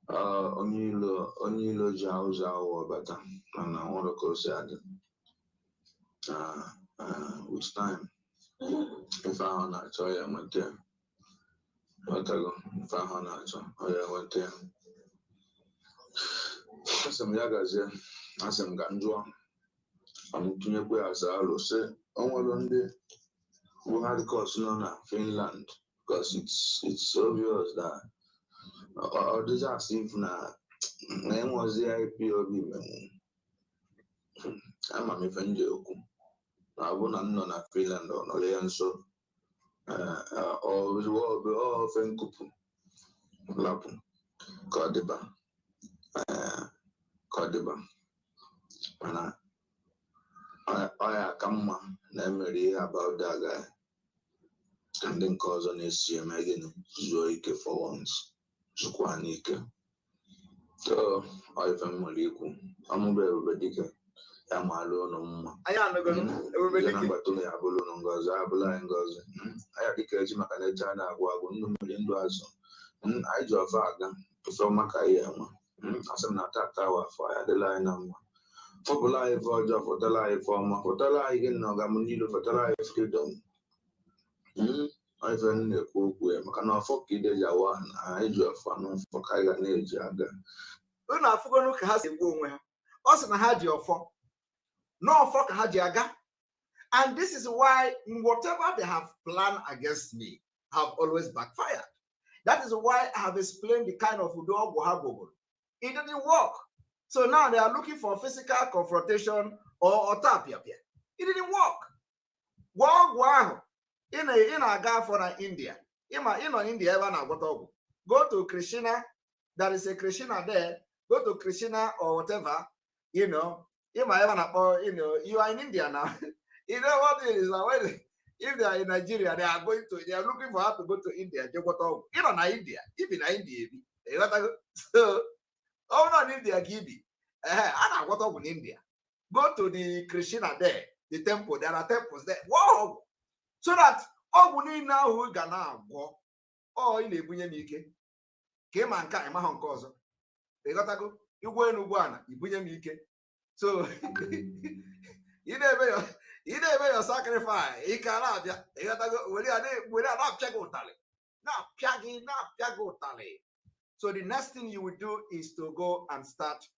Onye ilo ji ụzọ awụ bata mana nwere ka o si adị with time ife ahụ na-achọ ya enweta ya ọtago ife ahụ na-achọ ya enweta ya asị m ya gazie asị m ka njụọ tụnyekwa ya asa alụ sị o nwere ndị bụ hardcore nọ na Finland, because it's obvious that or this as if na was the IPOB I'm a friend joke. I wouldn't know na Finland or no so or we will be all friend couple lapun Kodiba and I come memory about that guy and then cause on SCM again Zoike for once. Sukwanike. So I family I'm everybody I'm alone. I am not going to everybody to me. I belong on Gaza, I belong in Gaza. I had the case in my China, $1 million. I drove a from Makayama. As I'm not that tower for the line number. For life or job for the life for the life again, Nagamunido for the life freedom. I even cook with Makana for Kideja one. I do a fan for Kaiga Najaga. When I forgot has a woman, also had your for no fuck Hajaga. And this is why whatever they have planned against me have always backfired. That is why I have explained the kind of dog we have. It didn't work. So now they are looking for physical confrontation or tapia. It didn't work. Wow. In a guy for India. In India, go to Krishna. There is a Krishna there. Go to Krishna or whatever. You know, you are in India now. You know what it is? If they are in Nigeria, they are looking for how to go to India. You know, India. Even India. So, not India, Gibi. I know what in India. Go to the Krishna there, the temple. There are temples there. Wow! So that ọgwụ niile ahụ ga na-agwọ ị na-ebunye m ike ka ịma nke a ịmaghọ nke ọzọ ịghọtago igwe enu ugwu ana ibunye m ike so ị na-eme ya sacrifice ike a na-abịa ịghọtago were a na-apịa gị ụtalị na-apịa gị ụtalị. So the next thing you will do is to go and start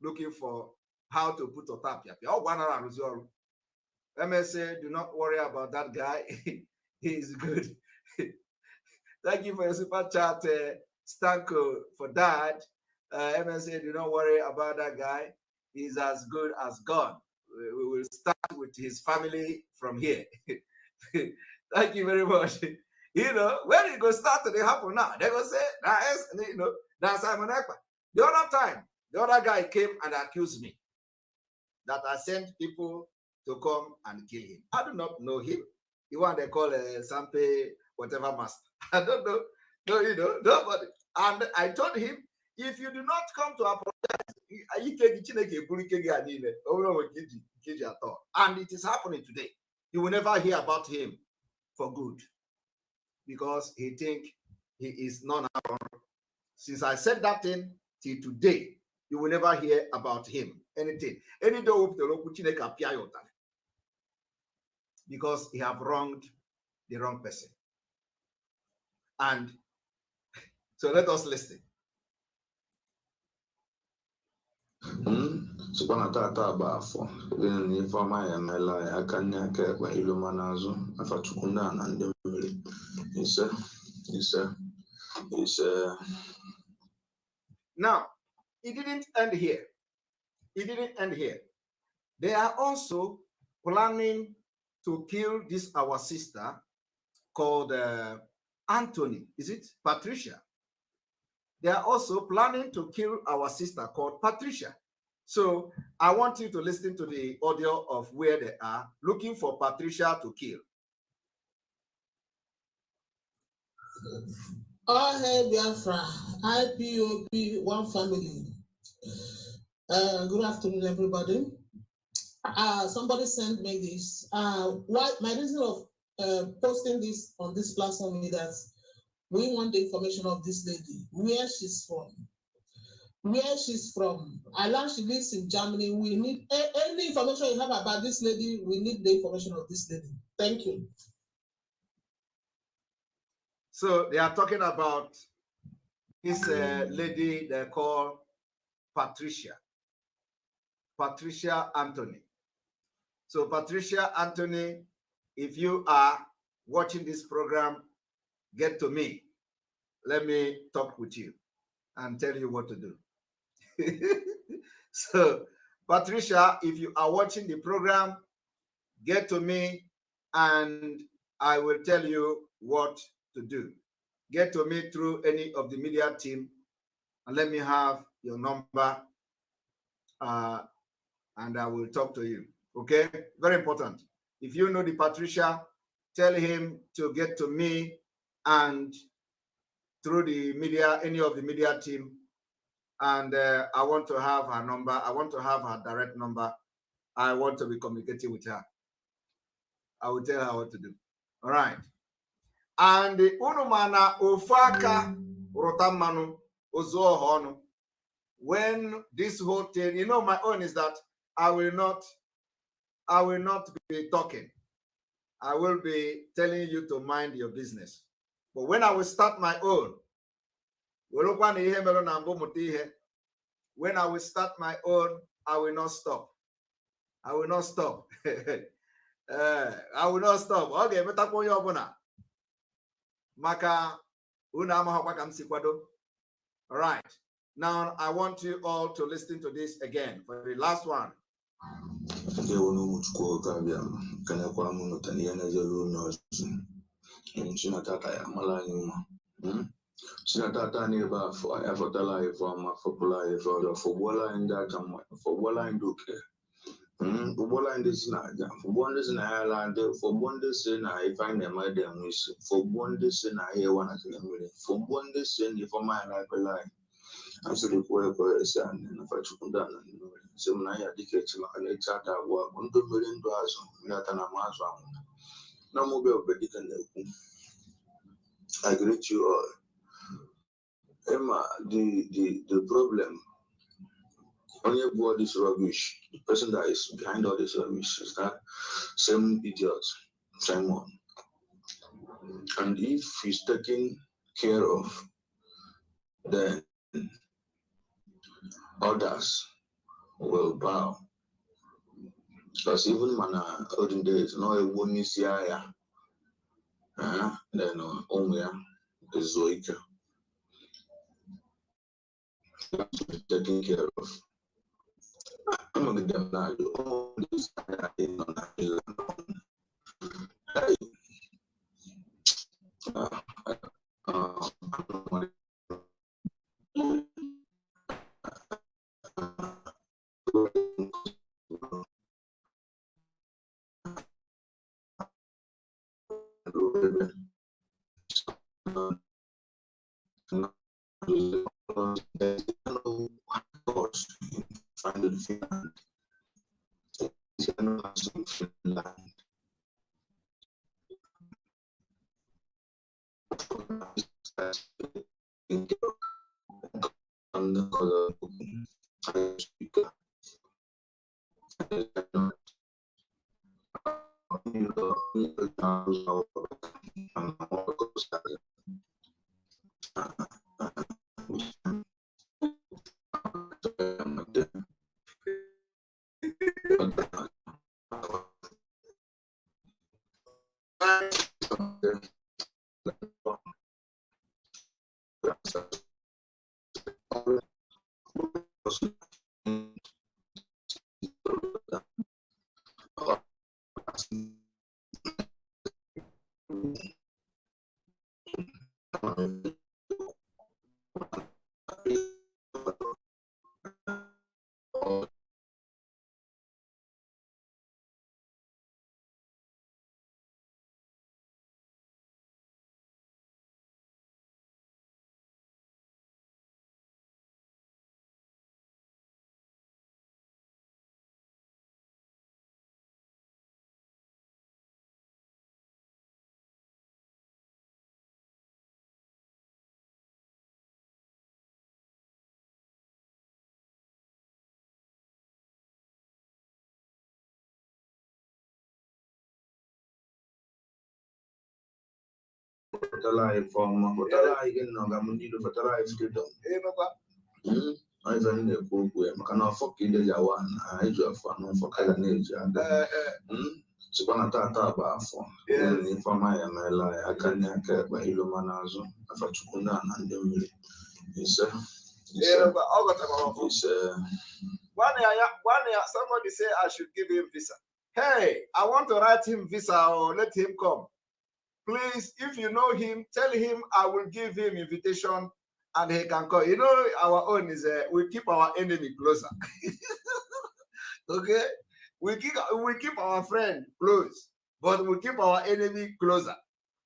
looking for how to put otapia. MSA, do not worry about that guy. He is good. Thank you for your super chat, Stanko, for that. MSA, do not worry about that guy. He's as good as God. We will start with his family from here. Thank you very much. You know, when it goes start to happen now, they go say, that's Simon Ekpa. The other time, the other guy came and accused me that I sent people to come and kill him. I do not know him. The one they call Sampe, whatever master. I don't know. No, nobody. And I told him, if you do not come to apologize, and it is happening today, you will never hear about him for good. Because he think he is non-around. Since I said that thing till today, you will never hear about him. Anything. Because he have wronged the wrong person. And so let us listen. Sipana tata bafo ni fama ya mela ya kanya kwa iluma nazo afatukunda na ndemele Now it didn't end here. They are also planning to kill our sister called Anthony. Is it Patricia? They are also planning to kill our sister called Patricia. So I want you to listen to the audio of where they are looking for Patricia to kill. All hail Biafra, IPOP, one family. Good afternoon, everybody. Somebody sent me this. My reason of posting this on this platform is that we want the information of this lady, where she's from. I learned she lives in Germany. We need any information you have about this lady. We need the information of this lady. Thank you. So they are talking about this lady they call Patricia Anthony. So Patricia Anthony, if you are watching this program, get to me. Let me talk with you and tell you what to do. So Patricia, if you are watching the program, get to me and I will tell you what to do. Get to me through any of the media team and let me have your number and I will talk to you. Okay, very important. If you know the Patricia, tell him to get to me and through the media, any of the media team. And I want to have her number. I want to have her direct number. I want to be communicating with her. I will tell her what to do. All right. And the unumana ofaka rotamanu ozohono. When this whole thing, you know, my own is that I will not be talking. I will be telling you to mind your business. But when I will start my own, when I will start my own, I will not stop. I will not stop. I will not stop. Okay, better for you, Maka all right. Now I want you all to listen to this again for the last one. Sinatata neba for life for life for bola in that for bola in duke. Bola in this naja for bondes in Ireland for bondes in I find them my damn wish for bondes in I hear one at the million for bondes in for my life a line. I'm so the poor person and if I took down so when I had the kitchen and a chat I work $1 million that an amount. I greet you all. Emma, the problem, only about this rubbish, the person that is behind all this rubbish is that same idiot, Simon. And if he's taken care of, then others will bow. Because even when olden days, no one is here, then only is Zoika. Taken care of. I'm going to get now. All this from again, freedom. I don't know who can afford the one. I just want for Kalanese. So when I talk about for my MLI, I can get by Ilumanazo, Afachukuna, and the one year, somebody say I should give him visa. Hey, I want to write him visa or let him come. Please, if you know him, tell him I will give him invitation and he can come. You know, our own is we keep our enemy closer. Okay? We keep our friend close, but we keep our enemy closer.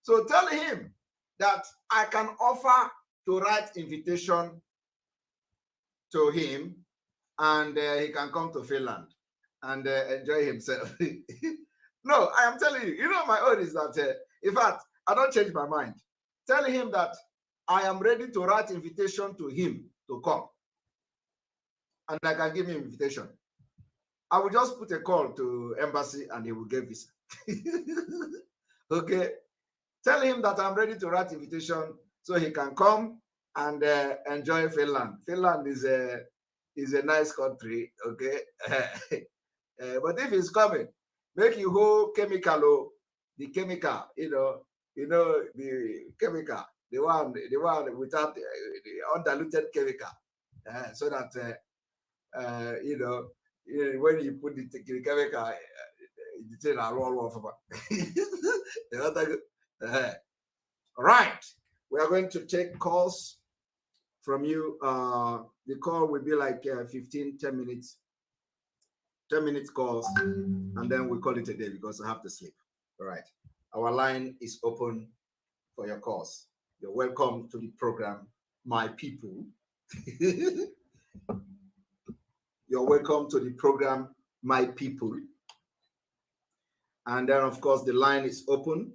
So tell him that I can offer to write invitation to him and he can come to Finland and enjoy himself. No, I am telling you, you know, my own is that, in fact, I don't change my mind. Tell him that I am ready to write invitation to him to come. And I can give him invitation. I will just put a call to embassy and he will get visa. Okay? Tell him that I'm ready to write invitation so he can come and enjoy Finland. Finland is a nice country, okay? But if he's coming, make you whole chemical, the chemical, the chemical, the one without the undiluted chemical, so that when you put the chemical, it's all over. Right, we are going to take calls from you. The call will be like 10 minutes. 10 minutes calls, and then we call it a day because I have to sleep. All right. Our line is open for your calls. You're welcome to the program, my people. You're welcome to the program, my people. And then, of course, the line is open.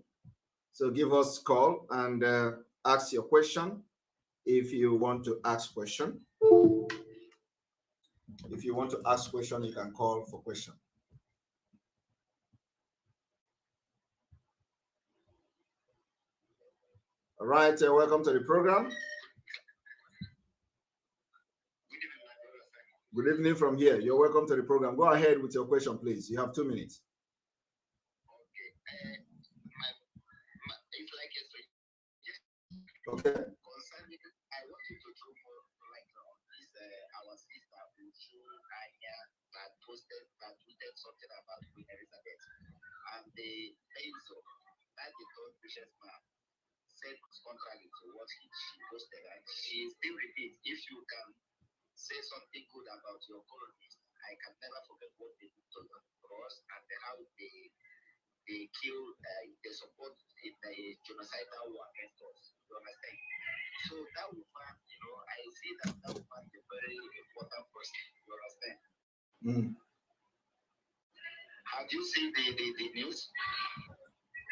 So give us a call and ask your question if you want to ask question. If you want to ask question, you can call for question. All right, welcome to the program. Good evening from here. You're welcome to the program. Go ahead with your question, please. You have 2 minutes. Okay. I want you to throw more light on this. Our sister that tweeted something about Queen Elizabeth, and the so that the third richest man said contrary to what she posted, and she still repeats, if you can say something good about your colonists, I can never forget what they did to us and how they kill, they support in a genocidal war against us. You understand? So that woman, I see that woman is a very important person. You understand? Have you seen the news?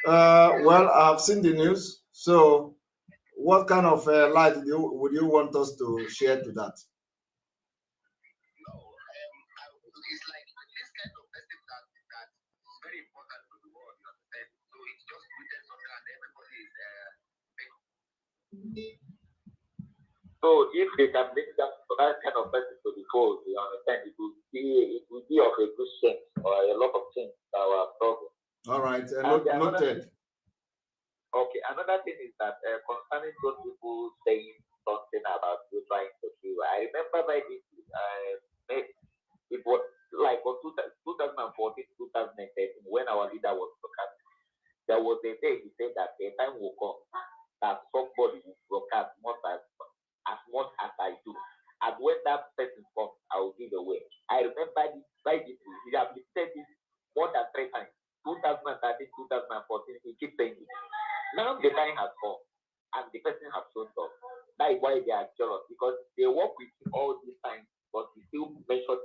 Well, I've seen the news. So, what kind of light would you want us to share to that? No, it's like this kind of message that's very important to the world. You understand? So it's just written something and everybody is. So if they can bring that kind of message to the world, you understand, it will be of a good sense or a lot of things that our problem. All right, noted. Okay, another thing is that concerning those people saying something about you trying to kill, I remember by this, it was like on 2014, 2013, when our leader was broadcast. There was a day he said that a time will come that somebody will broadcast as much as I do. And when that person comes, I will give away. I remember this by this, he has said this more than 3 times. 2013, 2014, he keeps saying it. Now the time has come and the person has shown up. That is why they are jealous, because they work with him all this time, but he still mentions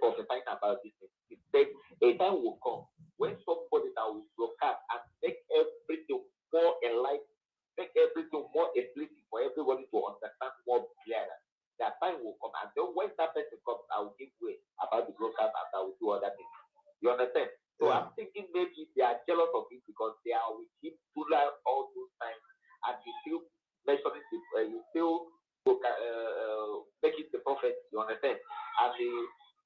prophesying about this. He said a time will come when somebody that will broadcast and make everything more enlightened, make everything more explicit for everybody to understand more clearer. That time will come, and then when that person comes, I will give way about the broadcast and I will do other things. You understand? So I'm thinking maybe they are jealous of it because they are with him all those times, and he still mentioning he still making the prophet. You understand? And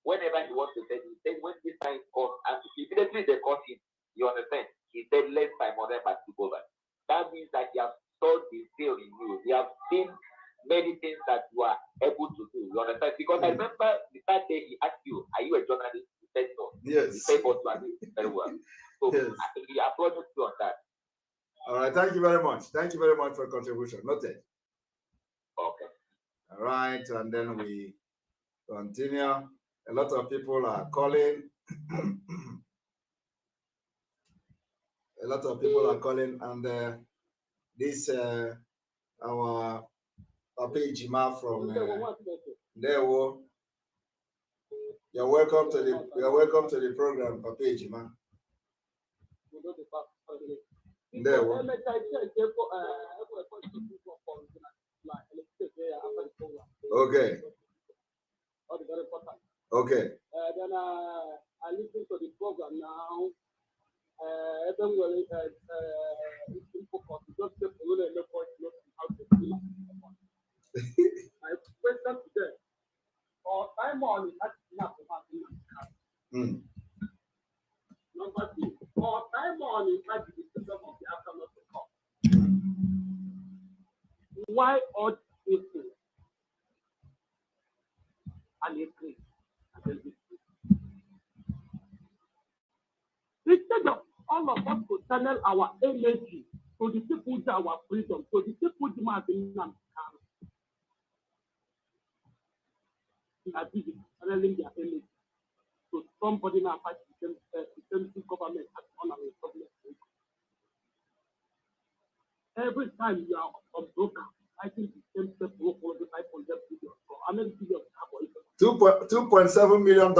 whenever he wants to say, he said when this time comes, and immediately they caught him. You understand? He said less time on them to go back. That means that you have saw the zeal in you. You have seen many things that you are able to do. You understand? Because I remember the first day he asked you, "Are you a journalist?" You said no. Yes. You said, "But you are doing very well." So yes. He applauded you on that. All right. Thank you very much. Thank you very much for contribution. Noted. Okay. All right. And then we continue. A lot of people are calling. A lot of people are calling, and this our Papa Ijima from Ndewo. You're welcome to the program, Papa Ijima. Ndewo. Okay. Okay. Then I listen to the program now. Even when it's focused, just the police how to do it. My question today, or time on is actually not Number 2, or time on is actually the system of the afternoon to come. Why odd people and increase? Instead of all of us to channel our energy to the people to our freedom, to the people to my opinion, we are busy channeling their energy to somebody now fight the same government as on our problem. Every time you are on broker, I think the same people for the 500 billion. So how many billion have $2.7 million.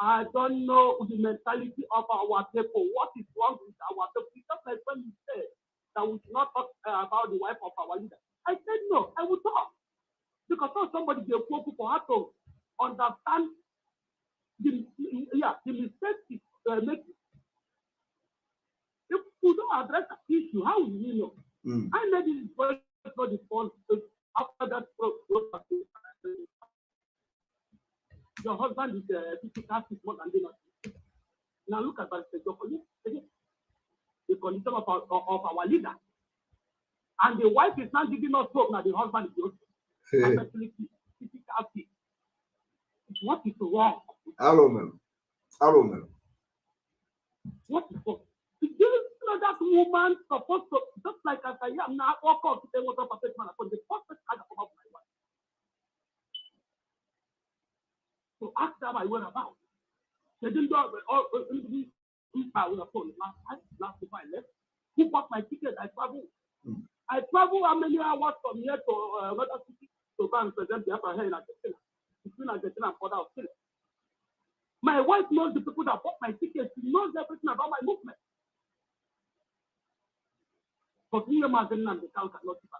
I don't know the mentality of our people. What is wrong with our people? Just like when you said that we should not talk about the wife of our leader. I said no, I will talk. Because somebody they people have to understand the mistake is making. If we don't address the issue, how will we know? I made this voice for the phone after that program. Your husband is 50 more than the. Now look at the condition of our leader. And the wife is not giving us hope, now the husband is also. What is wrong? Hello, ma'am. Hello, ma'am. What is wrong? You know that woman supposed to, just like as I am now, walk out to say what up a man, but the first I come up my wife. So ask her my whereabouts. They didn't do I will phone last week I left. Who bought my ticket? I travel. I travel how many hours from here to another city to go and present the upper hair in Argentina. Between Argentina and further Australia. My wife knows the people that bought my tickets. She knows everything about my movement. But we imagine and the cow cannot keep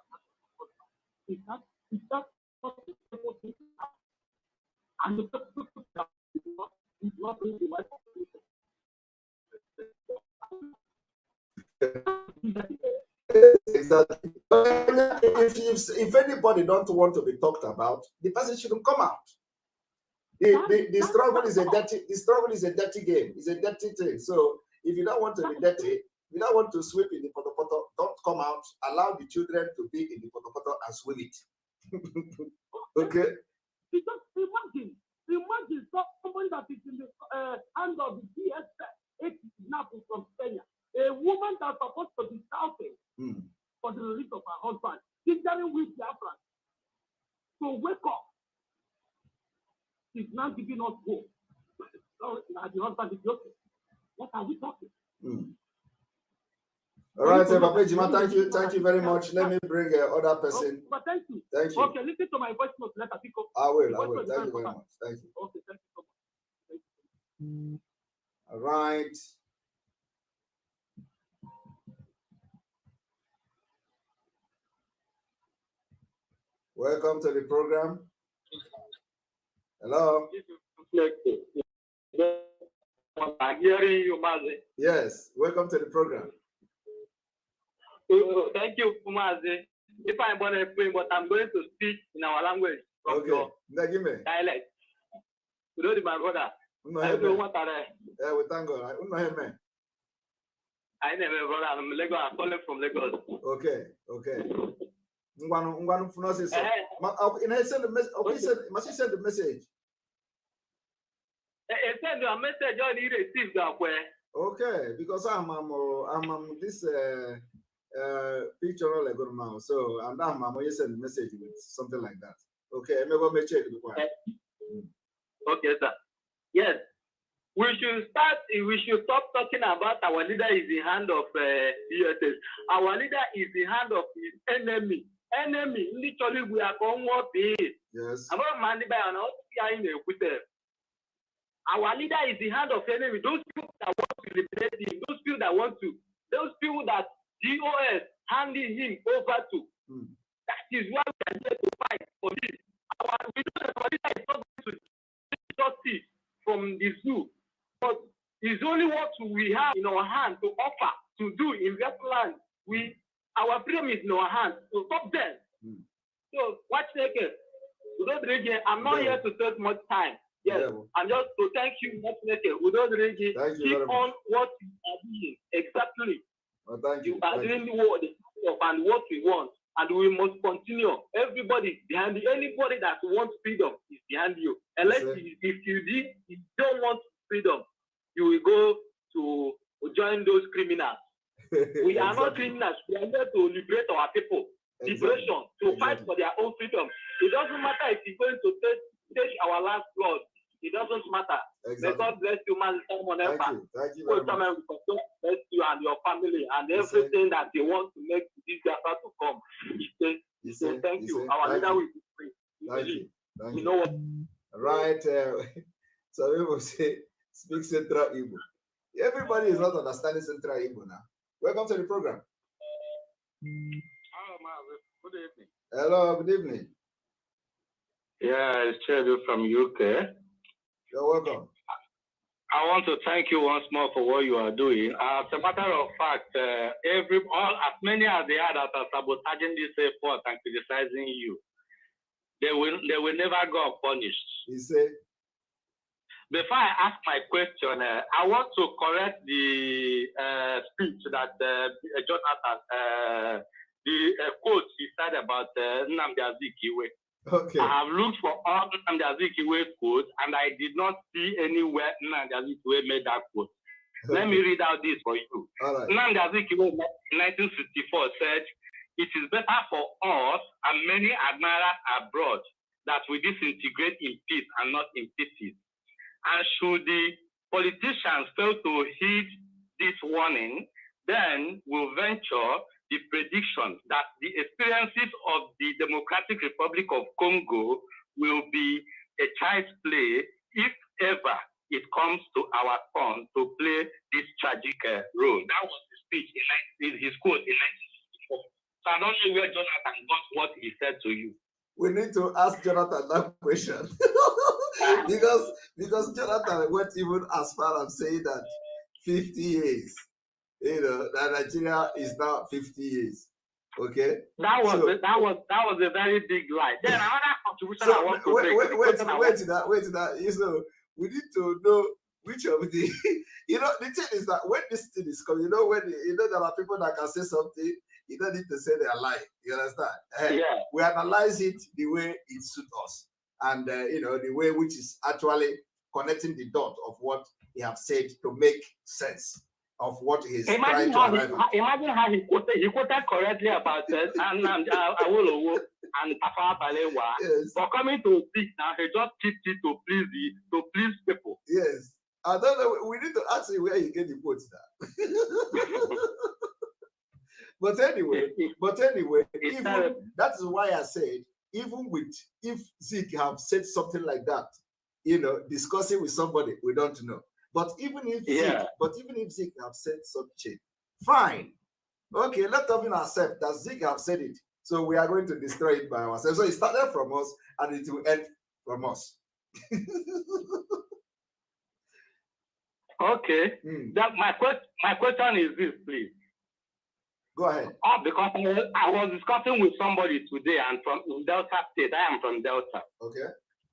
us. It's that what the people think. And the people that is not really the wife of the people. Exactly. If anybody don't want to be talked about, the person shouldn't come out. The struggle is a dirty game. It's a dirty thing. So if you don't want to be dirty, you don't want to swim in the potopoto, don't come out. Allow the children to be in the potopoto and swim it. Okay? Because imagine someone that is in the hand of the DSS, from Kenya, a woman that's supposed to be shouting for the release of her husband, she's telling with the Afghan. So wake up. She's not giving us hope. So the husband is okay. What are we talking? All right, Papa Jima, thank you very much. Let me bring other person. But thank you. Thank you. Okay, listen to my voice note. Let us pick up. I will. Thank you very much. Thank you. Okay, thank you so much. Thank you. All right. Welcome to the program. Hello. I'm hearing you, Mazi. Yes, welcome to the program. Thank you, Mazi. If I'm born a friend, but I'm going to speak in our language from your dialect. You know, my brother. I don't know what are they. Yeah, we thank God. I never, brother. I'm Lagos. I'm calling from Lagos. Okay. Ngwanu funosis. Send the message. Okay, must you send the message? Send a message on you receive that way. Okay, because I'm this picture all I got now. So and I'm you send the message with something like that. Okay, I'm gonna check the one. Okay, sir. Yes. We should stop talking about our leader is the hand of USS. Our leader is the hand of his enemy. Literally, we are going what it is. Yes. Our leader is the hand of enemy. Those people that want to liberate him, those people that GOS handing him over to. That is why we are here to fight for this. We know that our leader is not going to justice from the zoo. But it's only what we have in our hand to offer, to do in that land. Our freedom is in our hands. So stop them. So watch naked. I'm not here to take much time. Yes, and just to thank you, much naked. Keep on what you are doing. Exactly. Well, thank you. You are doing what and what we want. And we must continue. Everybody is behind you. Anybody that wants freedom is behind you. Unless if you don't want freedom, you will go to join those criminals. We are not criminals. We are here to liberate our people. Liberation, to fight for their own freedom. It doesn't matter if you're going to take our last blood. It doesn't matter. May God bless you, man. Thank you very much. Bless you and your family and everything that they want to make this Biafra to come. He said, thank you. Our leader will be free. Thank you. You know what? Right. So we will say, Speak Central Igbo. Everybody is not understanding Central Igbo now. Welcome to the program. Hello, good evening. Hello, good evening. Yeah, it's Chedu from UK. You're welcome. I want to thank you once more for what you are doing. As a matter of fact, as many as they are that are sabotaging this effort and criticizing you, they will never go unpunished. You say? Before I ask my question, I want to correct the speech that Jonathan, the quote he said about Nnamdi Azikiwe. Okay. I have looked for all Nnamdi Azikiwe quotes, and I did not see anywhere Nnamdi Azikiwe made that quote. Okay. Let me read out this for you. Right. Nnamdi Azikiwe in 1964 said, "It is better for us and many admirers abroad that we disintegrate in peace and not in pieces. And should the politicians fail to heed this warning, then we'll venture the prediction that the experiences of the Democratic Republic of Congo will be a child's play if ever it comes to our turn to play this tragic role." That was the speech in his quote in 1964. So I don't know where Jonathan got what he said to you. We need to ask Jonathan that question. because Jonathan went even as far as saying that 50 years, that Nigeria is now 50 years. Okay. That was a very big lie. Then another contribution I want to make. Wait, that. We need to know which of the the thing is that when this thing is coming, when there are people that can say something, you don't need to say they are lying. You understand? Yeah. We analyze it the way it suits us, and the way which is actually connecting the dot of what he have said to make sense of what he's trying to arrive at. Imagine how he quoted correctly about Awolowo and Tafawa Balewa. Yes. For coming to speak now, he just keeps it to please people. Yes. I don't know. We need to ask him where he get the quotes now. But anyway, even that is why I said, even if Zeke have said something like that, discussing with somebody, we don't know. But even if Zeke have said something, fine. Okay, let us even accept that Zeke have said it. So we are going to destroy it by ourselves. So it started from us and it will end from us. Okay. My question is this, please. Go ahead. Because I was discussing with somebody today, and from Delta State. I am from Delta. Okay.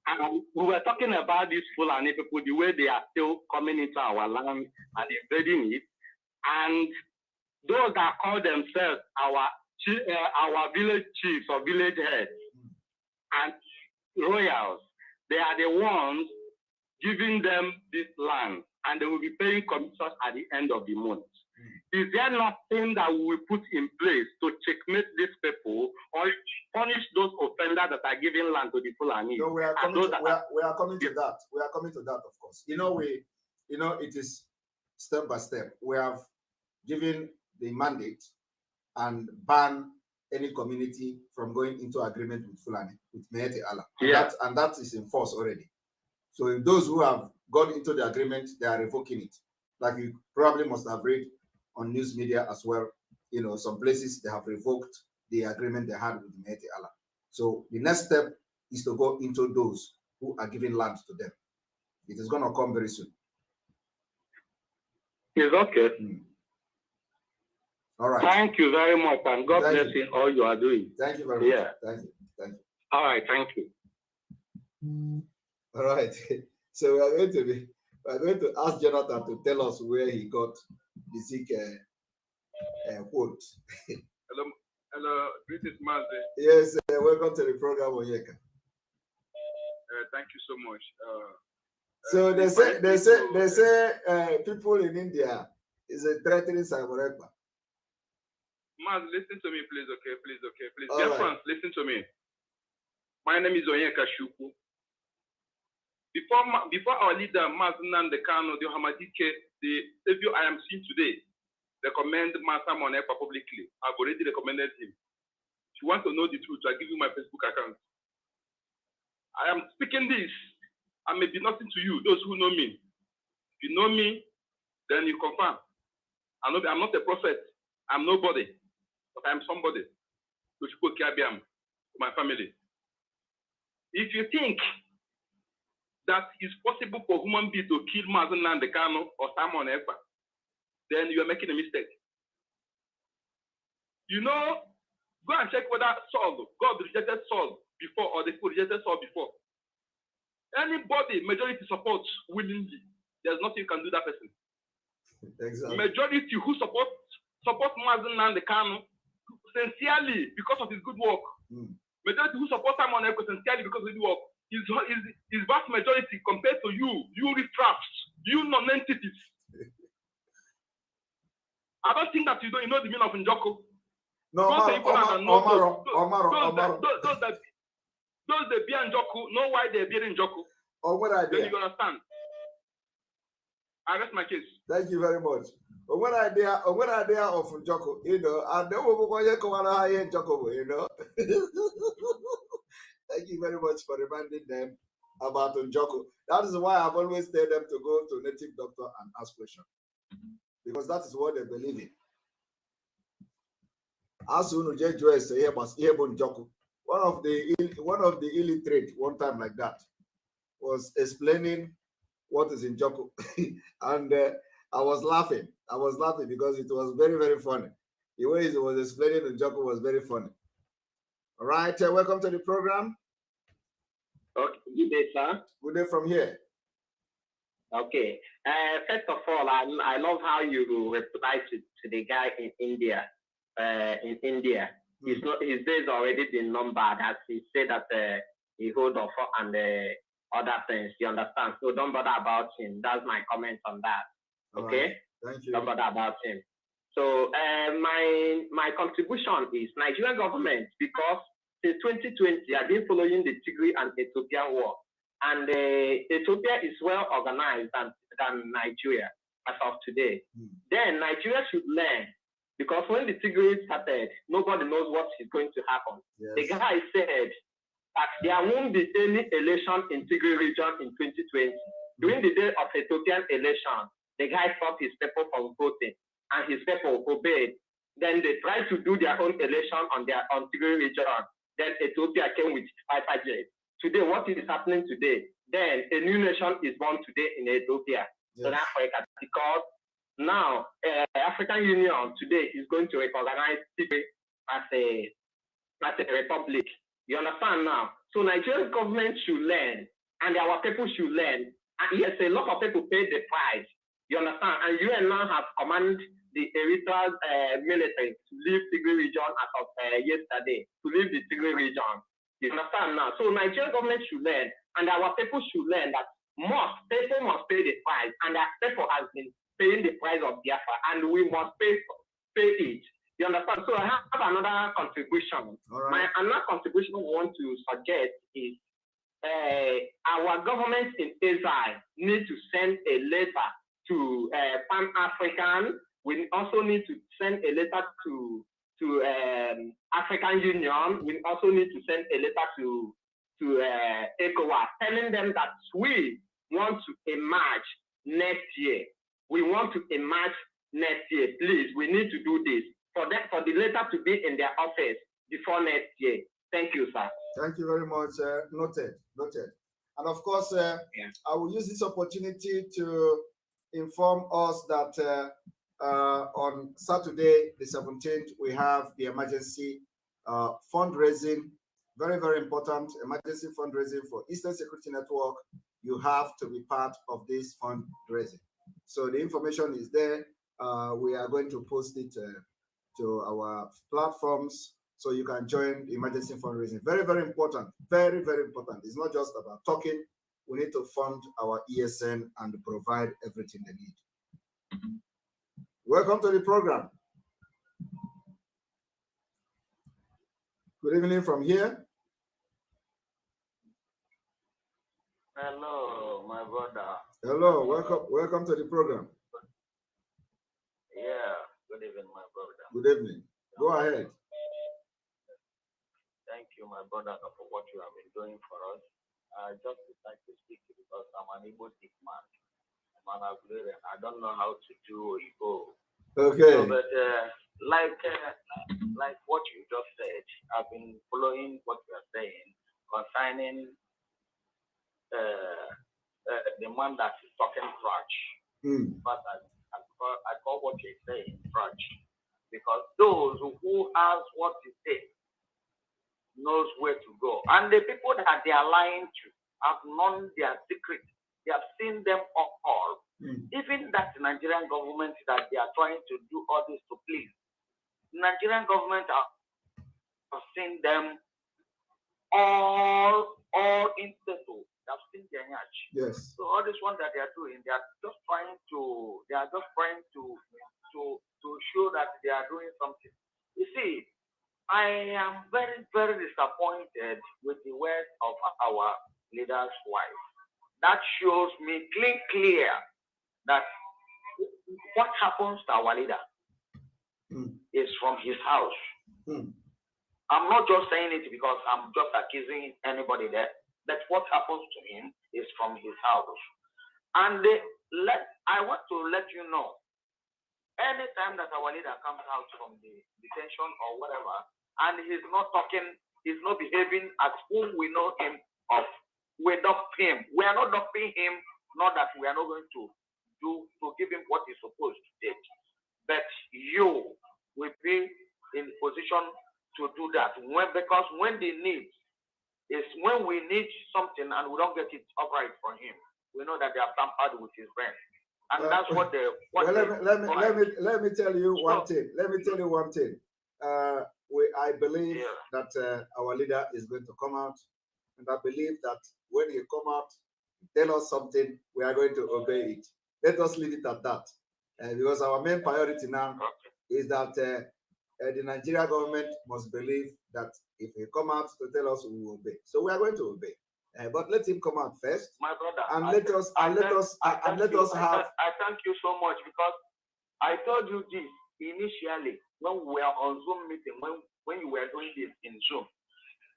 And we were talking about these Fulani people, the way they are still coming into our land and invading it. And those that call themselves our village chiefs or village heads and royals, they are the ones giving them this land, and they will be paying commissions at the end of the month. Is there nothing that we will put in place to checkmate these people or punish those offenders that are giving land to the Fulani? No, we are coming to that. We are coming to that, of course. It is step by step. We have given the mandate and ban any community from going into agreement with Fulani, with Meete Allah. And that is in force already. So if those who have gone into the agreement, they are revoking it. Like you probably must have read on news media as well, some places they have revoked the agreement they had with the Meete Allah. So the next step is to go into those who are giving land to them. It is going to come very soon. It's okay. All right. Thank you very much, and God bless you all you are doing. Thank you very much. Thank you. All right, thank you. All right. So we are going to ask Jonathan to tell us where he got the Zeke quote. Hello, greetings, Mazi. Yes, welcome to the program, Onyeka. Thank you so much. So they say people in India is threatening Cyber Ekpa. Maz, listen to me, please. Please. Dear friends, listen to me. My name is Onyeka Shuku. Before our leader, Maz Nnamdi Kanu, the Hamadike, the savior I am seeing today, recommend Master Ekpa publicly. I've already recommended him. If you want to know the truth, I'll give you my Facebook account. I am speaking this. I may be nothing to you, those who know me. If you know me, then you confirm. I'm not a prophet. I'm nobody, but I'm somebody. To my family. If you think that it's possible for human being to kill Mazen Nandekano or Simon Ekpa, then you are making a mistake. You know, go and check whether Saul, God rejected Saul before, or the people rejected Saul before. Anybody majority supports willingly, there's nothing you can do that person. Exactly. Majority who support Mazen Nandekano sincerely because of his good work. Majority who support Simon Ekpa sincerely because of his work is vast majority compared to you riffraffs, you non-entities. I don't think that you know the meaning of Njoko. No, those that be Njoku know why they're being Njoku. Then you understand. I rest my case. Thank you very much. What idea of Njoko, you know, I know what you come on high Njoko, you know. Thank you very much for reminding them about Njoko. That is why I've always told them to go to native doctor and ask questions. Because that is what they believe in. As soon as you say here was Njoko, one of the illiterate one time like that was explaining what is Njoko, and I was laughing. I was laughing because it was very, very funny. The way he was explaining Njoko was very funny. All right, welcome to the program. Okay, good day, sir. Good day from here. Okay. First of all, I love how you reply to the guy in India. His days already been numbered, as he said that he hold off and other things. You understand? So don't bother about him. That's my comment on that. Okay. Right. Thank you. Don't bother about him. So my contribution is Nigerian government, because since 2020 I've been following the Tigray and Ethiopian war, and Ethiopia is well organized than Nigeria as of today. Then Nigeria should learn, because when the Tigray started, nobody knows what is going to happen. Yes. The guy said that there won't be any election in Tigray region in 2020. During the day of Ethiopian election, the guy stopped his people from voting, and his people obeyed. Then they tried to do their own election on Tigray region. Then Ethiopia came with fighter jets. Today, what is happening today? Then a new nation is born today in Ethiopia, South Africa, because now African Union today is going to recognize Tigray as a republic. You understand now? So Nigerian government should learn, and our people should learn. And yes, a lot of people pay the price. You understand? And UN now have commanded the Eritrean military to leave Tigray region as of yesterday, to leave the Tigray region. You understand now? So Nigerian government should learn, and our people should learn that people must pay the price, and that people has been paying the price of Biafra, and we must pay it. You understand? So I have another contribution. Right. Another contribution I want to suggest is our government in Israel need to send a letter to Pan-African. We also need to send a letter to African Union. We also need to send a letter to ECOWAS, telling them that we want to emerge next year. We want to emerge next year. Please, we need to do this for the letter to be in their office before next year. Thank you, sir. Thank you very much. Noted. And of course, I will use this opportunity to inform us that on Saturday, the 17th, we have the emergency fundraising. Very, very important emergency fundraising for Eastern Security Network. You have to be part of this fundraising. So the information is there. We are going to post it to our platforms so you can join the emergency fundraising. Very, very important. Very, very important. It's not just about talking. We need to fund our ESN and provide everything they need. Welcome to the program. Good evening from here. Hello, my brother. Hello, welcome to the program. Yeah, good evening, my brother. Good evening. Go ahead. Thank you, my brother, for what you have been doing for us. I just would like to speak to you because I'm an Igbo sick man. I don't know how to do Igbo. Okay. So, but like what you just said, I've been following what you are saying concerning the man that is talking trash. But I call what you're saying trash, because those who ask what it takes knows where to go, and the people that they are lying to have known their secret. They have seen them all. Even that Nigerian government that they are trying to do all this to please, Nigerian government have seen them all in total. They have seen their match. Yes. So all this one that they are doing, they are just trying to show that they are doing something. You see, I am very, very disappointed with the words of our leader's wife. That shows me clear that what happens to our leader is from his house. I'm not just saying it because I'm just accusing anybody there. That what happens to him is from his house. And I want to let you know, anytime that our leader comes out from the detention or whatever, and he's not talking, he's not behaving as whom we know him of, we dump him. We are not dumping him, not that we are not going to give him what he's supposed to take. But you will be in position to do that. Because when the need is, when we need something and we don't get it upright from him, we know that they have tampered with his brain. And that's what they let me tell you one thing. Let me tell you one thing. I believe that our leader is going to come out, and I believe that when he come out, tell us something, we are going to obey it. Let us leave it at that, because our main priority now is that the Nigerian government must believe that if he come out to tell us, we will obey. So we are going to obey. But let him come out first, my brother, and let us have. I thank you so much, because I told you this initially when we were on Zoom meeting, when you were doing this in Zoom.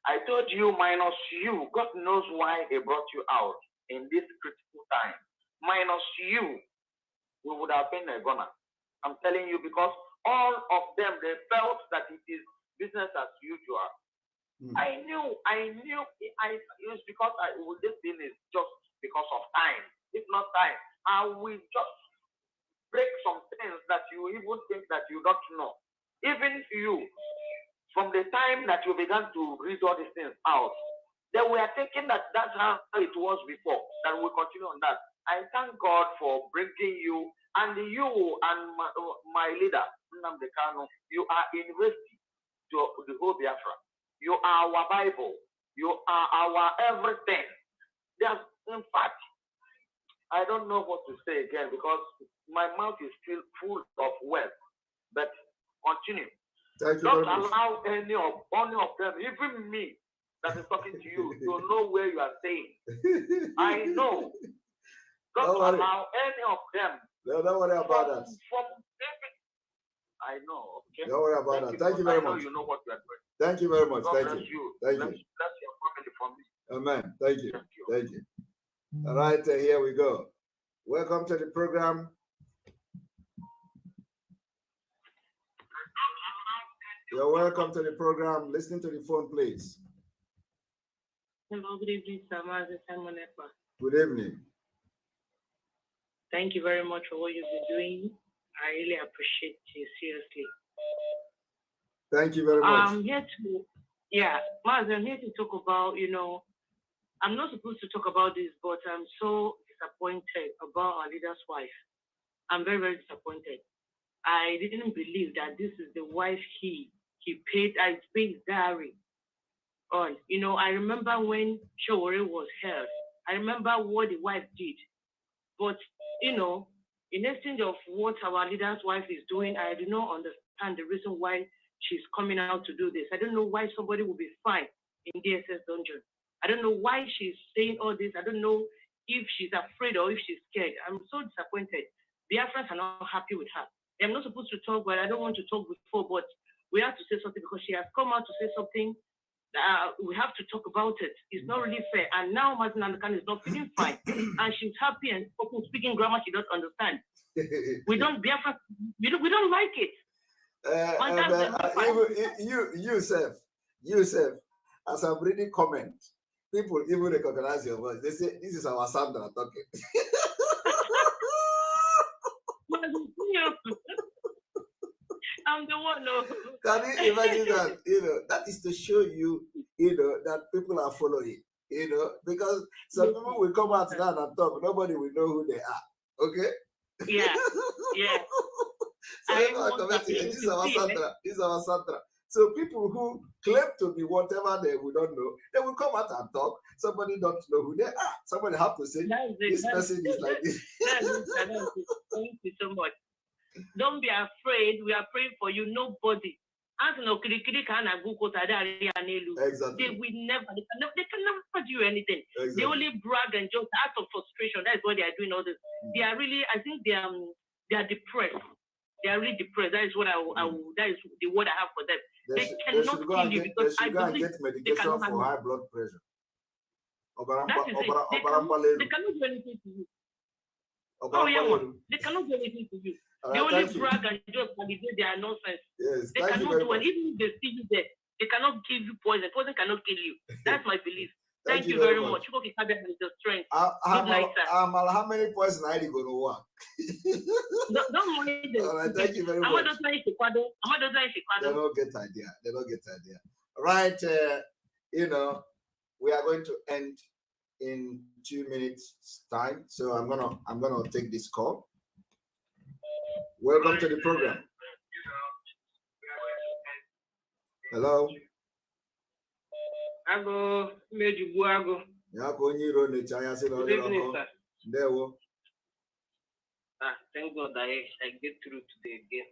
I told you, minus you, God knows why he brought you out in this critical time. Minus you, we would have been a goner. I'm telling you, because all of them, they felt that it is business as usual. I knew it was because this thing is just because of time. If not time, I will just break some things that you even think that you don't know. Even you, from the time that you began to read all these things out, they were thinking that that's how it was before, that we'll continue on that. I thank God for bringing you, and you and my leader, Nnamdi Kanu, you are university to the whole Biafra. You are our Bible. You are our everything. There's, in fact, I don't know what to say again, because my mouth is still full of words. But continue. Thank you Don't very much. allow any of them, even me that is talking to you, to know where you are staying. I know. Don't allow any of them. No, don't worry about that. I know. Okay? Don't worry about that. Thank you very much. You know what you are doing. Thank you very much. God Thank bless you. Bless Thank you. your family from me. Amen. Thank you. Thank you. All right, here we go. Welcome to the program. You're welcome to the program. Listen to the phone, please. Hello, good evening, sir. Simon Ekpa. Good evening. Thank you very much for what you've been doing. I really appreciate you, seriously. Thank you very much. I'm here to talk about, I'm not supposed to talk about this, but I'm so disappointed about our leader's wife. I'm very, very disappointed. I didn't believe that this is the wife he paid his diary on. I remember when Showore was held. I remember what the wife did. But, in exchange of what our leader's wife is doing, I do not understand the reason why she's coming out to do this. I don't know why somebody will be fine in DSS dungeon. I don't know why she's saying all this. I don't know if she's afraid or if she's scared. I'm so disappointed. Biafrans are not happy with her. I'm not supposed to talk, but I don't want to talk before, but we have to say something because she has come out to say something We have to talk about it. It's not really fair. And now Martin Andakan is not feeling fine. And she's happy and speaking grammar she doesn't understand. We don't like it. Yusef, as I'm reading comments, people even recognize your voice. They say, this is our Sandra talking. I'm the one. No. Can you imagine that? That is to show you, that people are following, because some people will come out now and talk. Nobody will know who they are. Okay? Yeah. So this is our Sandra. This is our Sandra. So people who claim to be whatever we don't know, they will come out and talk. Somebody don't know who they are. Somebody have to say, this person is like this. Thank you so much. Don't be afraid. We are praying for you. Nobody. Exactly. They will never. They can never do anything. Exactly. They only brag and just out of frustration. That's why they are doing all this. They are really. I think they are depressed. They are really depressed. That is what that is the word I have for them. They cannot kill you because I believe get medication for high blood pressure. That is it. They cannot do anything to you. Oh yeah, they cannot do anything to you. They only brag and just validate their nonsense. Yes, they cannot do anything. Even if they see you there, they cannot give you poison. Poison cannot kill you. That's my belief. Thank you very much. You can have the strength. Good night, sir. How many poison are you going to work? Don't mind them. All right, thank you very much. They don't get idea. They don't get idea. All right, we are going to end in 2 minutes time, so I'm gonna take this call. Welcome to the program. Hello. Ago mejubu ago. Good evening, sir. Thank God I get through today again.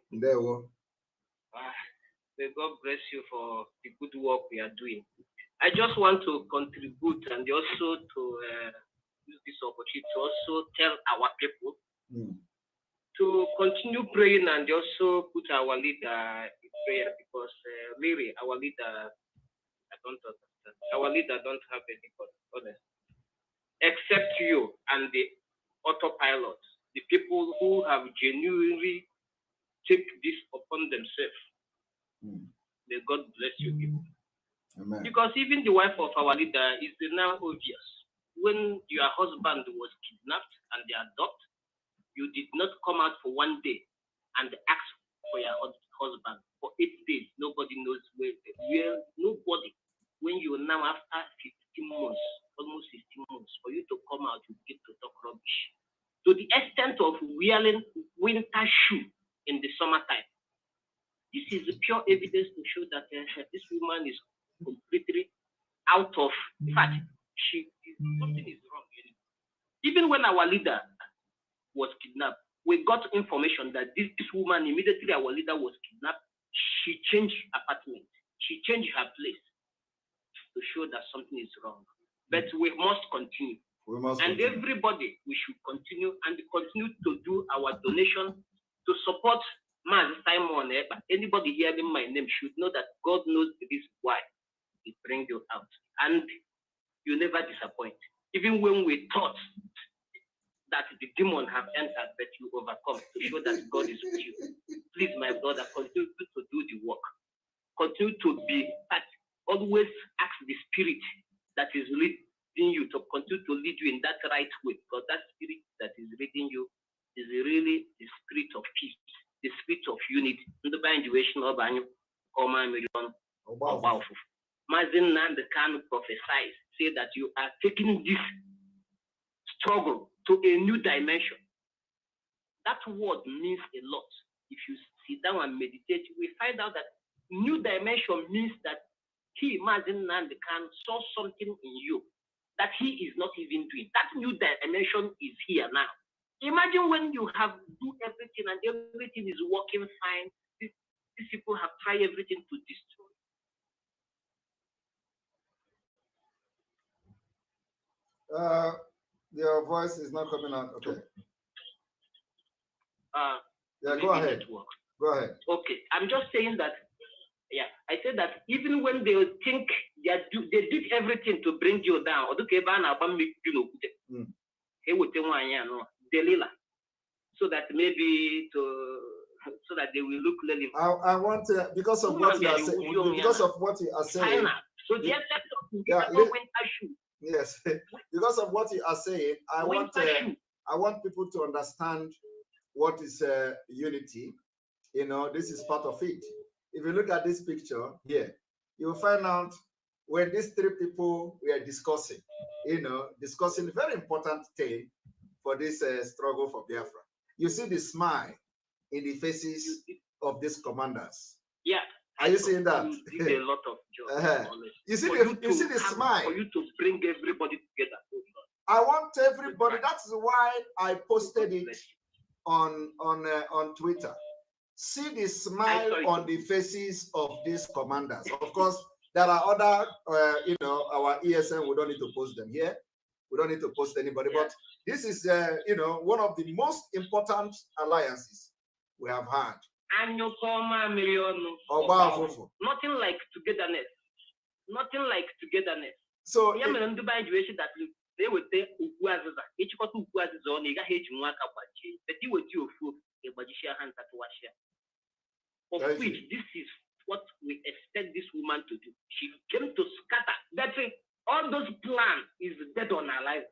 May God bless you for the good work we are doing. I just want to contribute and also to use this opportunity to also tell our people to continue praying and also put our leader in prayer because really our leader, I don't understand. Our leader don't have anybody, honest, except you and the autopilot, the people who have genuinely take this upon themselves. May God bless you people. Amen. Because even the wife of our leader is now obvious. When your husband was kidnapped and they adopted, you did not come out for 1 day and ask for your husband. For 8 days, nobody knows where nobody. When you now after 15 months, almost 16 months, for you to come out, you get to talk rubbish. To the extent of wearing winter shoe in the summertime. This is pure evidence to show that this woman is completely out of, in fact, something is wrong. Even when our leader was kidnapped, we got information that this woman, immediately our leader was kidnapped, she changed apartment, she changed her place to show that something is wrong. But we must continue. Everybody, we should continue and continue to do our donation to support Mazi Simon. Anybody hearing my name should know that God knows the reason why He brings you out. And you never disappoint. Even when we thought that the demon have entered, but you overcome to show that God is with you. Please, my brother, continue to do the work. Continue to be, always ask the spirit that is leading you to continue to lead you in that right way, because that spirit that is leading you is really the spirit of peace, the spirit of unity. In the graduation of Mazin the can prophesies, say that you are taking this struggle to a new dimension. That word means a lot. If you sit down and meditate, we find out that new dimension means that he, Mazin the can, saw something in you that he is not even doing. That new dimension is here now. Imagine when you have do everything and everything is working fine. These people have tried everything to destroy. Your voice is not coming out. Okay. Yeah, go ahead. Go ahead. Okay, I'm just saying that. Yeah, I said that even when they think they did everything to bring you down. Delilah, so that maybe so that they will look relevant. I want because of what you are saying. Because of what you are saying. So yes, because of what you are saying, I want people to understand what is unity. You know, this is part of it. If you look at this picture here, you will find out when these three people were discussing, discussing a very important thing for this struggle for Biafra. You see the smile in the faces of these commanders. Yeah. Are you seeing that? You did a lot of jobs. You see the smile. For you to bring everybody together. I want everybody. That's why I posted it on Twitter. See the smile on the faces of these commanders. Of course, there are other, our ESN. We don't need to post them here. We don't need to post anybody. Yeah. But this is, one of the most important alliances we have had. Nothing like togetherness. Nothing like togetherness. So they would say, of which this is what we expect this woman to do. She came to scatter. That's it. All those plans is dead on our life.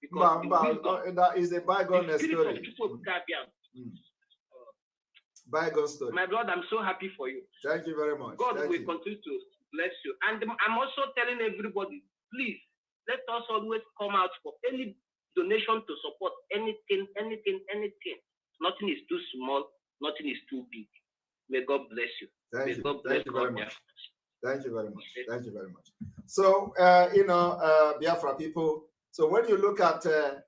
That is a bygone story. Bygone story. My brother, I'm so happy for you. Thank you very much. God will continue to bless you. And I'm also telling everybody, please, let us always come out for any donation to support anything. Nothing is too small, nothing is too big. May God bless you. Thank you. God bless you very much. Thank you very much. Thank you very much. So, Biafra people. So when you look at the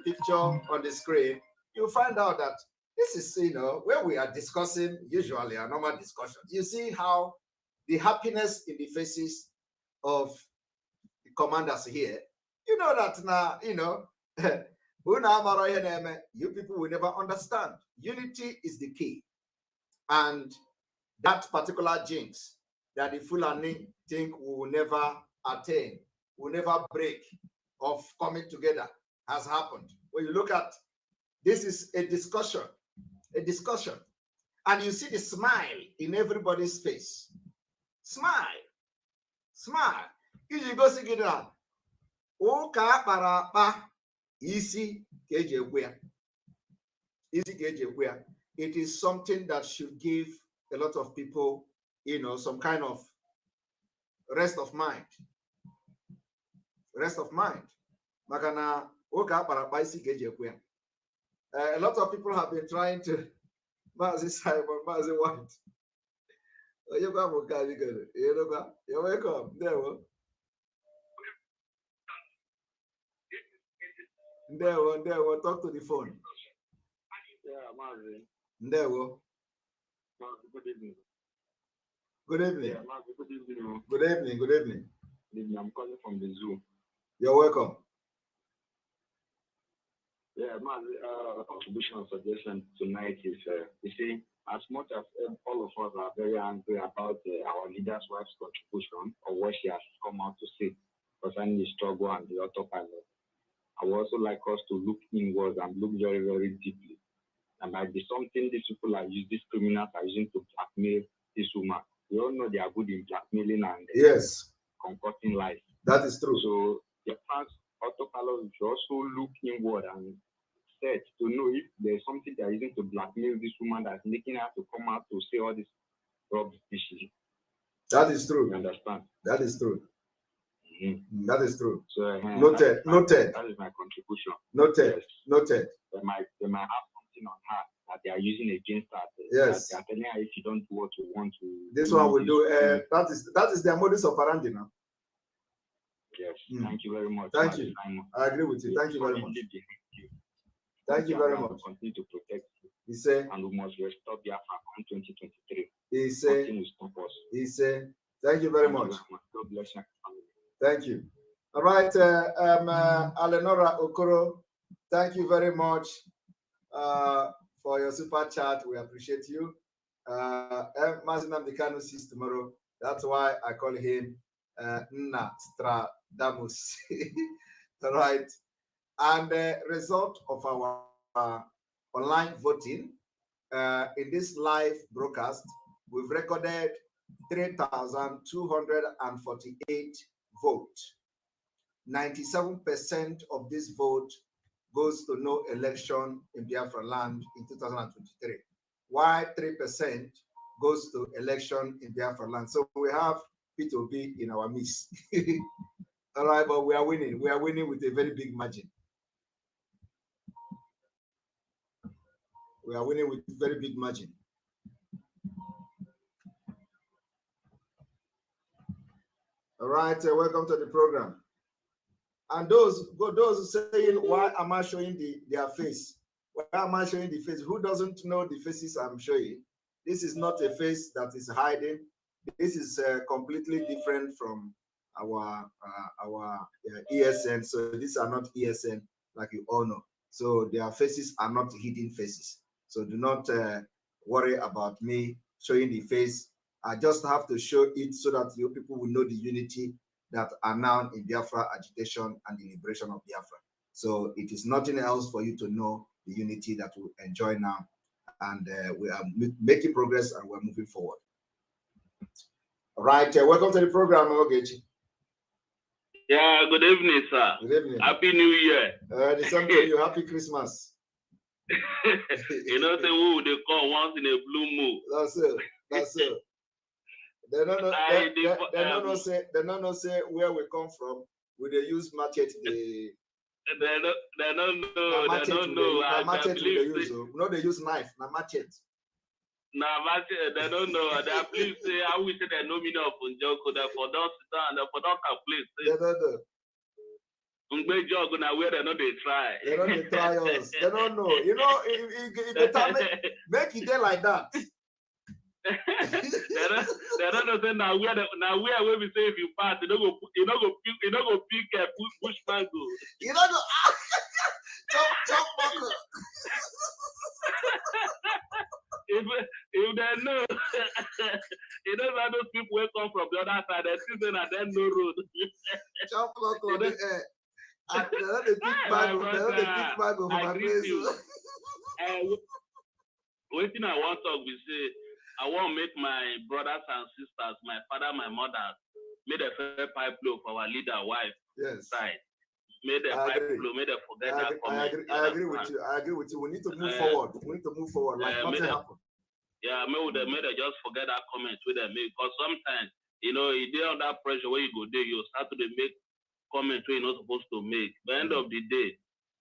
picture on the screen, you find out that this is, where we are discussing usually a normal discussion. You see how the happiness in the faces of the commanders here. You know that now, you people will never understand. Unity is the key. And that particular jinx that the Fulani think we will never attain, will never break, of coming together has happened. When you look at, this is a discussion, and you see the smile in everybody's face. Smile. You go see it. It is something that should give a lot of people, some kind of rest of mind. A lot of people have been trying to. Mazi White. You're welcome. There, talk to the phone. Yeah, Mazi. There. Good evening. Good evening. Yeah, Mazi, good evening. Good evening. Good evening. I'm calling from the zoo. You're welcome. Yeah, Mazi, contribution suggestion tonight is, you see, as much as all of us are very angry about our leader's wife's contribution or what she has come out to say concerning the struggle and the autopilot, I would also like us to look inwards and look very, very deeply. And might be something these people are using, these criminals are using to blackmail this woman. We all know they are good in blackmailing and concocting lies. That is true. So the past autopilot should also look inward and set to know if there's something they're using to blackmail this woman that's making her to come out to say all this rubbish. That is true. You understand? That is true. Mm-hmm. That is true. So, noted. That is my contribution. Noted. Yes. Noted. They might have something on her that they are using against her. Yes. They are telling her if you don't do what you want to. This one will do. That is their modus operandi now. Yes. Thank you very much. Thank you. I agree with you. Thank you very much. Thank you very much. Continue to protect you. He said, and we must restore Biafra in 2023. He said, nothing will stop us. He said, thank you very much. God bless you. Thank you. All right, Alenora Okoro, thank you very much for your super chat. We appreciate you. Mazinam Dekano sees tomorrow. That's why I call him Nostradamus. All right. And the result of our online voting in this live broadcast, we've recorded 3,248 votes. 97% of this vote goes to no election in Biafra land in 2023, while 3% goes to election in Biafra land. So we have P2B in our midst. All right, but we are winning. We are winning with a very big margin. We are winning with a very big margin. All right, welcome to the program. And those saying, why am I showing their face? Why am I showing the face? Who doesn't know the faces I'm showing? This is not a face that is hiding. This is completely different from our ESN. So these are not ESN, like you all know. So their faces are not hidden faces. So do not worry about me showing the face. I just have to show it so that you people will know the unity that are now in Biafra agitation and the liberation of Biafra. So it is nothing else for you to know the unity that we enjoy now. And we are making progress and we're moving forward. All right, welcome to the program, Ogechi. Yeah, good evening, sir. Good evening. Happy New Year. The same to you. Happy Christmas. You know, they call once in a blue moon. That's it. That's it. They don't know say where we come from. We they use machete. They don't know. Machete they use. No, they use knife. Na machete. Na machete. They don't know. They please say I wish they know me of Unjoko. For that and for that place. They don't know. Where they know they try. They don't try us. They don't know. You know, if they make it there like that. They don't know say now where we say if you pass, you don't go pick push mango. You don't go chop buckle. If they know, you know that those people will come from the other side, they see that then no road. Chop buckle on the air. And they're the big bag of my place. Waiting I want to talk, we say I want to make my brothers and sisters, my father, my mother, made a fair pipe flow for our leader wife. Yes. Side. Made a pipe flow, made a forget that comment. I agree with you. I agree with you. We need to move forward. We need to move forward. Like nothing happened. Yeah, made a just forget that comment with them. Because sometimes, you know, you deal under pressure where you go there, you start to make comments where you're not supposed to make. By the end of the day,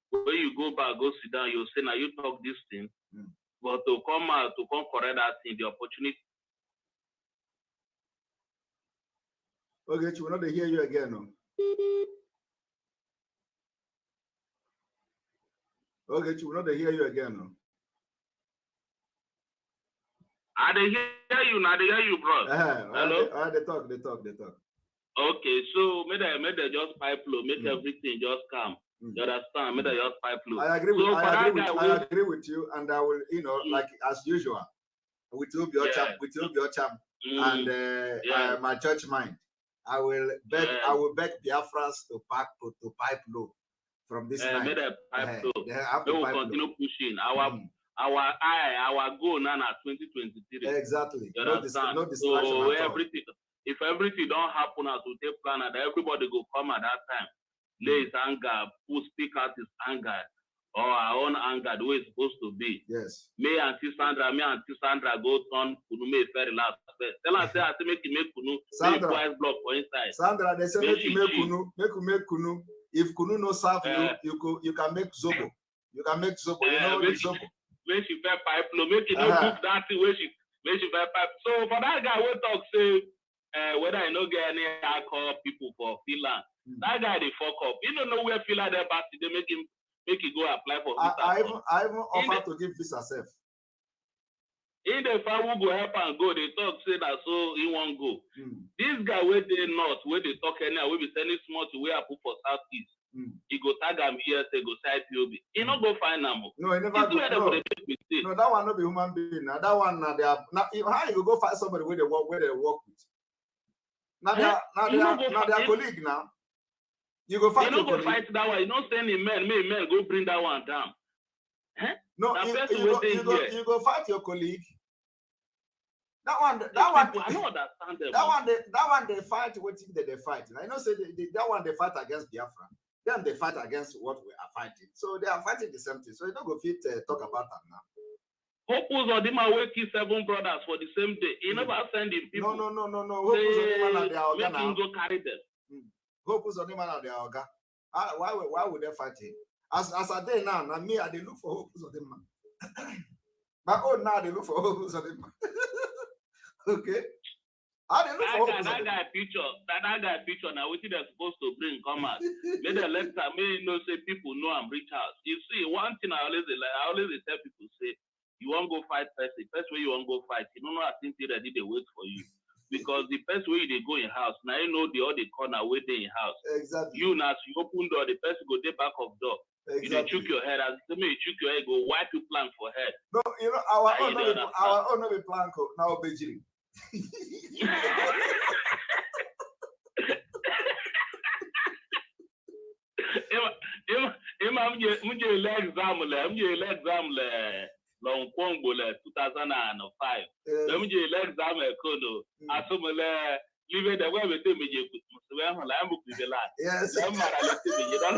when you go back, go sit down, you'll say, now you talk this thing. But to come out, to come correct that thing, the opportunity. Okay, we're not to hear you again. No? Okay, we're not to hear you again. No? I didn't hear you, now they hear you, bro. Hello? They talk. Okay, so may they just pipe flow, make everything just come. You understand? May they just pipe flow. I agree with you, and I will, you know, like as usual, with your cham, and my church mind, I will beg Biafrans to pipe flow from this night. May they pipe flow. They will continue pushing our goal now at 2023. Exactly. You understand? No distraction so at all. If everything don't happen as we take plan, and everybody go come at that time, lay his anger, who speak out his anger, or our own anger, the way it's supposed to be. Yes. Me and Sandra go turn Kunu me very last. Tell us say I say make you make Kunu, make twice block for inside. Sandra, they say make you make Kunu. If Kunu no serve you can make Zobo. You can make Zobo. You know the Zobo. Make she fair pipe flow, make you no book that thing where she fair pipe. So for that guy we talk say whether I no get any alcohol people for Finland. That guy they fuck up. You don't know where Finland they pass. They make him go apply for visa. I even offer to give visa self. In the farm who go help and go, they talk say that so he won't go. This guy where they not, where they talk anyhow, we be sending small to where I put for Southeast. He go tag him here, say go side POB. He not go find them. No, he never go. No, that one not be human being. Now that one, they are now. How you go find somebody where they work with? Now they are colleague now. You go fight. You don't go fight that one. You don't send a man, go bring that one down. Huh? No, you go fight your colleague. That one, I don't understand them. That one they fight. What they fight? I know say that one they fight against Biafra. Then they fight against what we are fighting. So they are fighting the same thing. So you don't go fit talk about that now. Hopus or them are waking 7 brothers for the same day. You never send him people. No. Hopus or them are their organ. Make him go carry them. Hopus or them are their organ. Why would they fight him? As a day now, me I they look for Hopus or them man. But now they look for Hopus or them man. Okay. That guy picture now, what they're supposed to bring come out. May the let time, may you know say people know I'm rich house. You see, one thing I always tell people say, you won't go fight first way you won't go fight. You don't know I think they ready they wait for you. Because the first way they go in house, now you know the other corner where they in house. Exactly. You now you open door, the person go there back of door. Exactly. You don't chook your head as the you chook your head, go wipe your plank for head. No, you know our own no be plank now be long Congo 2005. Let me get exam kono. Asomele live the way with me je so we ho la am ku de la. Yes. Am mara le ti je don.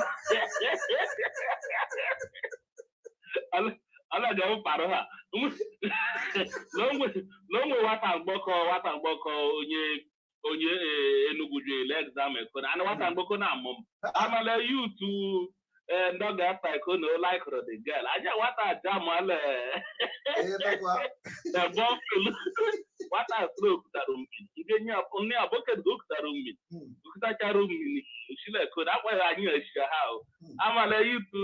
Ala de o paro ha. Long wata gboko onye Enugu je exam kono. Ana wata gboko na mom. Amala you to dog after I couldn't like the girl. I just what I jam all the bomb. What I throw that room. You get me up only a bucket book that room. Look at that room. She like could that way I knew how. I'm gonna let you to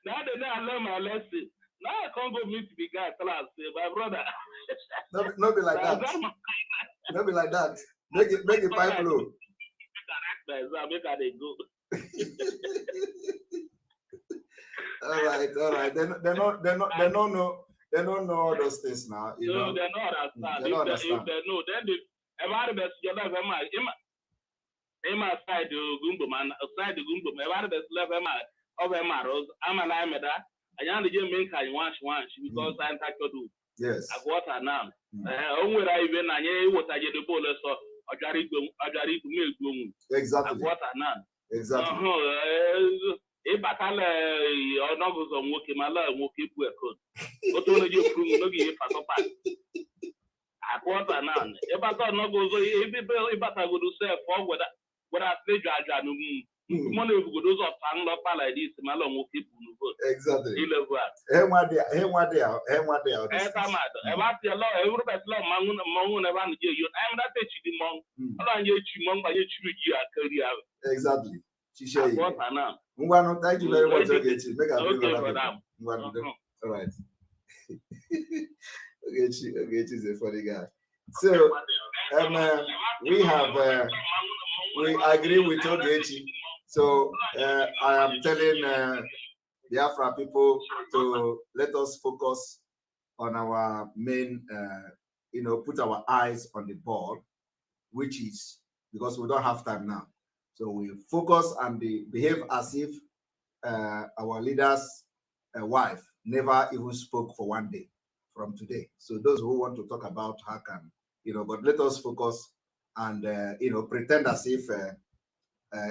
now they I learn my lesson. Now I can't go meet the guy. Tell us, my brother. No be like that. No be like that. Make it pipe low. All right. They don't know all those things now. You know. They don't understand. If they know, then the everybody best your life side the gumbo man outside the gumbo. Everybody best love over maros. I'm a lime that. I only just make I wash because I'm tired. Yes. I water now. Onwere even anye water je the bowl so ajari to make go. Exactly. I water now. Exactly. E batale onogo zo nwoke mala nwoke bu ekon. Oto no je furu no gi fa so pa. I water now. E bata onogo zo e bata go do self for whether play jaja no mu. Money we go those of hang up like this mala nwoke bu no go. Exactly. Hey, what they are. Exactly. Thank you very much. All right. Okay, she's a funny guy. So, we agree with Ogechi. So, I am telling Biafra people to let us focus on our main, put our eyes on the ball, which is because we don't have time now. So we focus and behave as if our leader's wife never even spoke for one day from today. So those who want to talk about her can, but let us focus and, pretend as if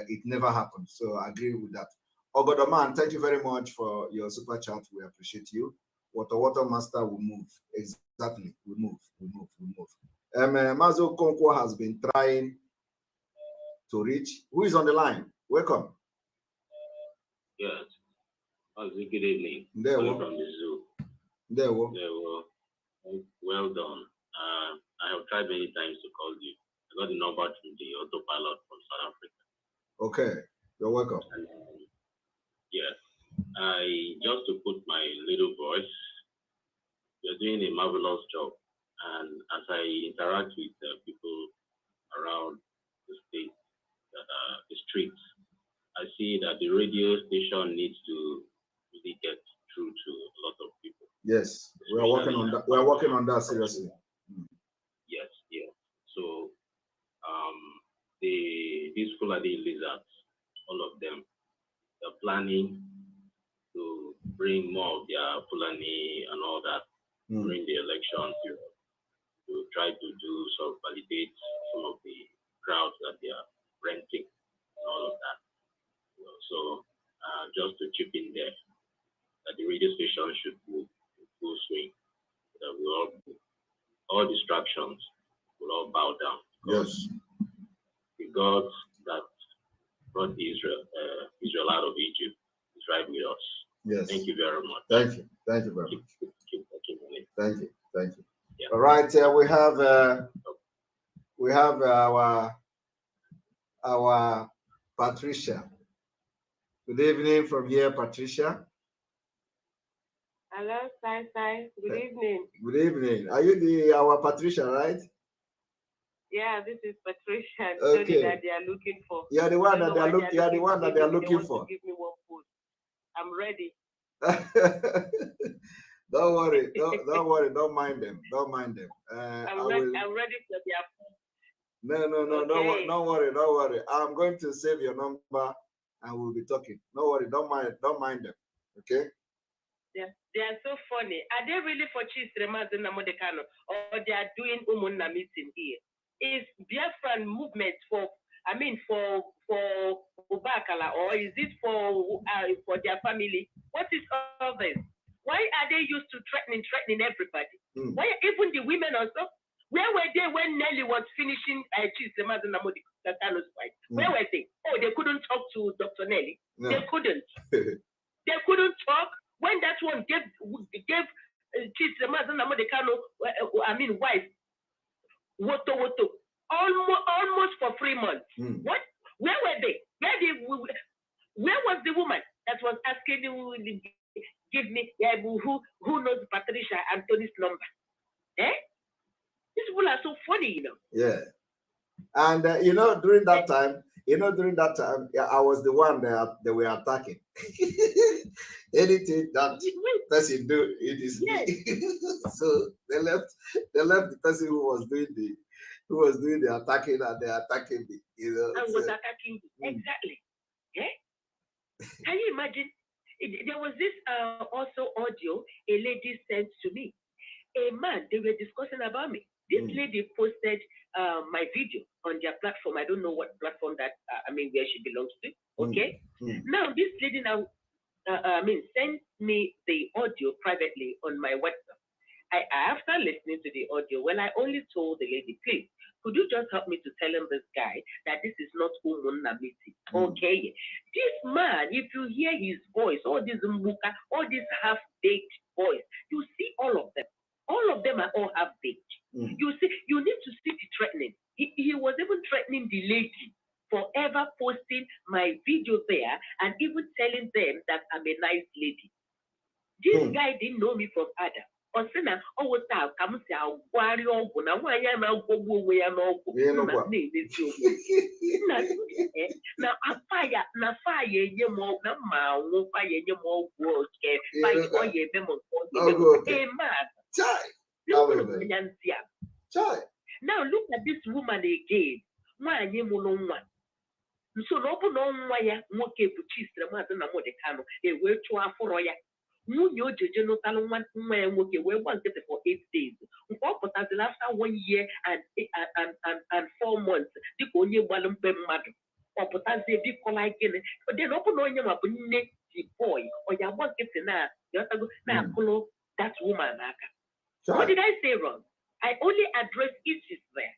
it never happened. So I agree with that. Ogodoman, thank you very much for your super chat. We appreciate you. Water Master will move. Exactly. We move. Mazo Konkwo has been trying to reach. Who is on the line? Welcome. Yes. Good evening. There we from the zoo. There we Well done. I have tried many times to call you. I got the number from the autopilot from South Africa. Okay. You're welcome. And, yes. Just to put my little voice, you're doing a marvelous job. And as I interact with people around the state, the streets, I see that the radio station needs to really get through to a lot of people. Yes, we are working on that. We are working on that seriously. Yes, yes. So these Fulani lizards, all of them, they're planning to bring more of their Fulani and all that during the election to try to do sort of validate some of the crowds that they are renting and all of that. So just to chip in there, that the radio station should move in full swing, that we all distractions will all bow down. Yes. The God that brought Israel out of Egypt is right with us. Yes. Thank you very much. Thank you. Thank you very much. Thank you. Thank you. Yeah. All right. We have our Patricia. Good evening from here, Patricia. Hello, Sai. Good evening. Good evening. Are you our Patricia, right? Yeah, this is Patricia. Okay. That they are looking for. You are the one that they are looking. You are the one that they are looking for. Give me one food. I'm ready. Don't worry. Don't worry. Don't mind them. Don't mind them. I'm ready for their food. No. Okay. Don't worry. I'm going to save your number and we'll be talking. Don't worry. Don't mind them. Okay. Yeah, they are so funny. Are they really for Chief Remazin Namodekano, or they are doing Umunna meeting here? Is Biafran movement for Ubakala, or is it for their family? What is all this? Why are they used to threatening everybody? Why even the women also? Where were they when Nelly was finishing Chief Remazin Namodekano's fight? Where were they? Oh, they couldn't talk to Dr. Nelly. No. They couldn't. They couldn't talk. When that one gave Chief Remazin Namodekano, wife, woto, almost for 3 months. What? Where were they? Where was the woman that was asking you, give me, who knows Patricia Anthony's number? These people are so funny, Yeah. And during that time, I was the one that they were attacking. Anything that person do, it is me. So they left the person who was doing the attacking, and they attacking me. And was attacking me. Exactly. Yeah. Can you imagine? There was this also audio a lady sent to me. A man, they were discussing about me. This lady posted my video on their platform. I don't know what platform that, where she belongs to. Okay. Now, this lady sent me the audio privately on my WhatsApp. After listening to the audio, I only told the lady, please, could you just help me to tell him, this guy, that this is not Umunna meeting? Okay. This man, if you hear his voice, all this mbuka, all this half-baked voice, you see all of them. All of them are all half-baked. You see, you need to see the threatening. He was even threatening the lady forever posting my video there and even telling them that I'm a nice lady. This guy didn't know me from Adam. Now, now look at this woman again. So no nwa ya nwoke bụ Chief Remazin Namodekano wee chụọ afọrọ ya. Nwunye o jeje nụtalụ nwa ya nwoke wee gba nkịtị for 8 days. Nke ọ pụtazịrị after 1 year and 4 months dịka onye gbalụ mkpe mmadụ. Ọ pụtazie bikola gịnị. Then ọ bụ na onye nwa bụ nne the boy ọ ya gba nkịtị na-akụlụ that woman aka. What did I say wrong? I only address issues there.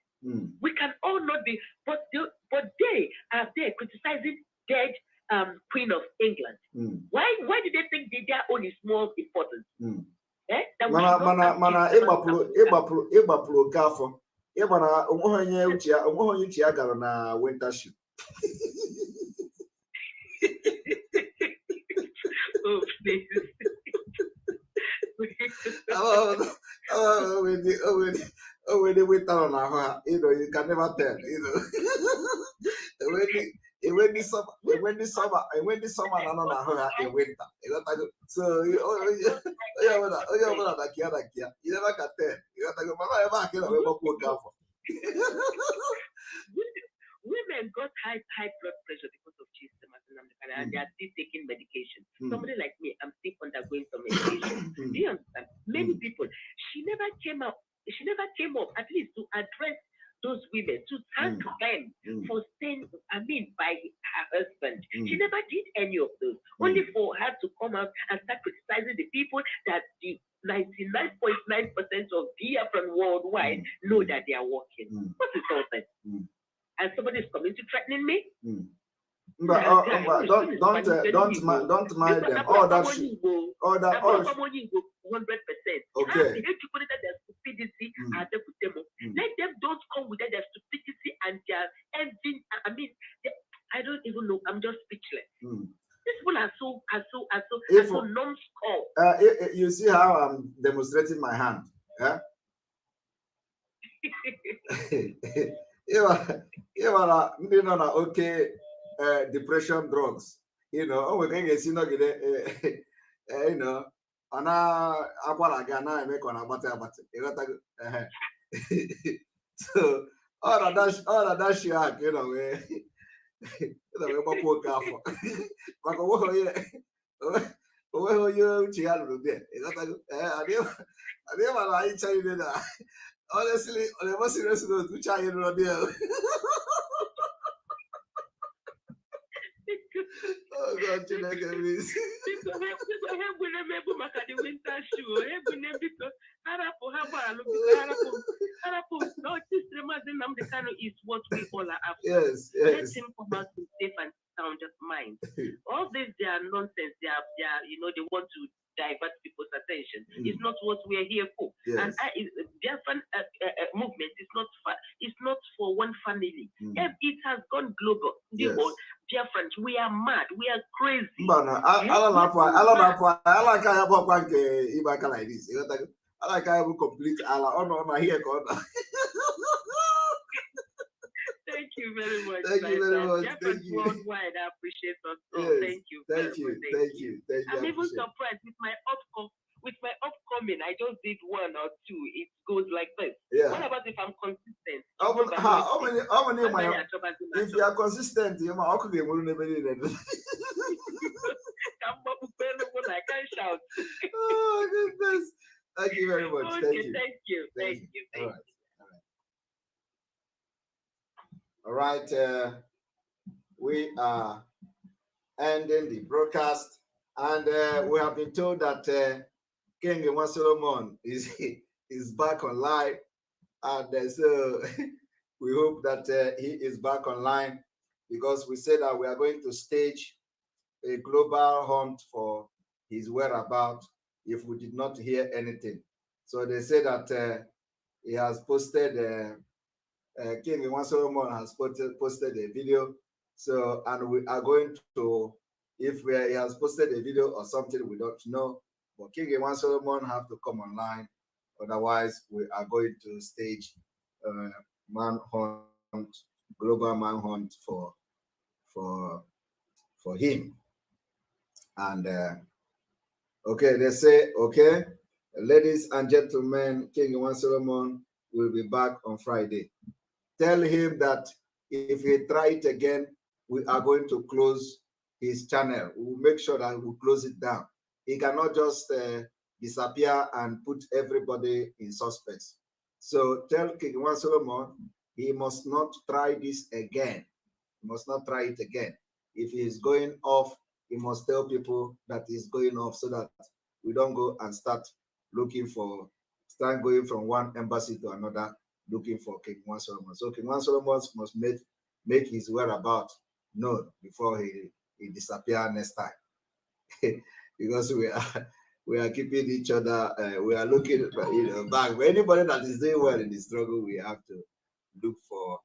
We can all not be, but they are there criticizing dead Queen of England. Why did they think their own is more important? Mana ịgbapụrụ oke afọ ịgbara onwe onye uche ya gara na wintership. Oh, please. When they wait on her, you can never tell, when this summer, when this summer, I don't know how in winter. So you never can tell. You got to go, Mama, ever can go. Women got high blood pressure because of cheese and they are still taking medication. Somebody like me, I'm still undergoing some medication. Do you understand? Many people, she never came up at least to address those women, to thank them for staying, by her husband. She never did any of those. Only for her to come out and start criticizing the people that the 99.9% of Biafran worldwide know that they are working. What is all that? And somebody is coming to threatening me? But don't mind them. All that shit. 100%. Okay. Their stupidity and let them don't come with their stupidity and their envy. I don't even know. I'm just speechless. These people are so numbskull. You see how I'm demonstrating my hand? Yeah? Okay, depression drugs. We can get you know, so all of that shit, honestly, on a more serious note, which are you not there? Oh God, please. Is what we all are after. Yes. Let him come out with safe and sound mind. All this, they are nonsense. They are, they want to divert people's attention. It's not what we are here for. Yes. And the movement is not for one family. It has gone global. Yes. Dear friends, we are mad. We are crazy. But no, I like how you like this. I like how you complete. Here. Thank you very much. Thank you very much. Thank you. Worldwide, I appreciate us. Yes. Thank you. Thank you. I'm even surprised with my upcoming. I just did one or two. It goes like this. Yeah. What about if I'm consistent? If you are consistent, you are okay. I can't shout. Oh goodness! Thank you very much. Okay, thank you. All right. We are ending the broadcast, and we have been told that King Ekpa Solomon is back online, and so we hope that he is back online, because we said that we are going to stage a global hunt for his whereabouts if we did not hear anything. So they say that he has posted, King Ekpa Solomon has posted a video. So, and we are going to, if he has posted a video or something, we don't know. But King Ekpa Solomon have to come online. Otherwise, we are going to stage manhunt, global manhunt for him. And okay, they say, okay, ladies and gentlemen, King Ekpa Solomon will be back on Friday. Tell him that if he try it again, we are going to close his channel. We will make sure that we close it down. He cannot just disappear and put everybody in suspense. So tell King Ekpa Solomon he must not try this again. He must not try it again. If he is going off, he must tell people that he's going off, so that we don't go and start going from one embassy to another looking for King Ekpa Solomon. So King Ekpa Solomon must make his whereabouts known before he disappear next time. Because we are keeping each other, we are looking back. For anybody that is doing well in the struggle, we have to look for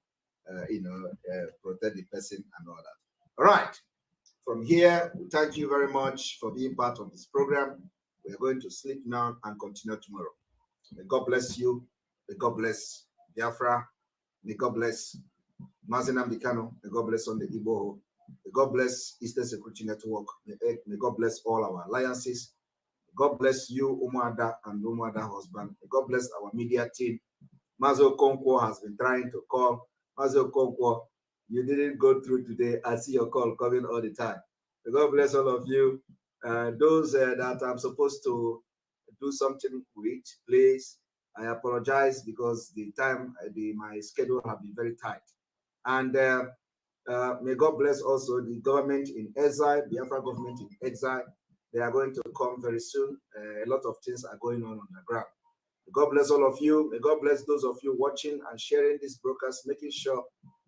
protect the person and all that. All right. From here, we thank you very much for being part of this program. We are going to sleep now and continue tomorrow. May God bless you. May God bless Biafra. May God bless Mazi Nnamdi Kanu. May God bless on the Igbo May God bless Eastern Security Network. May God bless all our alliances. God bless you, Umuada and Umuada husband. May God bless our media team. Mazo Konkwo has been trying to call. Mazo Konkwo, you didn't go through today. I see your call coming all the time. May God bless all of you. Those that I'm supposed to do something with, please. I apologize because the time, my schedule have been very tight. And may God bless also the government in exile, the Biafra government in exile. They are going to come very soon. A lot of things are going on the ground. May God bless all of you. May God bless those of you watching and sharing this broadcast, making sure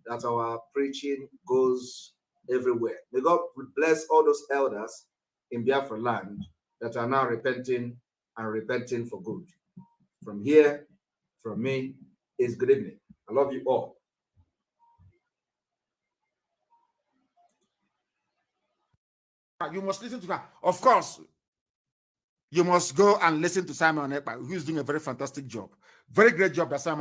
that our preaching goes everywhere. May God bless all those elders in Biafra land that are now repenting and repenting for good. From here, from me, is good evening. I love you all. You must listen to that. Of course, you must go and listen to Simon Ekpa, who's doing a very fantastic job. Very great job that Simon